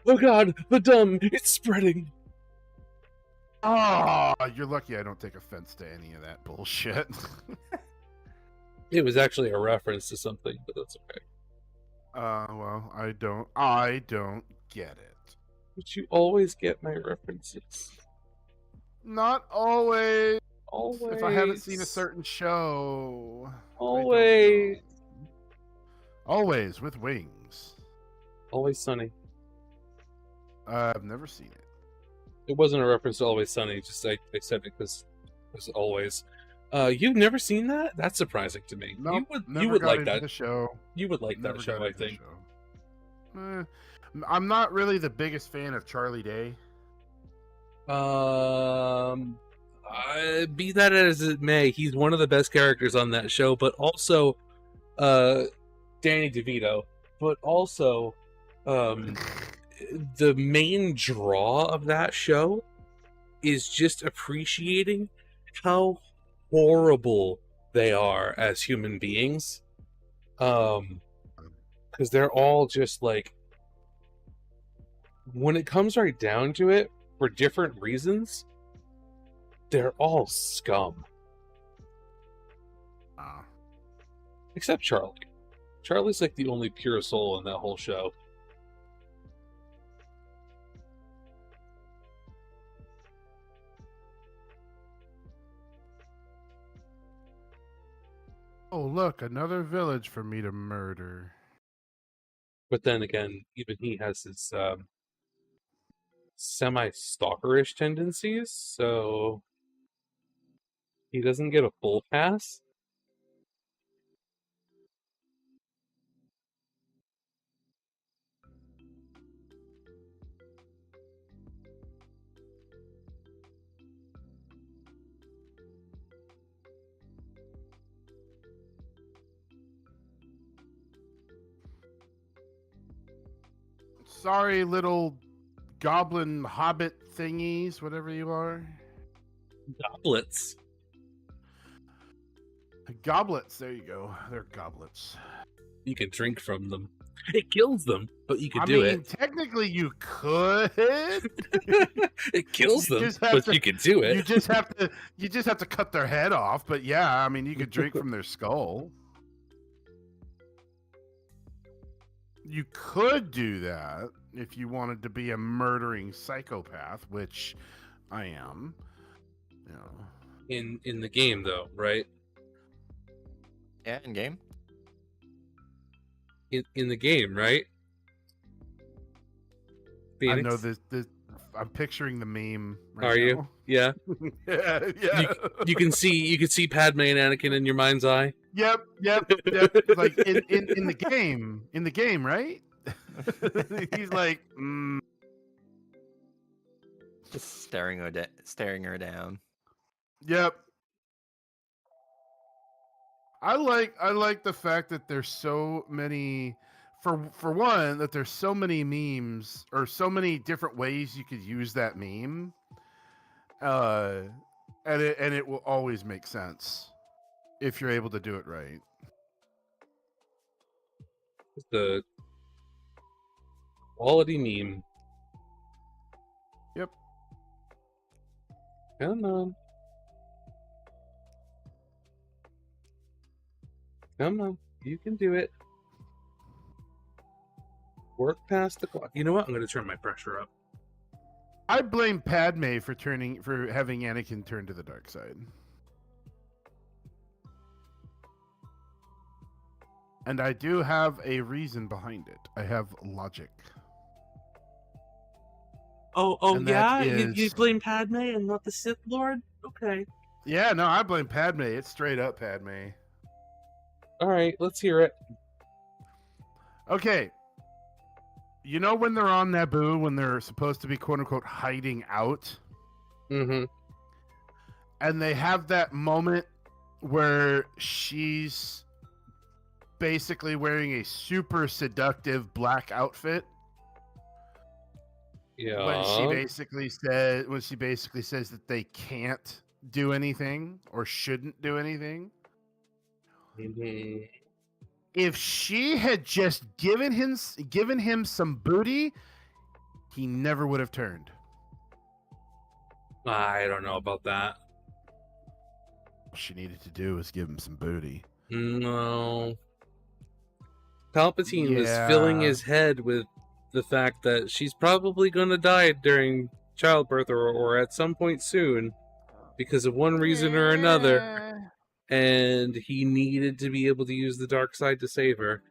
Oh god, the dumb, it's spreading. Oh, you're lucky I don't take offense to any of that bullshit. It was actually a reference to something, but that's okay. Well, I don't get it. But you always get my references. Not always. Always. If I haven't seen a certain show. Always. Always with wings. Always Sunny. I've never seen it. It wasn't a reference to Always Sunny, just I said it because it's always. You've never seen that? That's surprising to me. Nope, you would like into that the show. You would like Never that show, got I into the think. show. I'm not really the biggest fan of Charlie Day. Be that as it may, he's one of the best characters on that show, but also Danny DeVito, but also the main draw of that show is just appreciating how horrible they are as human beings. Because they're all just like, when it comes right down to it, for different reasons, they're all scum. Except Charlie. Charlie's like the only pure soul in that whole show. Oh, look, another village for me to murder. But then again, even he has his semi-stalkerish tendencies, so he doesn't get a full pass. Sorry, little goblin hobbit thingies, whatever you are. Goblets. Goblets, there you go. They're goblets. You can drink from them. It kills them, but you can do it. Technically you could. It kills You them, just have but to- you can do it. You just have to cut their head off, but yeah, I mean you could drink from their skull. You could do that if you wanted to be a murdering psychopath, which I am. You know. In the game, though, right? Yeah, in game. In the game, right? Phoenix? I know this. I'm picturing the meme. Right Are you? now. Yeah. Yeah. You can see Padme and Anakin in your mind's eye. Yep. Like in the game. In the game, right? He's like, Just staring her down. Yep. I like the fact that there's so many for one, that there's so many memes or so many different ways you could use that meme. And it will always make sense if you're able to do it right. The quality meme. Yep. Come on. Come on. You can do it. Work past the clock. You know what? I'm going to turn my pressure up. I blame Padme for having Anakin turn to the dark side. And I do have a reason behind it. I have logic. Oh And yeah? that You is- blame Padme and not the Sith Lord? Okay. Yeah, no, I blame Padme. It's straight up Padme. Alright, let's hear it. Okay. You know when they're on Naboo, when they're supposed to be quote unquote hiding out? Mm-hmm. And they have that moment where she's basically wearing a super seductive black outfit. Yeah. When she basically says that they can't do anything or shouldn't do anything. Mm-hmm. If she had just given him some booty, he never would have turned. I don't know about that. All she needed to do was give him some booty. No. Palpatine was Yeah. filling his head with the fact that she's probably going to die during childbirth or at some point soon because of one reason or another, and he needed to be able to use the dark side to save her.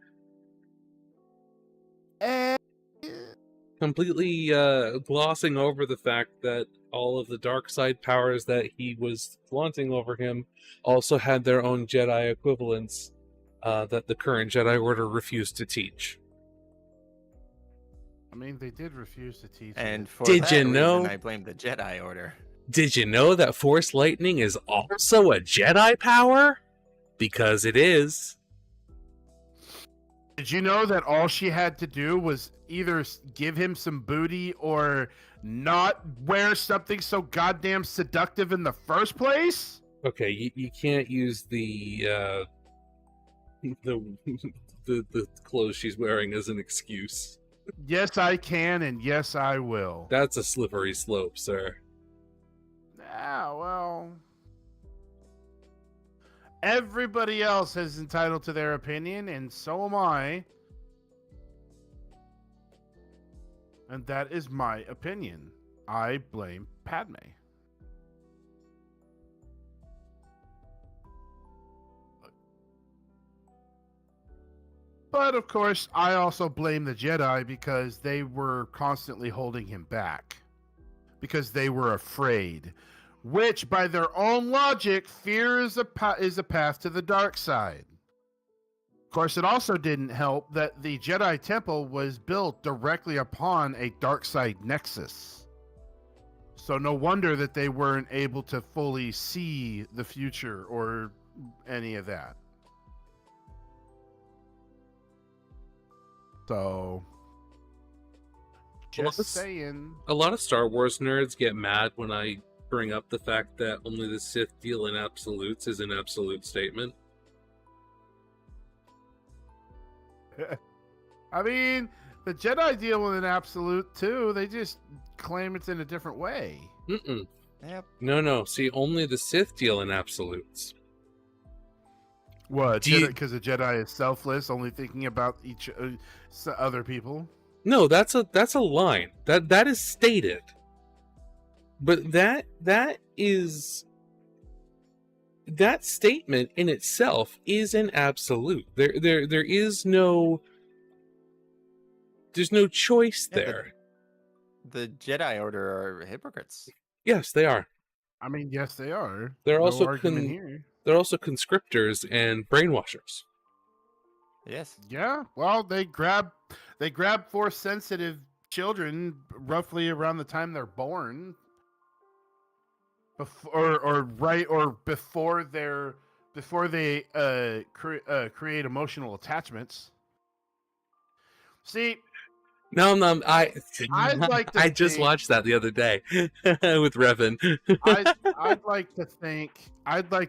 Completely glossing over the fact that all of the dark side powers that he was flaunting over him also had their own Jedi equivalents that the current Jedi Order refused to teach. I mean, they did refuse to teach. And for Did that you reason, know? I blame the Jedi Order. Did you know that Force Lightning is also a Jedi power? Because it is. Did you know that all she had to do was either give him some booty or not wear something so goddamn seductive in the first place? Okay, you can't use the the clothes she's wearing as an excuse. Yes, I can, and yes, I will. That's a slippery slope, sir. Ah, well. Everybody else is entitled to their opinion, and so am I. And that is my opinion. I blame Padme. But of course, I also blame the Jedi because they were constantly holding him back. Because they were afraid. Which, by their own logic, fear is a path to the dark side. Of course, it also didn't help that the Jedi Temple was built directly upon a dark side nexus. So no wonder that they weren't able to fully see the future or any of that. So, just saying. A lot of Star Wars nerds get mad when I bring up the fact that only the Sith deal in absolutes is an absolute statement. I mean, the Jedi deal with an absolute too. They just claim it's in a different way. Mm-mm. Yep. No. See, only the Sith deal in absolutes. What? Because the Jedi is selfless, only thinking about other people. No, that's a line. That is stated. But that statement in itself is an absolute. There's no choice there. The Jedi Order are hypocrites. Yes, they are. I mean, yes, they are. They're No also argument here. they're also conscriptors and brainwashers. Yes. Yeah. Well, they grab Force sensitive children roughly around the time they're born. Before they create emotional attachments. See, No, I just think- watched that the other day with Revan. I'd like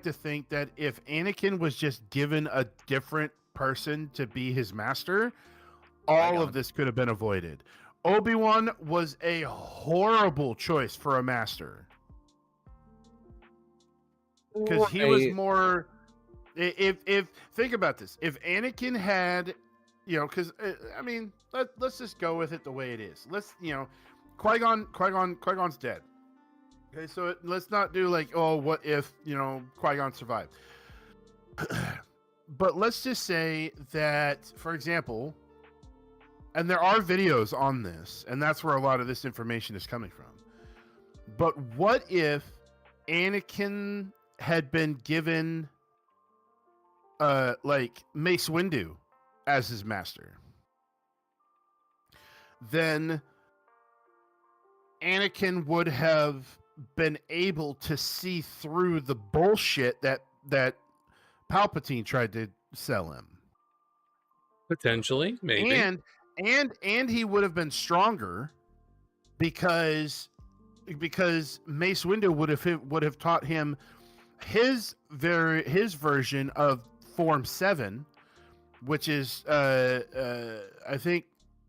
to think that if Anakin was just given a different person to be his master, all of this could have been avoided. Obi-Wan was a horrible choice for a master. Because he was more. If think about this, if Anakin had, because I mean, let's just go with it the way it is. Let's, Qui-Gon's dead. Okay, so let's not do like, oh, what if Qui-Gon survived? But let's just say that, for example, and there are videos on this, and that's where a lot of this information is coming from. But what if Anakin had been given like Mace Windu as his master? Then Anakin would have been able to see through the bullshit that Palpatine tried to sell him. Potentially, maybe. And he would have been stronger because Mace Windu would have taught him his version of Form 7, which is I think,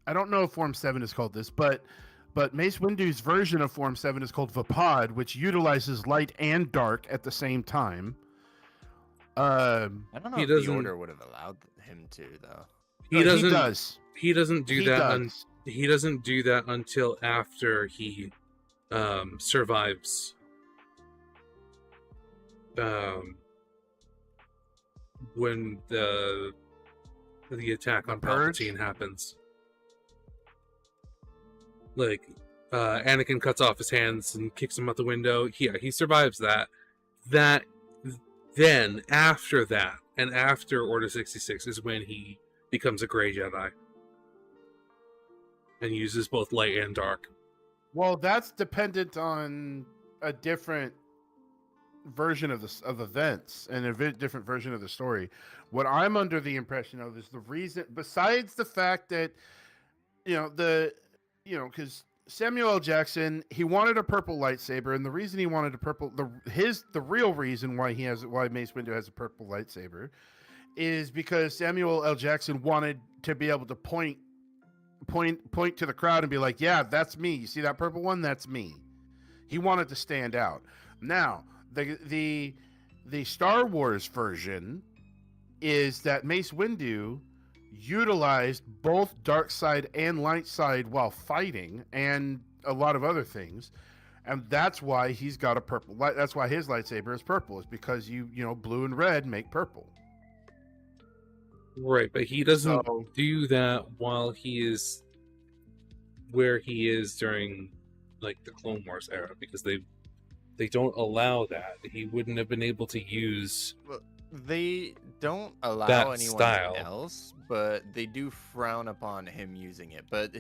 I don't know if Form 7 is called this, but But Mace Windu's version of Form 7 is called Vapod, which utilizes light and dark at the same time. I don't know He if the doesn't- order would have allowed him to, though. He doesn't. He does. He doesn't do He that. does. He doesn't do that until after he survives. When the attack on Purge? Palpatine happens. Like, Anakin cuts off his hands and kicks him out the window. Yeah, he survives that. Then, after that, and after Order 66, is when he becomes a Grey Jedi. And uses both light and dark. Well, that's dependent on a different version of events and a different version of the story. What I'm under the impression of is the reason, besides the fact that, because Samuel L. Jackson, he wanted a purple lightsaber, and the reason he wanted a purple, the real reason why Mace Windu has a purple lightsaber, is because Samuel L. Jackson wanted to be able to point to the crowd and be like, yeah, that's me. You see that purple one? That's me. He wanted to stand out. Now, the Star Wars version is that Mace Windu utilized both dark side and light side while fighting, and a lot of other things, and that's why he's got a purple light. That's why his lightsaber is purple, is because blue and red make purple. Right, but he doesn't do that while he is where he is during like the Clone Wars era, because they don't allow that. He wouldn't have been able to use. Well, they don't allow that anyone style. else, but they do frown upon him using it. But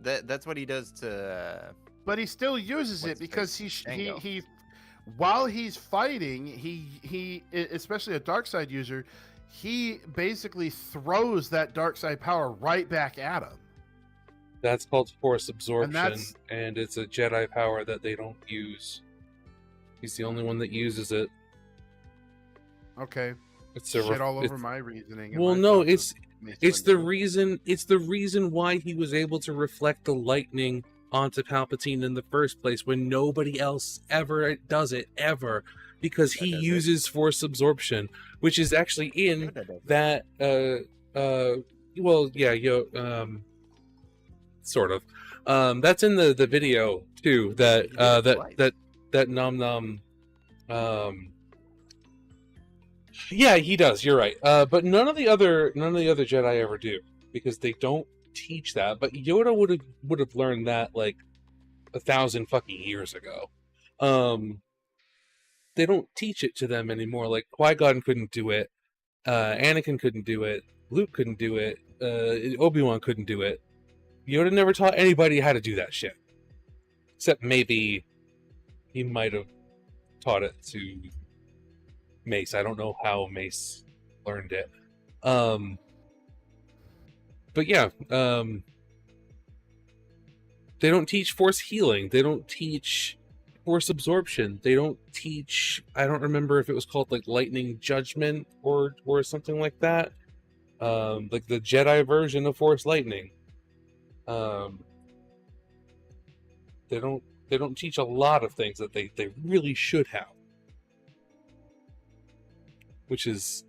that's what he does to. But he still uses it because he while he's fighting, he especially a dark side user, he basically throws that dark side power right back at him. That's called Force Absorption, that's- and it's a Jedi power that they don't use. He's the only one that uses it. Okay. It's shit all over my reasoning. and Well, my no, thoughts it's of Mace the Windu. reason why he was able to reflect the lightning onto Palpatine in the first place when nobody else ever does it ever, because he uses Force Absorption, which is actually in that sort of that's in the video too, that Nom Nom yeah, he does, you're right. But none of the other Jedi ever do, because they don't teach that. But Yoda would have learned that like 1,000 fucking years ago. They don't teach it to them anymore. Like Qui-Gon couldn't do it, Anakin couldn't do it, Luke couldn't do it, Obi-Wan couldn't do it. Yoda never taught anybody how to do that shit. Except maybe he might have taught it to Mace. I don't know how Mace learned it. But yeah, they don't teach Force Healing. They don't teach Force Absorption. They don't teach, I don't remember if it was called like Lightning Judgment or something like that. Like the Jedi version of Force Lightning. They don't teach a lot of things that they really should have. Which is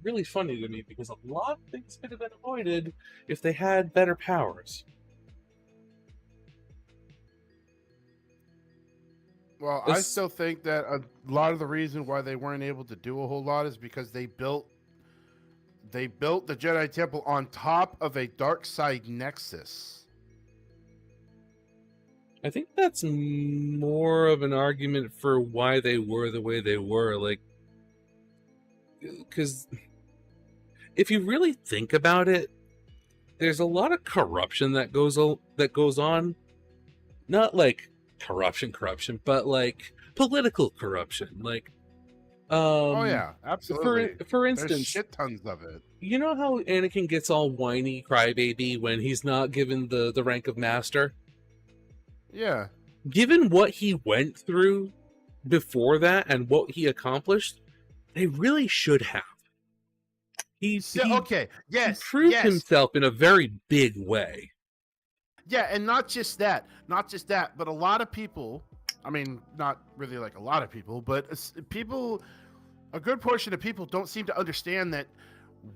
really funny to me, because a lot of things could have been avoided if they had better powers. Well, I still think that a lot of the reason why they weren't able to do a whole lot is because they built the Jedi Temple on top of a dark side nexus. I think that's more of an argument for why they were the way they were. Like, because if you really think about it, there's a lot of corruption that goes on. Not like corruption, but like political corruption. Like, oh yeah, absolutely. For instance, there's shit tons of it. You know how Anakin gets all whiny, crybaby when he's not given the rank of master? Yeah. Given what he went through before that and what he accomplished, they really should have. He okay. Yes. proved himself in a very big way. Yeah, and not just that, but a lot of people, I mean, not really like a lot of people, but a good portion of people don't seem to understand that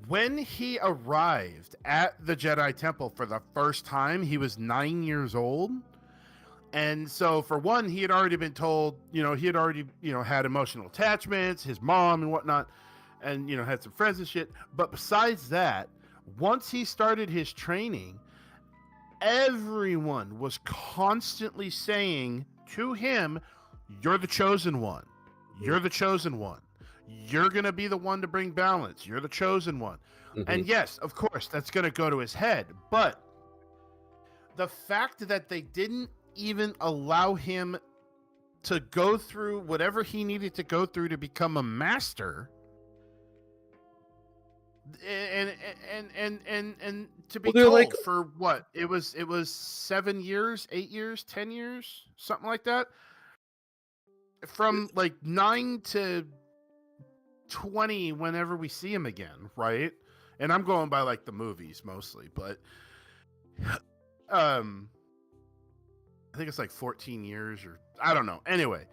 when he arrived at the Jedi Temple for the first time, he was 9 years old. And so, for one, he had already been told, he had already, had emotional attachments, his mom and whatnot, and, had some friends and shit. But besides that, once he started his training, everyone was constantly saying to him, "You're the chosen one. You're the chosen one. You're going to be the one to bring balance. You're the chosen one." Mhm. And yes, of course, that's going to go to his head. But the fact that they didn't even allow him to go through whatever he needed to go through to become a master, and to be told for what it was 7 years, 8 years, 10 years, something like that, from like 9 to 20 whenever we see him again, right? And I'm going by like the movies mostly, but I think it's like 14 years, or I don't know. Anyway,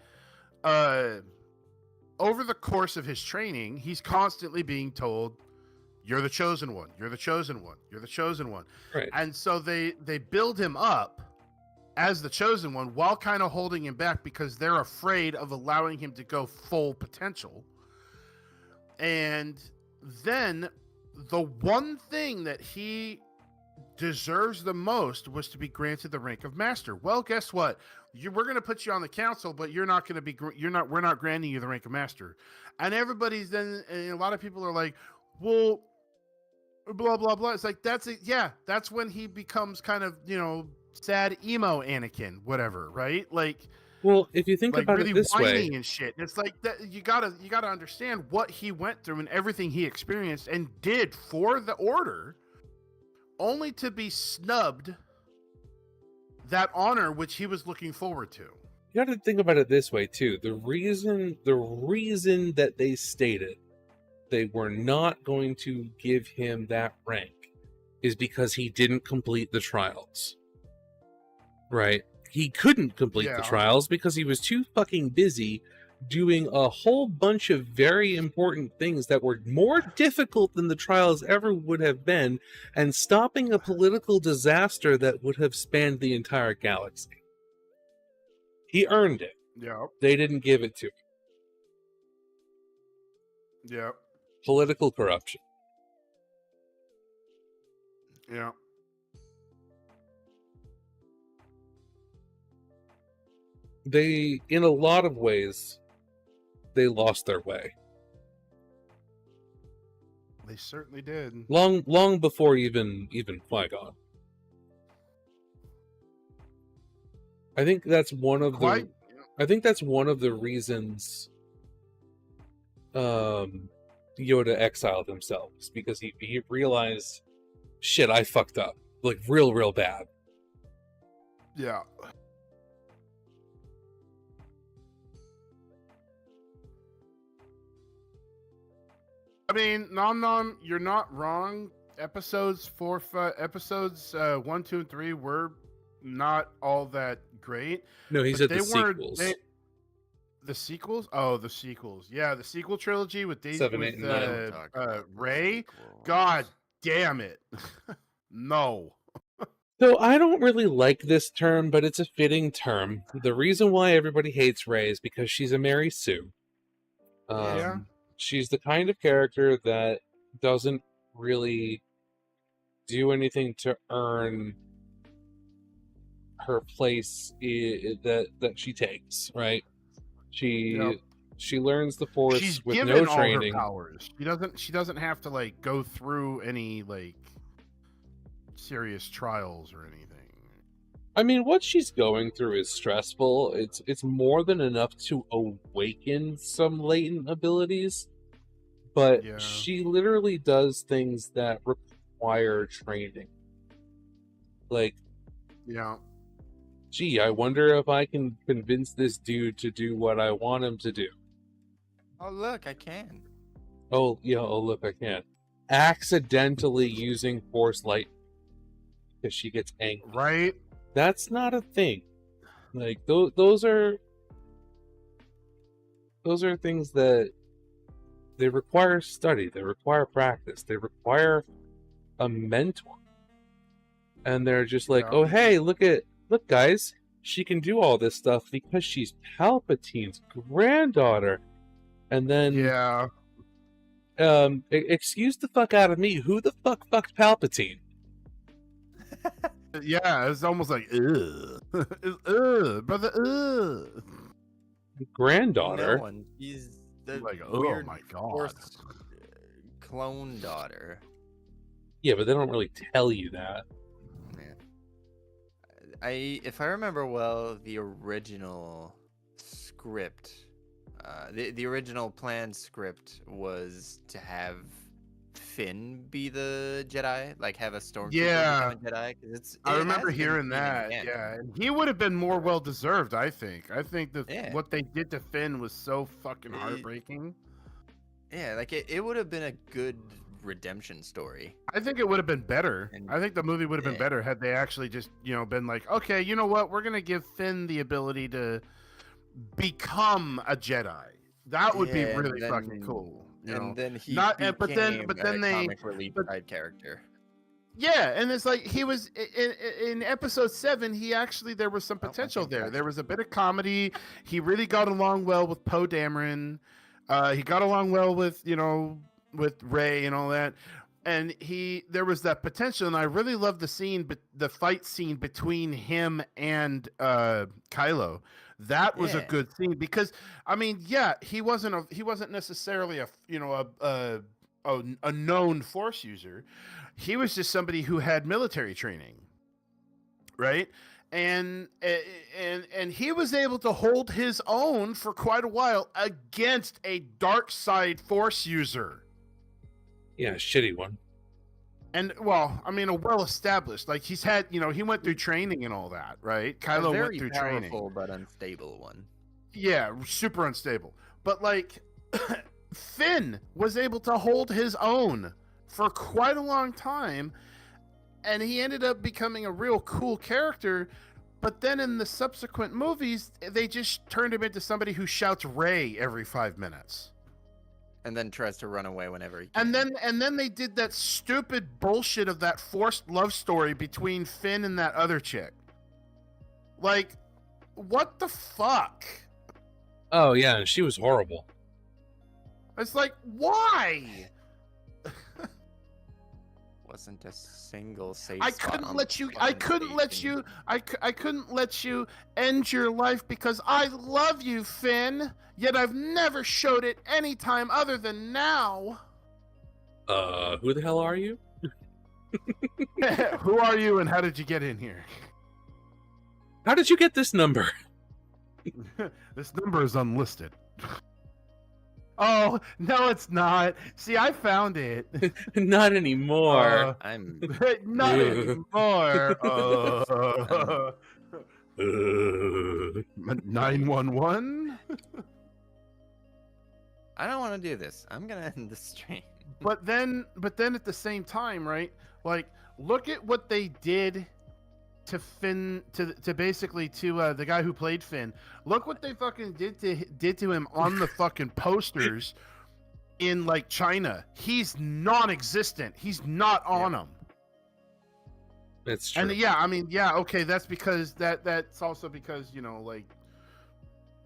over the course of his training, he's constantly being told, "You're the chosen one. You're the chosen one. You're the chosen one." Right. And so they build him up as the chosen one while kind of holding him back because they're afraid of allowing him to go full potential. And then the one thing that he deserves the most was to be granted the rank of master. Well, guess what? We're going to put you on the council, but you're not going to be. We're not granting you the rank of master. And everybody's then, and a lot of people are like, "Well, blah blah blah." It's like that's when he becomes kind of sad emo Anakin, whatever, right? Like, well, if you think like about really it this whiny way, and shit. And it's like that you gotta understand what he went through and everything he experienced and did for the Order, only to be snubbed that honor which he was looking forward to. you got to think about it this way too. The reason that they stated they were not going to give him that rank is because he didn't complete the trials. Right? He couldn't complete the trials because he was too fucking busy doing a whole bunch of very important things that were more difficult than the trials ever would have been, and stopping a political disaster that would have spanned the entire galaxy. He earned it. Yeah. They didn't give it to him. Yeah. Political corruption. Yeah. They, in a lot of ways, they lost their way. They certainly did. Long before even Qui-Gon. I think that's one of the reasons Yoda exiled himself, is because he realized, shit, I fucked up. Like real bad. Yeah. I mean, Nom, you're not wrong. Episodes 1, 2, and 3 were not all that great. No, he said the sequels. The sequels? Oh, the sequels. Yeah, the sequel trilogy with Daisy 7, 8, and 9. Rey. God damn it. No. So I don't really like this term, but it's a fitting term. The reason why everybody hates Rey is because she's a Mary Sue. Yeah. She's the kind of character that doesn't really do anything to earn her place that she takes, right? She learns the Force She's with given no training. All her powers. She doesn't have to like go through any like serious trials or anything. I mean, what she's going through is stressful. It's more than enough to awaken some latent abilities, but she literally does things that require training. Like, gee, I wonder if I can convince this dude to do what I want him to do. Oh, look, I can. Oh, yeah, look, I can. Accidentally using Force light because she gets angry. Right? That's not a thing. Like those are things that they require study, they require practice, they require a mentor. And they're just like, oh hey, look guys, she can do all this stuff because she's Palpatine's granddaughter. And then excuse the fuck out of me, who the fuck fucked Palpatine? Yeah, it's almost like brother, granddaughter. No one. He's the like, weird oh my god, forced clone daughter. Yeah, but they don't really tell you that. If I remember well, the original script, the original planned script was to have Finn be the Jedi, like have a stormtrooper become a Jedi. I remember hearing that. Yeah, and he would have been more well deserved. I think that what they did to Finn was so fucking heartbreaking. Yeah, like it would have been a good redemption story. I think it would have been better. I think the movie would have been better had they actually just, been like, okay, you know what? We're going to give Finn the ability to become a Jedi. That would be really fucking cool. Then he but then they comic relief side character. Yeah, and it's like he was in episode 7. He actually, there was some potential there. There was a bit of comedy. He really got along well with Poe Dameron. He got along well with with Rey and all that, and there was that potential. And I really loved the fight scene between him and Kylo. That was a good scene because he wasn't necessarily a known Force user. He was just somebody who had military training, right? And he was able to hold his own for quite a while against a dark side Force user. Yeah, a shitty one. And a well-established, like he's had, he went through training and all that, right? Kylo went through training. Powerful but unstable one. Yeah, super unstable. But like, Finn was able to hold his own for quite a long time, and he ended up becoming a real cool character. But then in the subsequent movies, they just turned him into somebody who shouts Rey every 5 minutes. And then tries to run away whenever he can. And then they did that stupid bullshit of that forced love story between Finn and that other chick. Like, what the fuck? Oh yeah, and she was horrible. It's like, why? Wasn't a single safe I spot couldn't on let the you. fucking I couldn't let station. you. I couldn't let you end your life because I love you, Finn. Yet I've never showed it any time other than now. Who the hell are you? Who are you, and how did you get in here? How did you get this number? This number is unlisted. Oh, no, it's not. See, I found it. Not anymore. I'm not anymore. 911? I don't want to do this. I'm gonna end the stream. But then at the same time, right? Like, look at what they did to Finn, to basically to the guy who played Finn. Look what they fucking did to him on the fucking posters in like China. He's non-existent. He's not on them. It's true. And okay, that's because that's also because like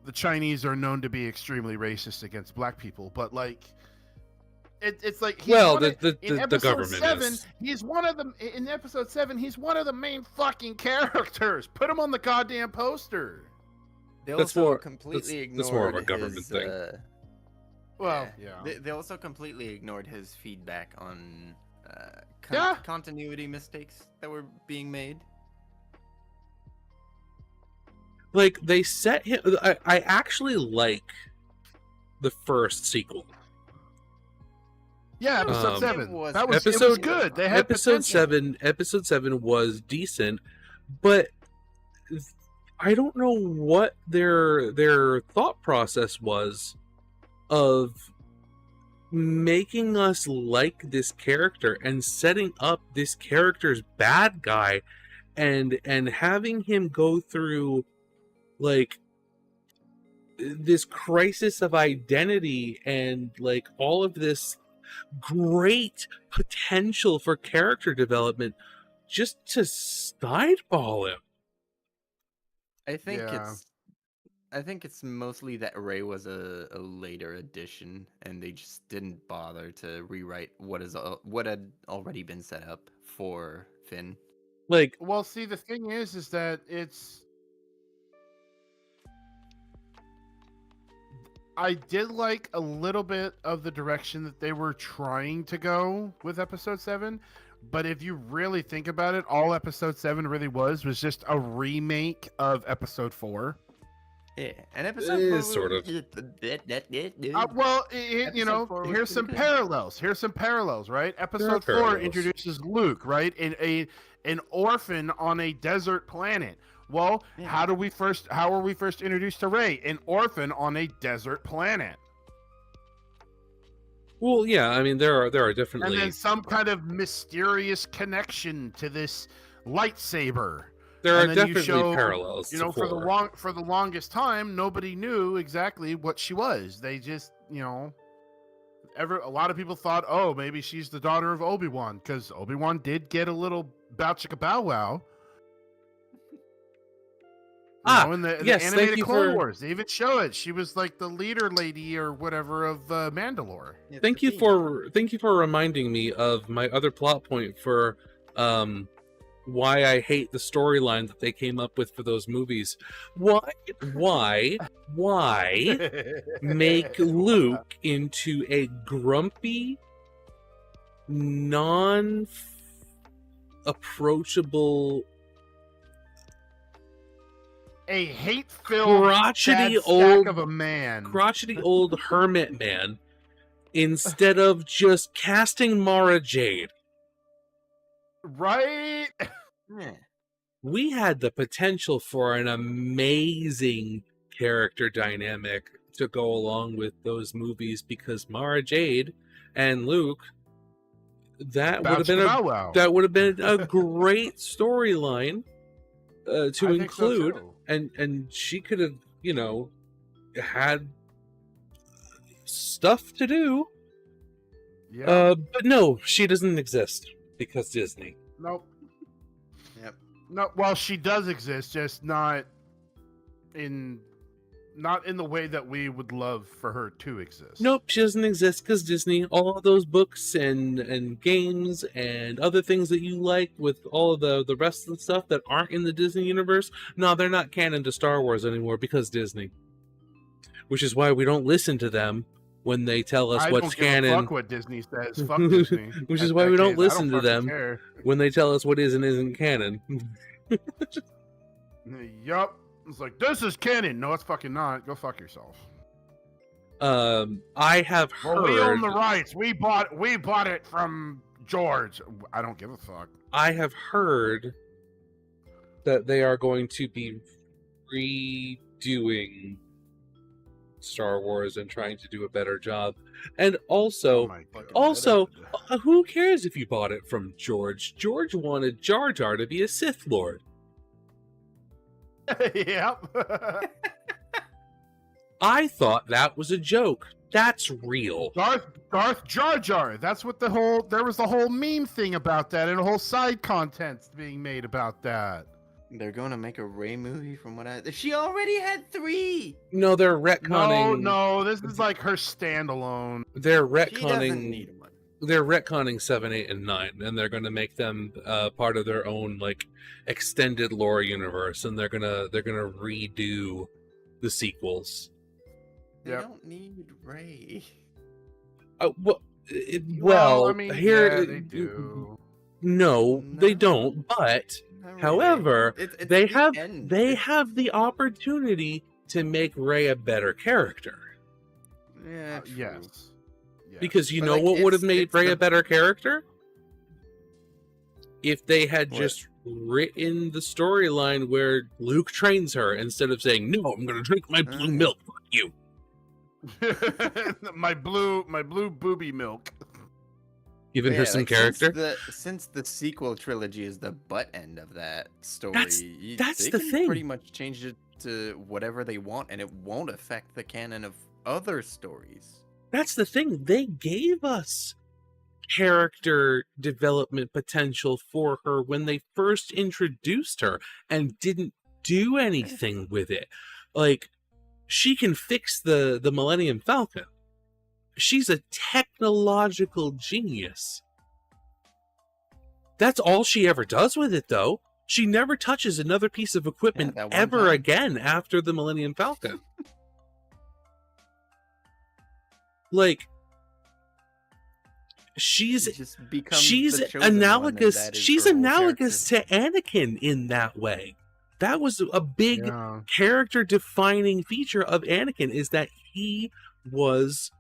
the Chinese are known to be extremely racist against black people, but like it's like the government 7, is. he's one of them. In episode 7, he's one of the main fucking characters. Put him on the goddamn poster. They That's also more completely ignored that's more of a government his, thing. Well, They also completely ignored his feedback on Yeah. continuity mistakes that were being made. Like, they set him... I actually like the first sequel. Yeah, episode 7. It was good. They had episode potential. 7 was decent, but I don't know what their thought process was of making us like this character and setting up this character's bad guy and having him go through like this crisis of identity and like all of this great potential for character development just to sideball him. I think it's mostly that Rey was a later addition, and they just didn't bother to rewrite what had already been set up for Finn. Like, well, see, the thing is that I did like a little bit of the direction that they were trying to go with Episode 7, but if you really think about it, all Episode 7 really was just a remake of Episode 4. Yeah, and Episode 4 sort of. Here's some parallels. Here's some parallels, right? Episode 4 introduces Luke, right? An orphan on a desert planet. Well, how are we first introduced to Rey? An orphan on a desert planet. Well, yeah, I mean there are definitely, and then some kind of mysterious connection to this lightsaber. There are definitely parallels. For the longest time, nobody knew exactly what she was. They just, a lot of people thought, oh, maybe she's the daughter of Obi-Wan, because Obi-Wan did get a little bow chicka bow wow. In the animated Clone Wars, they even show it. She was like the leader lady or whatever of Mandalore. Thank you for reminding me of my other plot point for why I hate the storyline that they came up with for those movies. Why make Luke into a grumpy, non-approachable, a hate-filled crotchety old hermit man instead of just casting Mara Jade? Right? We had the potential for an amazing character dynamic to go along with those movies, because Mara Jade and Luke, that would have been a great storyline to include, so and she could have, had stuff to do. Yeah. But no, she doesn't exist because Disney. Nope. Yep. No, well, she does exist, just not in the way that we would love for her to exist. Nope, she doesn't exist because Disney, all of those books and games and other things that you like with all of the rest of the stuff that aren't in the Disney universe, no, they're not canon to Star Wars anymore because Disney. Which is why we don't listen to them when they tell us what's canon. Fuck what Disney says. Fuck Disney. Which is why we don't listen to them when they tell us what is and isn't canon. Yup. It's like, this is canon. No, it's fucking not. Go fuck yourself. I have heard. Well, we own the rights. We bought it from George. I don't give a fuck. I have heard that they are going to be redoing Star Wars and trying to do a better job. And also, who cares if you bought it from George? George wanted Jar Jar to be a Sith Lord. Yep. I thought that was a joke. That's real. Darth Jar Jar. That's what there was the whole meme thing about that, and a whole side content being made about that. They're going to make a Rey movie from what she already had 3. No, they're retconning. No, this is like her standalone. They're retconning. She doesn't need one. They're retconning 7, 8, and 9, and they're going to make them part of their own like extended lore universe, and they're gonna redo the sequels. They don't need Rey. Well, I mean, here they do. No, they don't. But however, they have the opportunity to make Rey a better character. Yeah. Yes. Because what would have made Rey a better character? If they had just written the storyline where Luke trains her instead of saying, "No, I'm going to drink my blue milk. Fuck you." my blue booby milk. Giving her some character. Since the sequel trilogy is the butt end of that story, That's they the can thing. pretty much change it to whatever they want, and it won't affect the canon of other stories. That's the thing. They gave us character development potential for her when they first introduced her and didn't do anything with it. Like, she can fix the Millennium Falcon. She's a technological genius. That's all she ever does with it, though. She never touches another piece of equipment ever again after the Millennium Falcon. Like, she's analogous. She's analogous to Anakin in that way. That was a big character-defining feature of Anakin, is that he was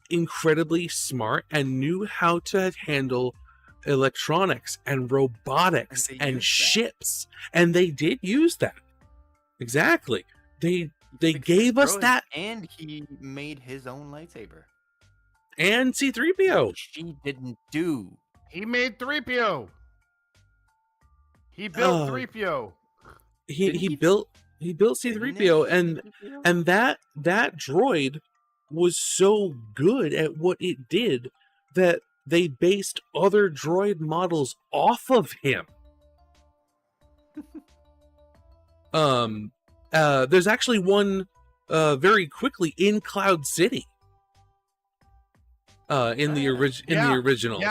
incredibly smart and knew how to handle electronics and robotics and ships, and they did use that. Exactly. They gave us that, and he made his own lightsaber. And C-3PO. Which she didn't do. He made 3PO. He built 3PO. He built C-3PO, and that droid was so good at what it did that they based other droid models off of him. There's actually one very quickly in Cloud City. In the originals.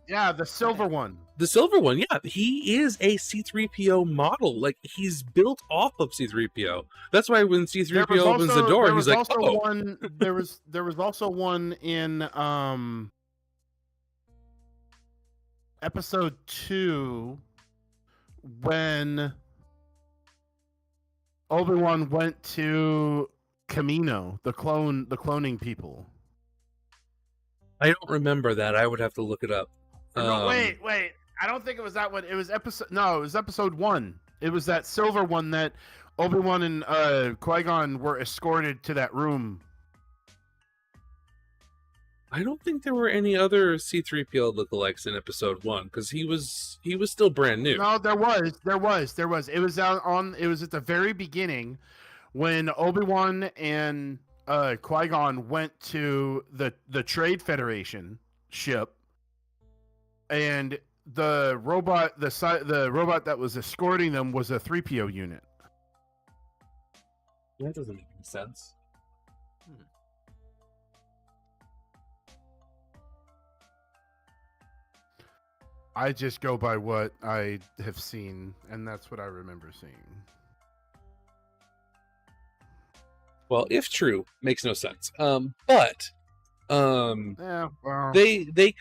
Yeah, the silver one. The silver one, yeah. He is a C-3PO model. Like, he's built off of C-3PO. That's why when C-3PO opens the door, he's like, oh. There was also one in episode 2 when Obi-Wan went to Kamino, the cloning people. I don't remember that. I would have to look it up. No, wait. I don't think it was that one. It was episode 1. It was that silver one that Obi-Wan and Qui-Gon were escorted to that room. I don't think there were any other C-3PO lookalikes in episode 1 because he was still brand new. No, there was. It was at the very beginning when Obi-Wan and Qui-Gon went to the Trade Federation ship, and the robot that was escorting them was a 3PO unit. That doesn't make any sense. I just go by what I have seen, and that's what I remember seeing. Well, if true, makes no sense. But they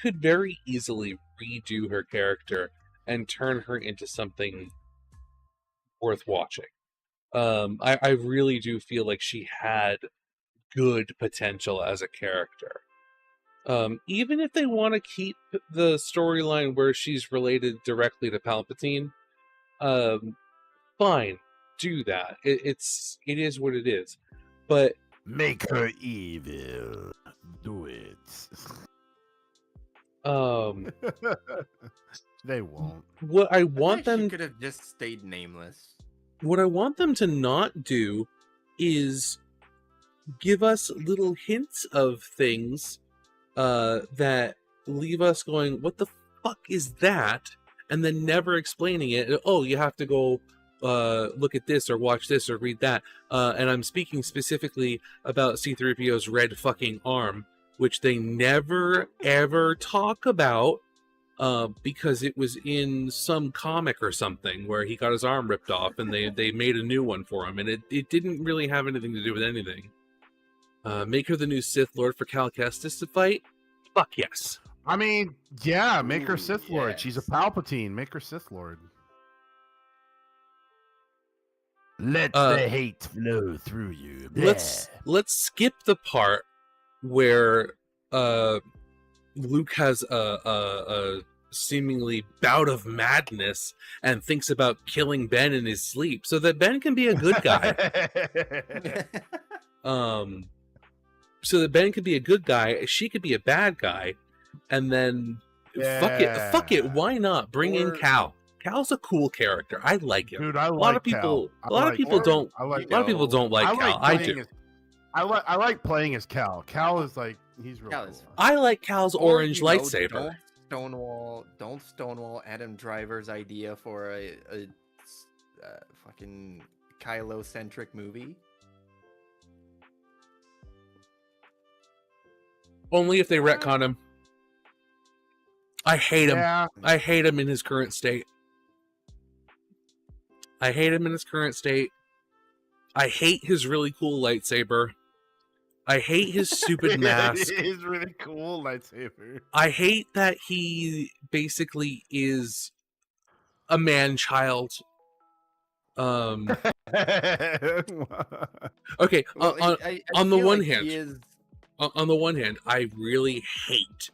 could very easily redo her character and turn her into something worth watching. I really do feel like she had good potential as a character. Even if they want to keep the storyline where she's related directly to Palpatine, fine, do that. It is what it is. But make her evil. Do it. They won't. What I want them she could have just stayed nameless. What I want them to not do is give us little hints of things that leave us going, what the fuck is that? And then never explaining it. Oh, you have to go look at this or watch this or read that. And I'm speaking specifically about C-3PO's red fucking arm, which they never ever talk about because it was in some comic or something where he got his arm ripped off and they made a new one for him, and it didn't really have anything to do with anything. Make her the new Sith Lord for Cal Kestis to fight? Fuck yes. I mean, yeah, make her Sith Lord. Yes. She's a Palpatine. Make her Sith Lord. Let the hate flow through you. Let's skip the part where Luke has a seemingly bout of madness and thinks about killing Ben in his sleep so that Ben can be a good guy. So that Ben could be a good guy, she could be a bad guy, and then Fuck it. Why not bring in Or- Cal? Cal's a cool character. I like him. Dude, I A lot like of people. Cal. A lot of people don't. I like A lot of people don't like Cal. I do. I like playing as Cal. Cal is like he's real Cal cool. is fun. I like Cal's Or, orange you know, lightsaber. Don't stonewall Adam Driver's idea for a fucking Kylo-centric movie. Only if they retcon him. I hate him. Yeah. I hate him in his current state. I hate him in his current state. I hate his really cool lightsaber. I hate his stupid mask. His really cool lightsaber. I hate that he basically is a man-child. Okay, Well, on the feel one like hand, he is- on the one hand, I really hate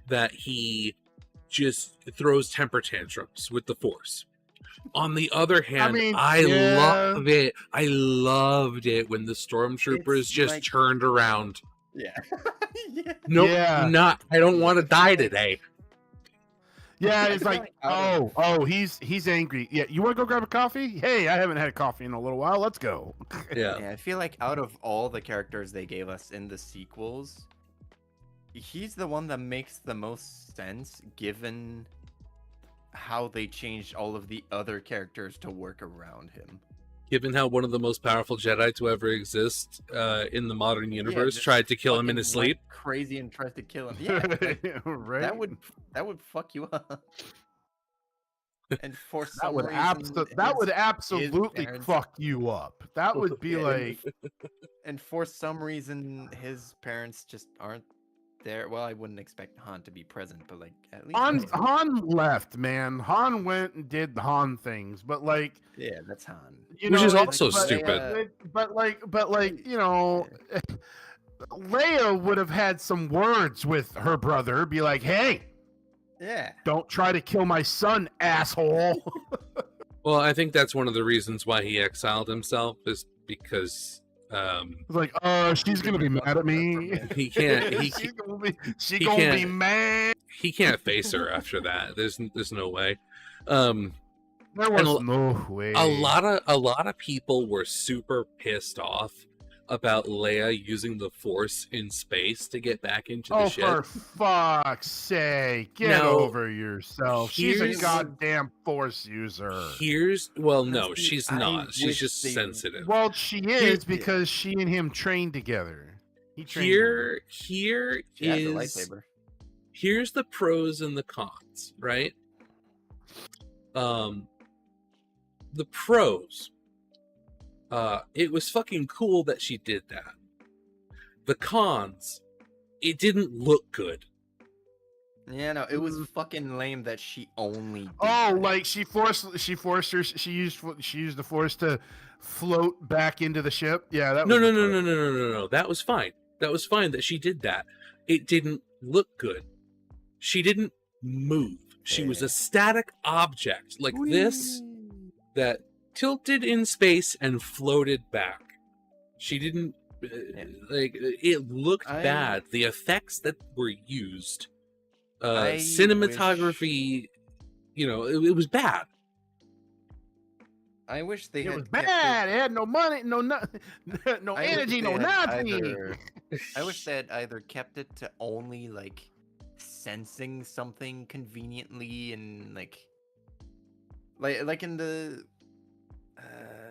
that he just throws temper tantrums with the Force. On the other hand, I love it. I loved it when the stormtroopers It's just like- turned around. Yeah. Nope, Yeah. not. I don't want to die today. Yeah, I it's feel like, like he's angry. Yeah, you want to go grab a coffee? Hey, I haven't had a coffee in a little while. Let's go. Yeah. I feel like out of all the characters they gave us in the sequels, he's the one that makes the most sense given how they changed all of the other characters to work around him. Given how one of the most powerful Jedi to ever exist in the modern universe just tried to kill him in fucking his went sleep. crazy and tried to kill him. Yeah, like, Right? that would fuck you up. And for That some would reason, his absolutely parents- fuck you up. That would be Yeah, like, and for some reason, his parents just aren't there. Well, I wouldn't expect Han to be present, but like at least Han left, man. Han went and did the Han things, but like, yeah, that's Han. Which is it's- also but- stupid. But like, you know, Leia would have had some words with her brother. Be like, hey, Yeah. don't try to kill my son, asshole. Well, I think that's one of the reasons why he exiled himself is because It's like, she's gonna be mad at me. he can't. she's gonna be, she he gonna can't- be mad. He can't face her after that. There's no way. There and was no way. A lot of people were super pissed off about Leia using the Force in space to get back into the Oh, ship. for fuck's sake, get Now, over yourself. She's a here's- goddamn Force user. No, she's I not. She's wish just they- sensitive. Well, she is because she and him trained together. He trained Here She has a is lightsaber. here's the pros and the cons, right? The pros. It was fucking cool that she did that. The cons, it didn't look good. Yeah, no, it was fucking lame that she only. Did Oh, that. like she forced her. She used the Force to float back into the ship. Yeah, that. No, was no, the no, part. no. That was fine. That was fine that she did that. It didn't look good. She didn't move. She was a static object like this that tilted in space and floated back. She didn't like it looked bad. The effects that were used, cinematography, you know, it was bad. I wish they It had was kept bad. It had no money, no I wish energy, they no had nothing. either- I wish they had either kept it to only like sensing something conveniently and like in the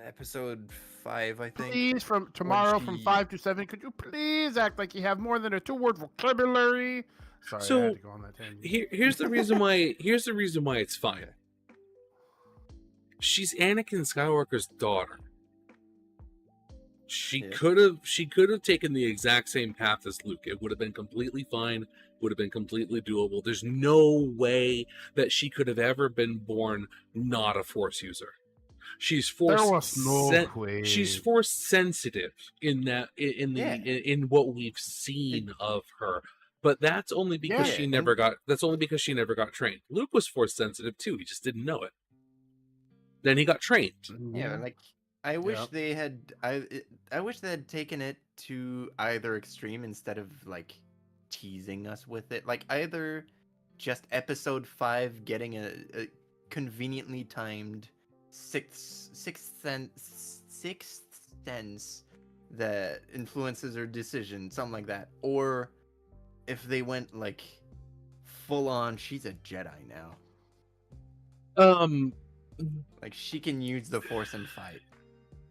episode 5, I think. Please, from tomorrow, from she- 5 to 7, could you please act like you have more than a 2-word vocabulary? Sorry, I So, had to go on that tangent. Here's the reason why. Here's the reason why it's fine. She's Anakin Skywalker's daughter. She could have taken the exact same path as Luke. It would have been completely fine. Would have been completely doable. There's no way that she could have ever been born not a Force user. She's Force. There was no way. She's Force sensitive in that in what we've seen of her. But that's only because Yeah, she never got. That's only because she never got trained. Luke was Force sensitive too. He just didn't know it. Then he got trained. Yeah, like I wish they had. I wish they had taken it to either extreme instead of like teasing us with it. Like either just episode 5 getting a conveniently timed sixth sense that influences her decision, something like that, or if they went like full on, she's a Jedi now. Like she can use the Force and fight.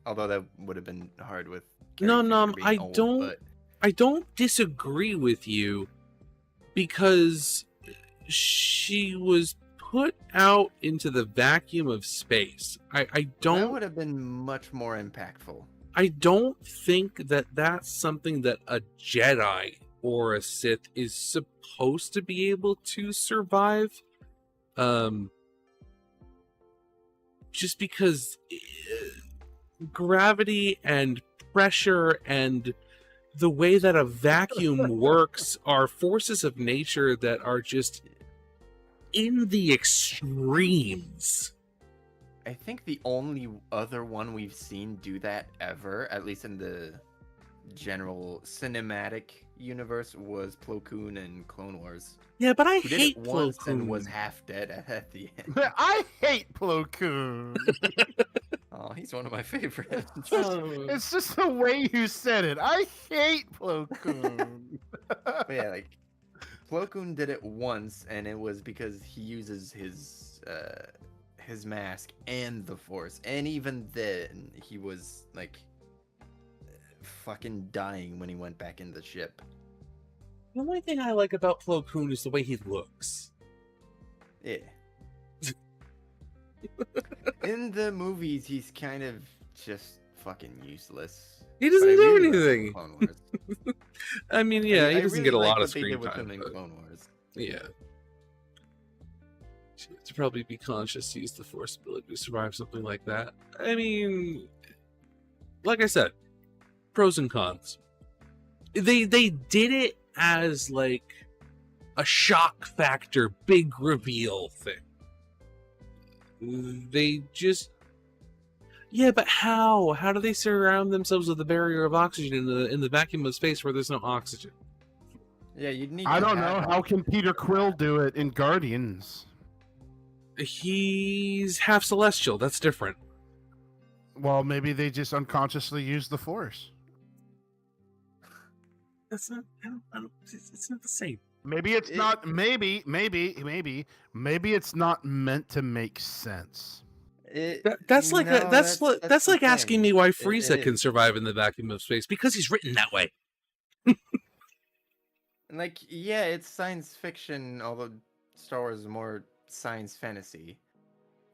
Although that would have been hard with Carrie Fisher being old, I don't disagree with you, because she was put out into the vacuum of space. I don't. That would have been much more impactful. I don't think that that's something that a Jedi or a Sith is supposed to be able to survive. Just because gravity and pressure and the way that a vacuum works are forces of nature that are just in the extremes. I think the only other one we've seen do that ever, at least in the general cinematic universe, was Plo Koon in Clone Wars. Yeah, but I Who did hate it Plo once Koon. and was half dead at the end. I hate Plo Koon. Oh, he's one of my favorites. It's just the way you said it. I hate Plo Koon. But yeah, like Plo Koon did it once, and it was because he uses his mask and the Force, and even then he was like fucking dying when he went back in the ship. The only thing I like about Plo Koon is the way he looks. Yeah. In the movies, he's kind of just fucking useless. He doesn't But I do really love anything. Clone Wars. I mean, yeah, he I doesn't really get a like lot of what they screen did with time. him in But Clone Wars. yeah. To probably be conscious to use the Force ability to survive something like that. I mean, like I said, pros and cons. They did it as like a shock factor, big reveal thing. They just, yeah, but how? How do they surround themselves with a barrier of oxygen in the vacuum of space where there's no oxygen? Yeah, you'd need. I don't know. How can Peter Quill do it in Guardians? He's half celestial. That's different. Well, maybe they just unconsciously use the Force. That's not. It's not the same. Maybe it's not. Maybe it's not meant to make sense. That's like No, that's the like asking thing. me why It Frieza can is. survive in the vacuum of space, because he's written that way. Like, yeah, it's science fiction, although Star Wars is more science fantasy.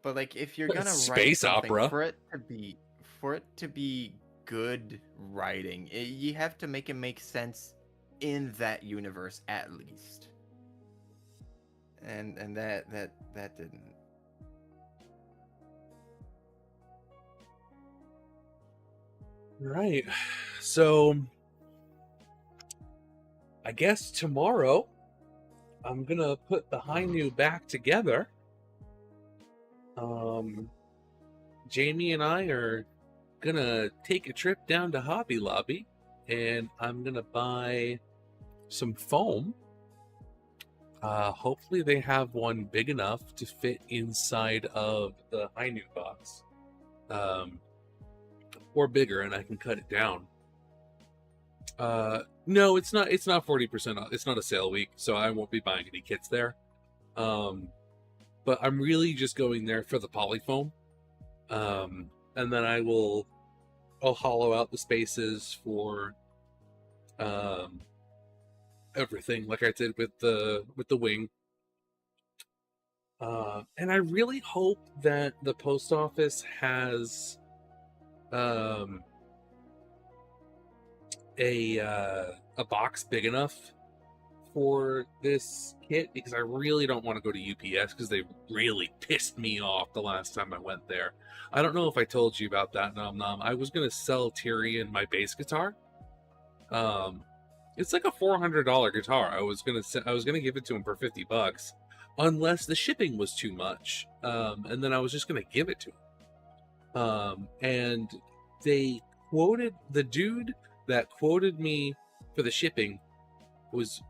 But like, if you're gonna write Space something opera. for it to be good writing, you have to make it make sense in that universe at least. And that didn't. Right. So I guess tomorrow I'm gonna put the Hainu back together. Jamie and I are gonna take a trip down to Hobby Lobby, and I'm gonna buy some foam. Hopefully they have one big enough to fit inside of the Hainu box. Or bigger, and I can cut it down. No, it's not 40% off. It's not a sale week, so I won't be buying any kits there. But I'm really just going there for the polyfoam. And then I'll hollow out the spaces for everything, like I did with the wing. And I really hope that the post office has a box big enough for this kit, because I really don't want to go to UPS, because they really pissed me off the last time I went there. I don't know if I told you about that, Nom Nom. I was going to sell Tyrion my bass guitar. It's like a $400 guitar. I was gonna give it to him for $50, unless the shipping was too much. And then I was just gonna give it to him. And they quoted, the dude that quoted me for the shipping was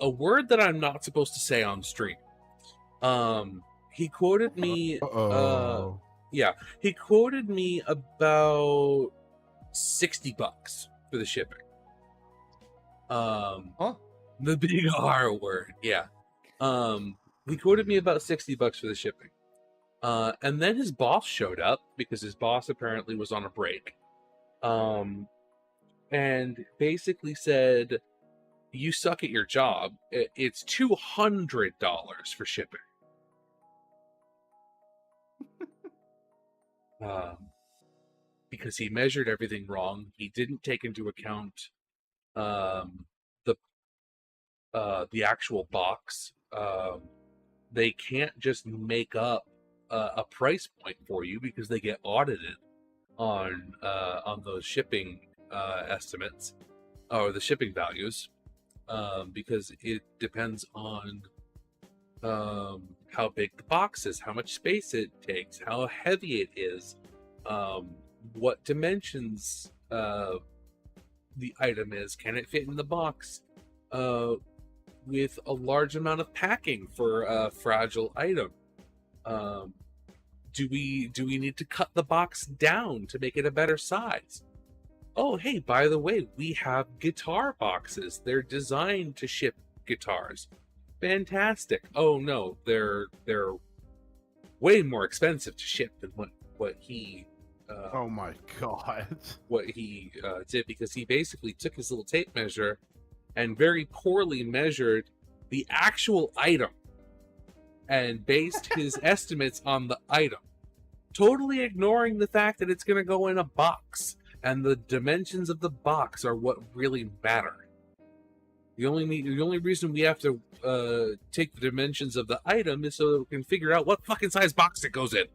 a word that I'm not supposed to say on stream. He quoted me. Yeah, he quoted me about $60 for the shipping. The big R word. Yeah. He quoted me about $60 for the shipping. And then his boss showed up because his boss apparently was on a break. And basically said, "You suck at your job. It's $200 for shipping." Because he measured everything wrong. He didn't take into account the actual box. They can't just make up a price point for you because they get audited on those shipping estimates or the shipping values, because it depends on how big the box is, how much space it takes, how heavy it is, what dimensions the item is, can it fit in the box with a large amount of packing for a fragile item. Do we need to cut the box down to make it a better size? Oh, hey, by the way, we have guitar boxes. They're designed to ship guitars. Fantastic. Oh no, they're way more expensive to ship than what he oh my god. What he did, because he basically took his little tape measure and very poorly measured the actual item and based his estimates on the item, totally ignoring the fact that it's going to go in a box and the dimensions of the box are what really matter. The only reason we have to take the dimensions of the item is so that we can figure out what fucking size box it goes in.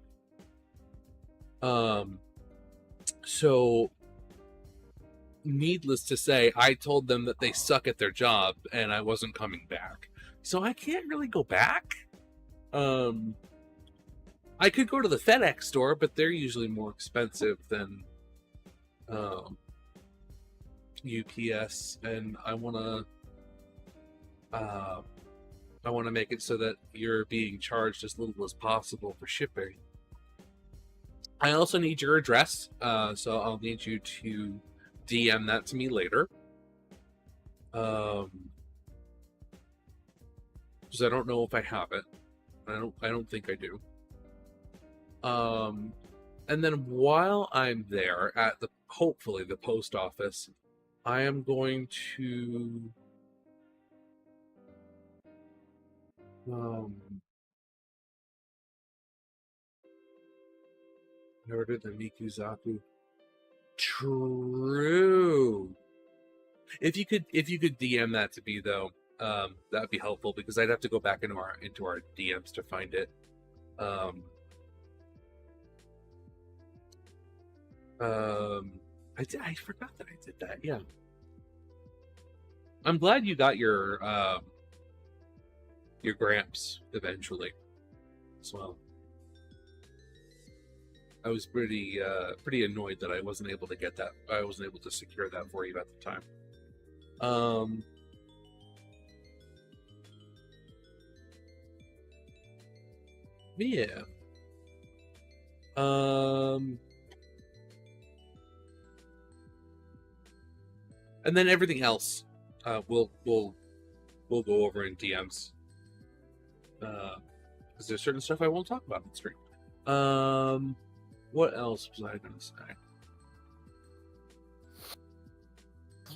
So needless to say, I told them that they suck at their job and I wasn't coming back. So I can't really go back. I could go to the FedEx store, but they're usually more expensive than UPS, and I want to make it so that you're being charged as little as possible for shipping. I also need your address, so I'll need you to DM that to me later. Because I don't know if I have it. I don't think I do. And then while I'm there at hopefully the post office, I am going to order the Mikuzaku. True. If you could DM that to me though, that'd be helpful because I'd have to go back into our DMs to find it. I forgot that I did that. Yeah. I'm glad you got your Gramps eventually as well. I was pretty annoyed that I wasn't able to get that. I wasn't able to secure that for you at the time. Yeah. And then everything else, we'll go over in DMs. Because there's certain stuff I won't talk about on stream. What else was I going to say?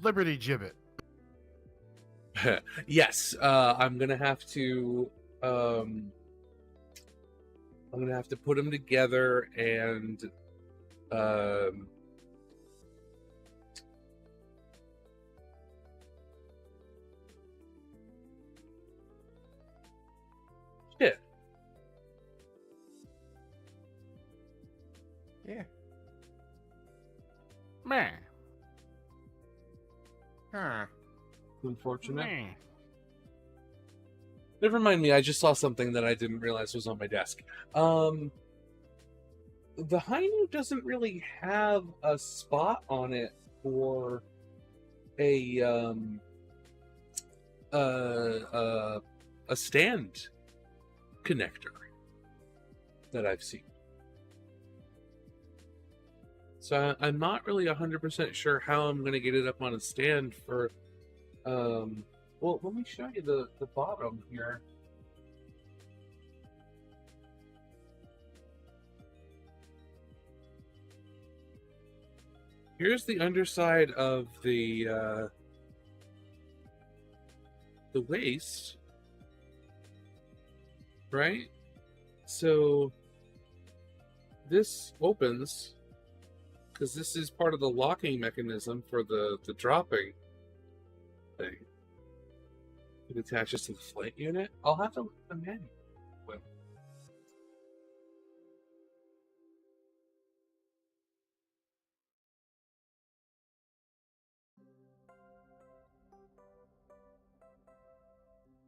Liberty Gibbet. Yes, I'm gonna have to. I'm gonna have to put them together and. Shit. Yeah. Man. Huh. Unfortunate. Man. Never mind me, I just saw something that I didn't realize was on my desk. The Hainu doesn't really have a spot on it for a a stand connector that I've seen. So I'm not really 100% sure how I'm going to get it up on a stand for... well, let me show you the bottom here. Here's the underside of the waist, right? So this opens because this is part of the locking mechanism for the dropping thing. It attaches to the flight unit. I'll have to look at the manual. Well,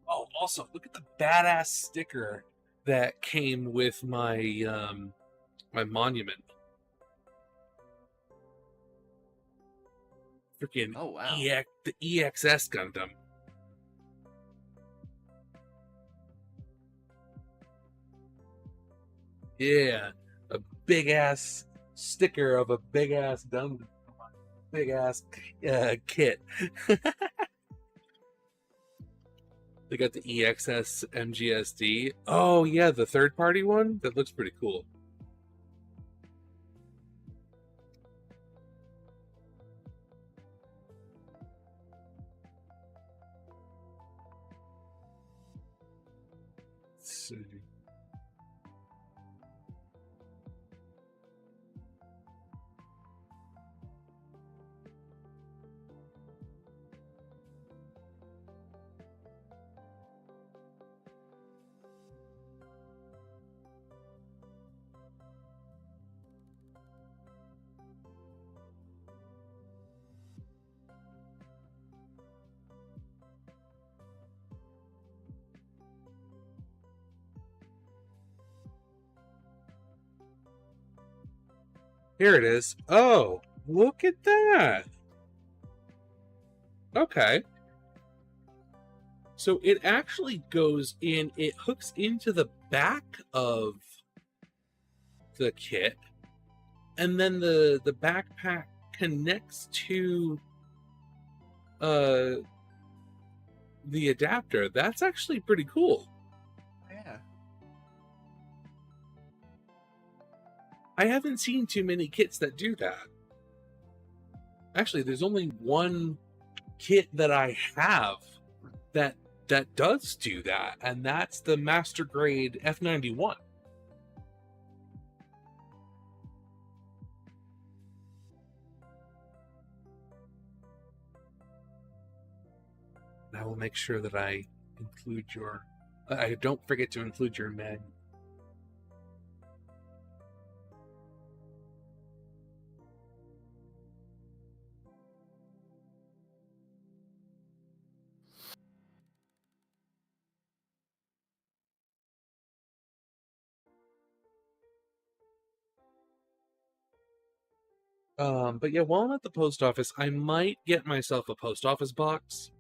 oh, also, look at the badass sticker that came with my my monument. Freaking Oh, wow. the EXS Gundam. Yeah, a big ass sticker of a big ass Gundam, big ass kit. They got the EXS MGSD. Oh yeah, the third party one? That looks pretty cool. Let's see. Here it is. Oh, look at that. Okay. So it actually goes in, it hooks into the back of the kit, and then the backpack connects to the adapter. That's actually pretty cool. Yeah. I haven't seen too many kits that do that. Actually, there's only one kit that I have that does do that, and that's the Master Grade F91. I will make sure that I include your... I don't forget to include your manual. But yeah, while I'm at the post office, I might get myself a post office box.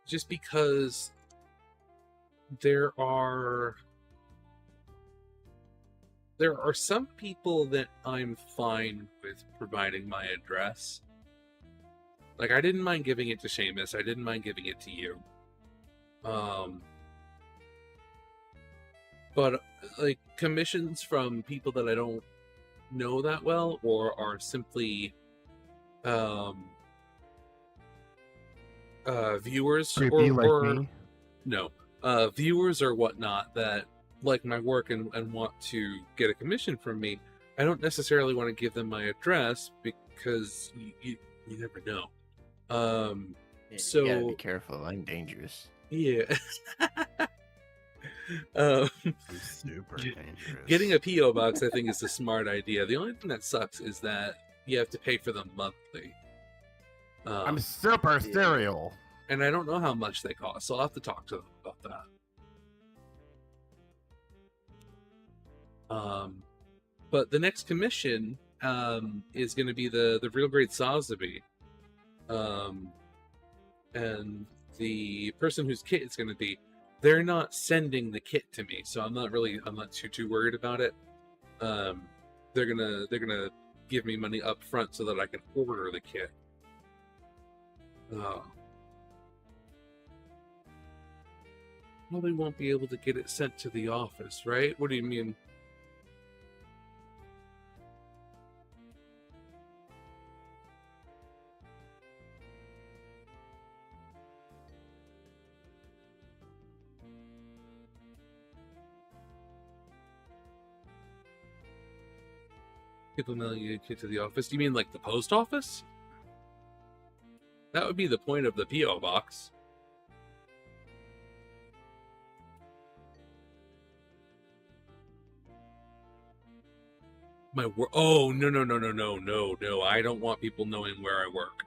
Just because there are some people that I'm fine with providing my address. Like, I didn't mind giving it to Seamus. I didn't mind giving it to you. But like commissions from people that I don't know that well, or are simply viewers, Creepy or like me? no, viewers or whatnot that like my work and want to get a commission from me, I don't necessarily want to give them my address because you never know. So you gotta be careful. I'm dangerous. Yeah. Super dangerous. Getting a PO box, I think, is a smart idea. The only thing that sucks is that you have to pay for them monthly. I'm super serial. And I don't know how much they cost, so I'll have to talk to them about that. But the next commission is going to be the real grade Sotheby. And the person whose kit it's going to be, they're not sending the kit to me, so I'm not too worried about it. They're gonna give me money up front so that I can order the kit. Probably won't be able to get it sent to the office, right? What do you mean? People mailing you a kit to the office? Do you mean like the post office? That would be the point of the P.O. box. My work. Oh, no. I don't want people knowing where I work.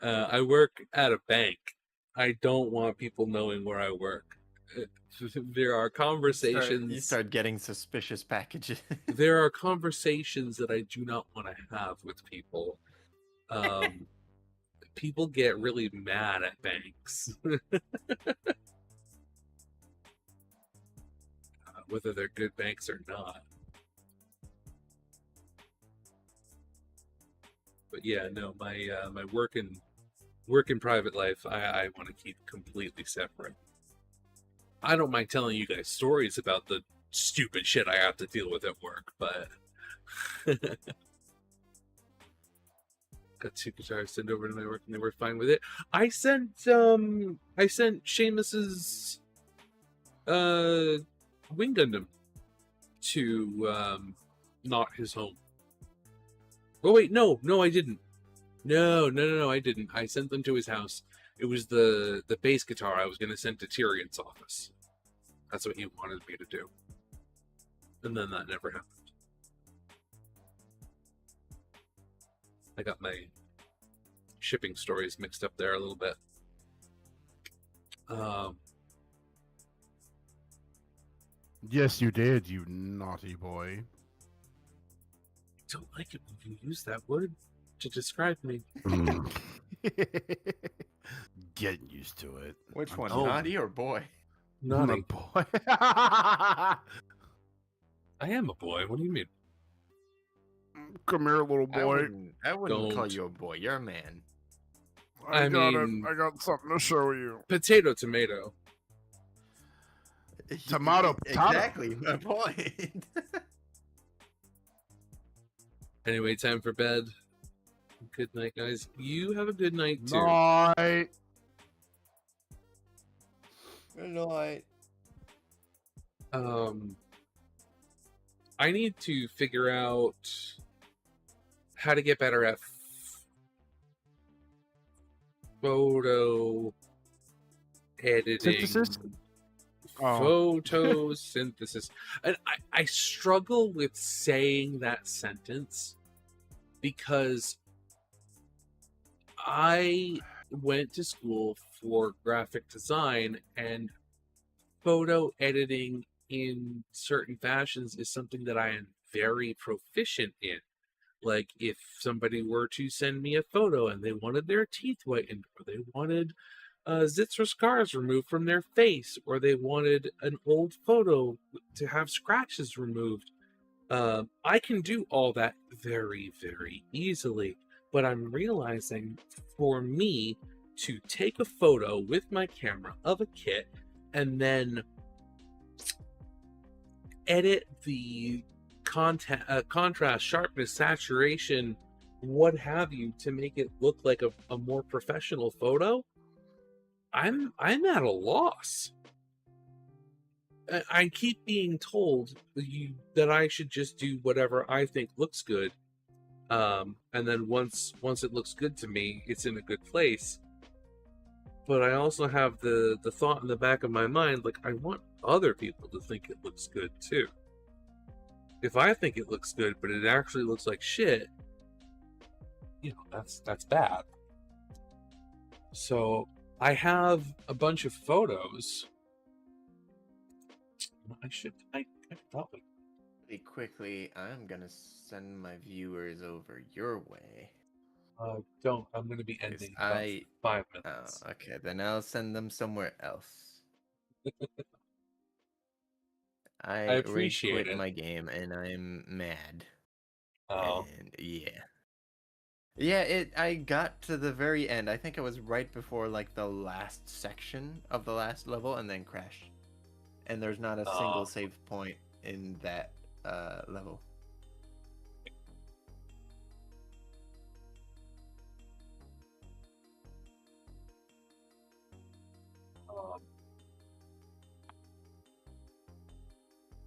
I work at a bank. I don't want people knowing where I work. There are conversations. You start getting suspicious packages. There are conversations that I do not want to have with people. People get really mad at banks. Whether they're good banks or not. But yeah, no, my work and private life, I want to keep completely separate. I don't mind telling you guys stories about the stupid shit I have to deal with at work, but got 2 guitars sent over to my work and they were fine with it. I sent Seamus's Wing Gundam to not his home. Oh wait, no, I didn't. No, I didn't. I sent them to his house. It was the bass guitar I was going to send to Tyrion's office. That's what he wanted me to do. And then that never happened. I got my shipping stories mixed up there a little bit. Yes, you did, you naughty boy. I don't like it when you use that word to describe me. Get used to it. Which one, naughty or boy? Naughty. Boy. I am a boy. What do you mean? Come here, little boy. I wouldn't call you a boy. You're a man. I got something to show you. Potato, tomato. Tomato, potato. Exactly, my point. Anyway, time for bed. Good night, guys. You have a good night, too. Night. Good night. I need to figure out how to get better at photo editing. Synthesis? Photosynthesis. And I struggle with saying that sentence because I went to school for graphic design, and photo editing in certain fashions is something that I am very proficient in. Like, if somebody were to send me a photo and they wanted their teeth whitened, or they wanted zits or scars removed from their face, or they wanted an old photo to have scratches removed, I can do all that very, very easily. But I'm realizing, for me to take a photo with my camera of a kit and then edit the content, contrast, sharpness, saturation, what have you, to make it look like a more professional photo, I'm at a loss. I keep being told that I should just do whatever I think looks good, and then once it looks good to me, it's in a good place. But I also have the thought in the back of my mind, like, I want other people to think it looks good too. If I think it looks good, but it actually looks like shit, that's bad. So I have a bunch of photos. I probably Hey, quickly, I'm gonna send my viewers over your way. Don't. I'm going to be 'Cause ending in about 5 minutes. Oh, okay, then I'll send them somewhere else. I I rage appreciate quit it. my game and I'm mad. Oh. And yeah, I got to the very end. I think it was right before like the last section of the last level and then crashed. And there's not a single save point in that level.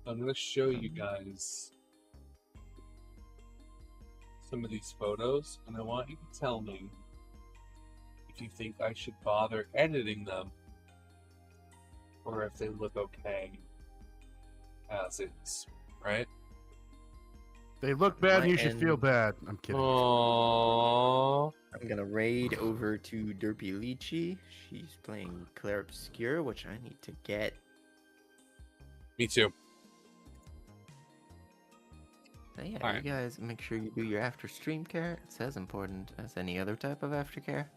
I'm going to show you guys some of these photos, and I want you to tell me if you think I should bother editing them or if they look okay as is, right? They look bad, you should feel bad. I'm kidding. Aww. I'm gonna raid over to Derpy Lychee. She's playing Claire Obscure, which I need to get. Me too. So yeah, Alright. you guys make sure you do your after stream care. It's as important as any other type of aftercare.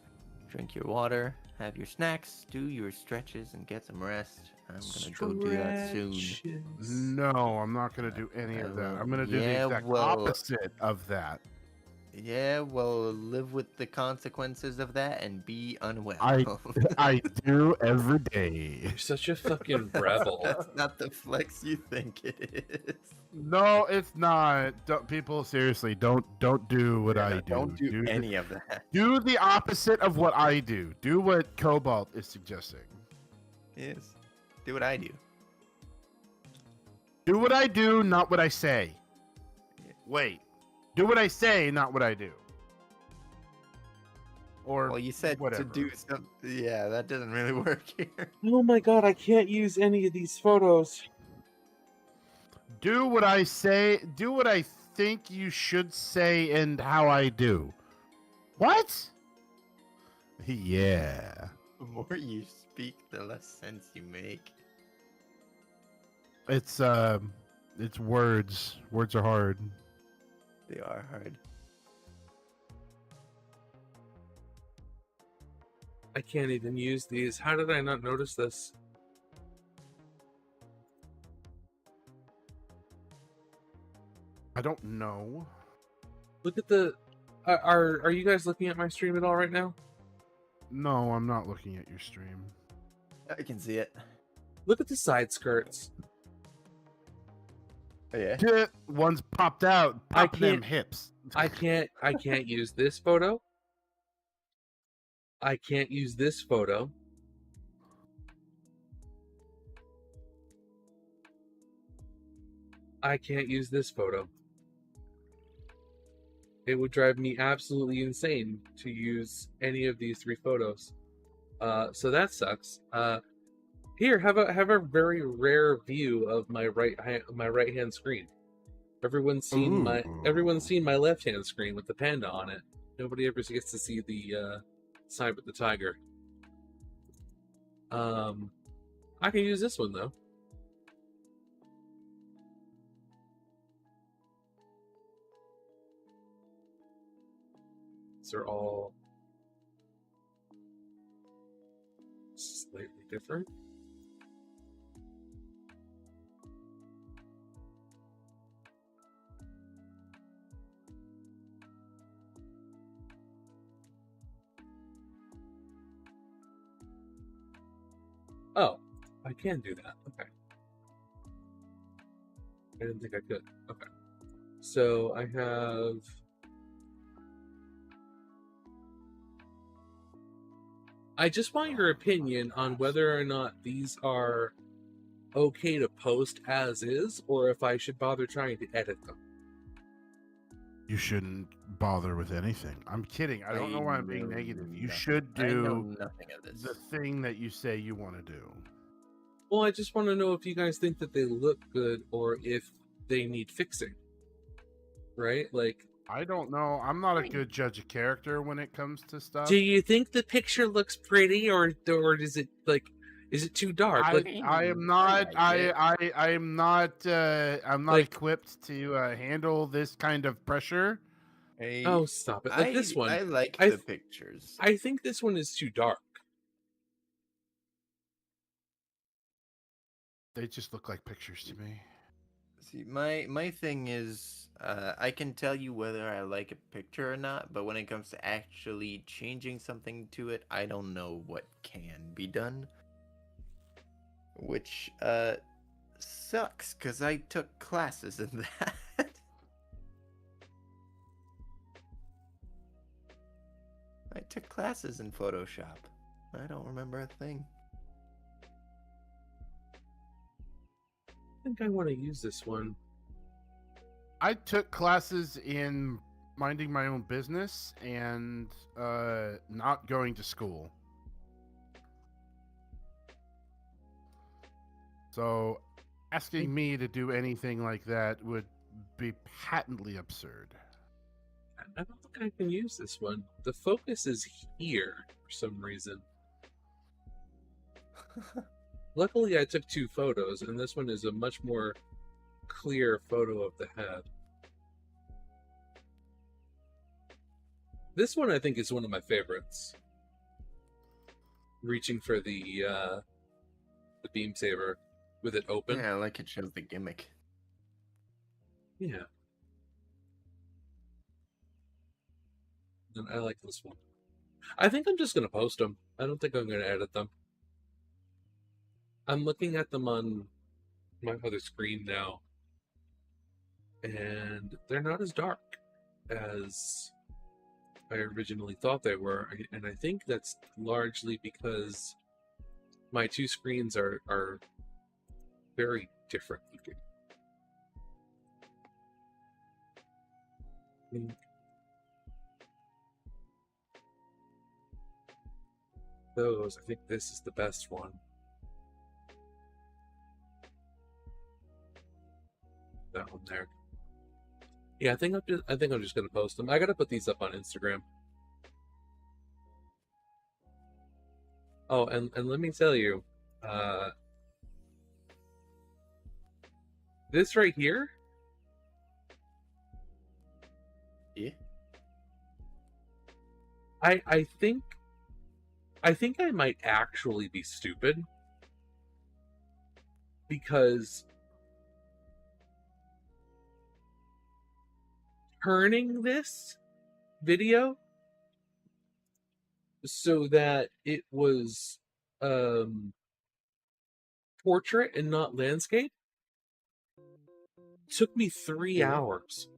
Drink your water, have your snacks, do your stretches, and get some rest. I'm gonna go do that soon. No, I'm not gonna do any of that. I'm gonna do the exact opposite of that. Yeah, well, live with the consequences of that and be unwell. I do every day. You're such a fucking rebel. That's not the flex you think it is. No, it's not. People, seriously, don't do what I do. Don't do any of that. Do the opposite of what I do. Do what Cobalt is suggesting. Yes. Do what I do. Do what I do, not what I say. Wait. Do what I say, not what I do. Or well, you said whatever. to do something. Yeah, that doesn't really work here. Oh my god, I can't use any of these photos. Do what I say. Do what I think you should say and how I do. What? Yeah. The more you speak, the less sense you make. It's words. Words are hard. They are hard. I can't even use these. How did I not notice this? I don't know. Look at the... Are you guys looking at my stream at all right now? No, I'm not looking at your stream. I can see it. Look at the side skirts. Oh, yeah. One's popped out. Popping them hips. I can't use this photo. I can't use this photo. I can't use this photo. It would drive me absolutely insane to use any of these 3 photos. So that sucks. Here, have a very rare view of my right hand screen. Everyone's seen my left hand screen with the panda on it. Nobody ever gets to see the side with the tiger. I can use this one though. These are all slightly different. Oh, I can do that. Okay. I didn't think I could. Okay. So I have... I just want your opinion on whether or not these are okay to post as is, or if I should bother trying to edit them. You shouldn't bother with anything. I'm kidding. I don't know why I'm being negative. You should do the thing that you say you want to do. Well, I just want to know if you guys think that they look good or if they need fixing. Right? Like, I don't know. I'm not a good judge of character when it comes to stuff. do you think the picture looks pretty, or is Is it too dark? I'm not equipped to handle this kind of pressure. Oh, stop it! Like this one, I like the pictures. I think this one is too dark. They just look like pictures to me. See, my thing is, I can tell you whether I like a picture or not, but when it comes to actually changing something to it, I don't know what can be done. Which, sucks, because I took classes in that. I took classes in Photoshop. I don't remember a thing. I think I want to use this one. I took classes in minding my own business and not going to school. So asking me to do anything like that would be patently absurd. I don't think I can use this one. The focus is here for some reason. Luckily, I took 2 photos, and this one is a much more clear photo of the head. This one, I think, is one of my favorites. Reaching for the beam saber with it open. Yeah, I like it shows the gimmick. Yeah. And I like this one. I think I'm just going to post them. I don't think I'm going to edit them. I'm looking at them on my other screen now. And they're not as dark as I originally thought they were. And I think that's largely because my 2 screens are very different looking. Those, I think this is the best one. That one there. Yeah, I think I'm just gonna post them. I gotta put these up on Instagram. Oh, and let me tell you, this right here. Yeah. I think I might actually be stupid because turning this video so that it was portrait and not landscape took me 3 hours.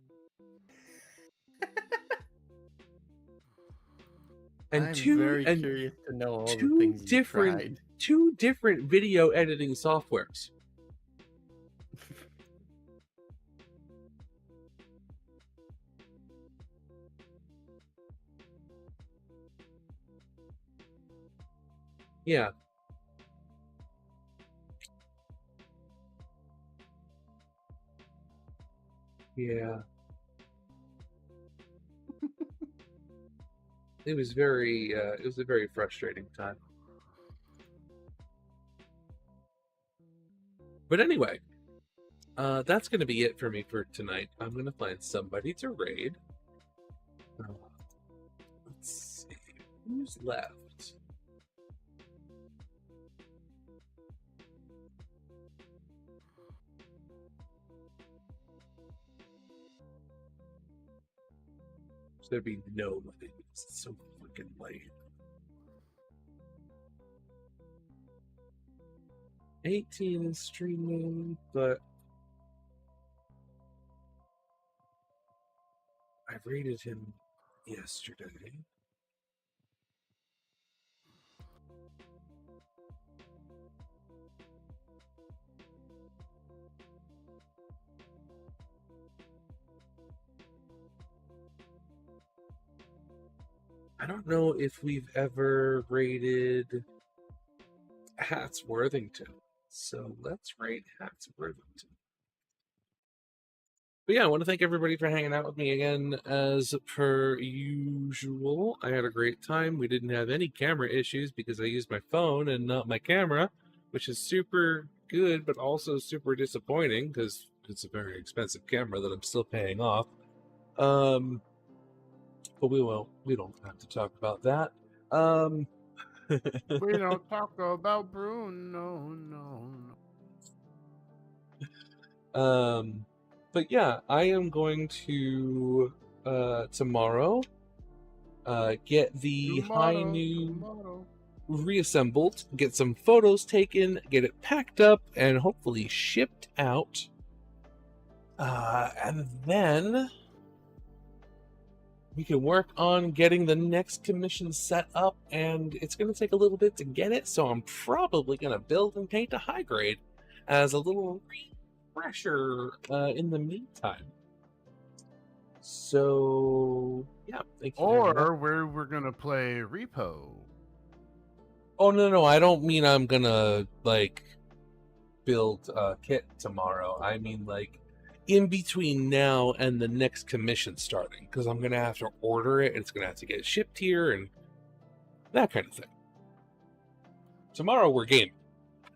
And I'm two curious to know all the things you tried. 2 different video editing softwares. Yeah. Yeah. It was a very frustrating time. But anyway, that's going to be it for me for tonight. I'm going to find somebody to raid. Let's see. Who's left? There'd be nobody. It's so freaking late. 18 is streaming, but I rated him yesterday. I don't know if we've ever rated Hats Worthington. So let's rate Hats Worthington. But yeah, I want to thank everybody for hanging out with me again, as per usual. I had a great time. We didn't have any camera issues because I used my phone and not my camera. which is super good, but also super disappointing because it's a very expensive camera that I'm still paying off. But we don't have to talk about that. We don't talk about Bruno, no. But yeah, I am going to tomorrow get the high noon reassembled, get some photos taken, get it packed up, and hopefully shipped out. And then we can work on getting the next commission set up, and it's going to take a little bit to get it, so I'm probably going to build and paint a high grade as a little refresher in the meantime. So, yeah. Thank you. Or we're going to play Repo. Oh, no, I don't mean I'm going to, like, build a kit tomorrow. I mean, like, in between now and the next commission starting, because I'm going to have to order it, and it's going to have to get shipped here, and that kind of thing. Tomorrow we're gaming.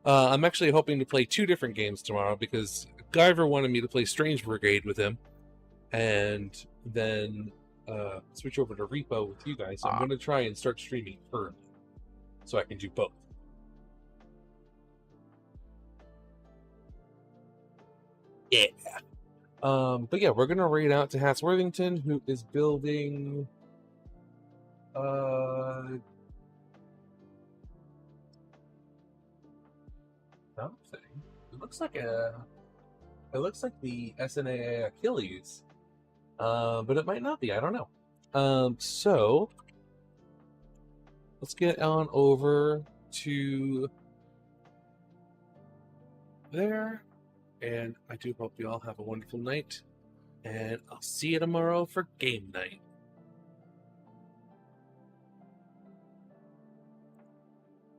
I'm actually hoping to play 2 different games tomorrow, because Guyver wanted me to play Strange Brigade with him, and then switch over to Repo with you guys. So I'm going to try and start streaming early, so I can do both. Yeah. But yeah, we're gonna raid out to Hats Worthington, who is building something. It looks like the SNAA Achilles. But it might not be, I don't know. So let's get on over to there. And I do hope you all have a wonderful night. And I'll see you tomorrow for game night.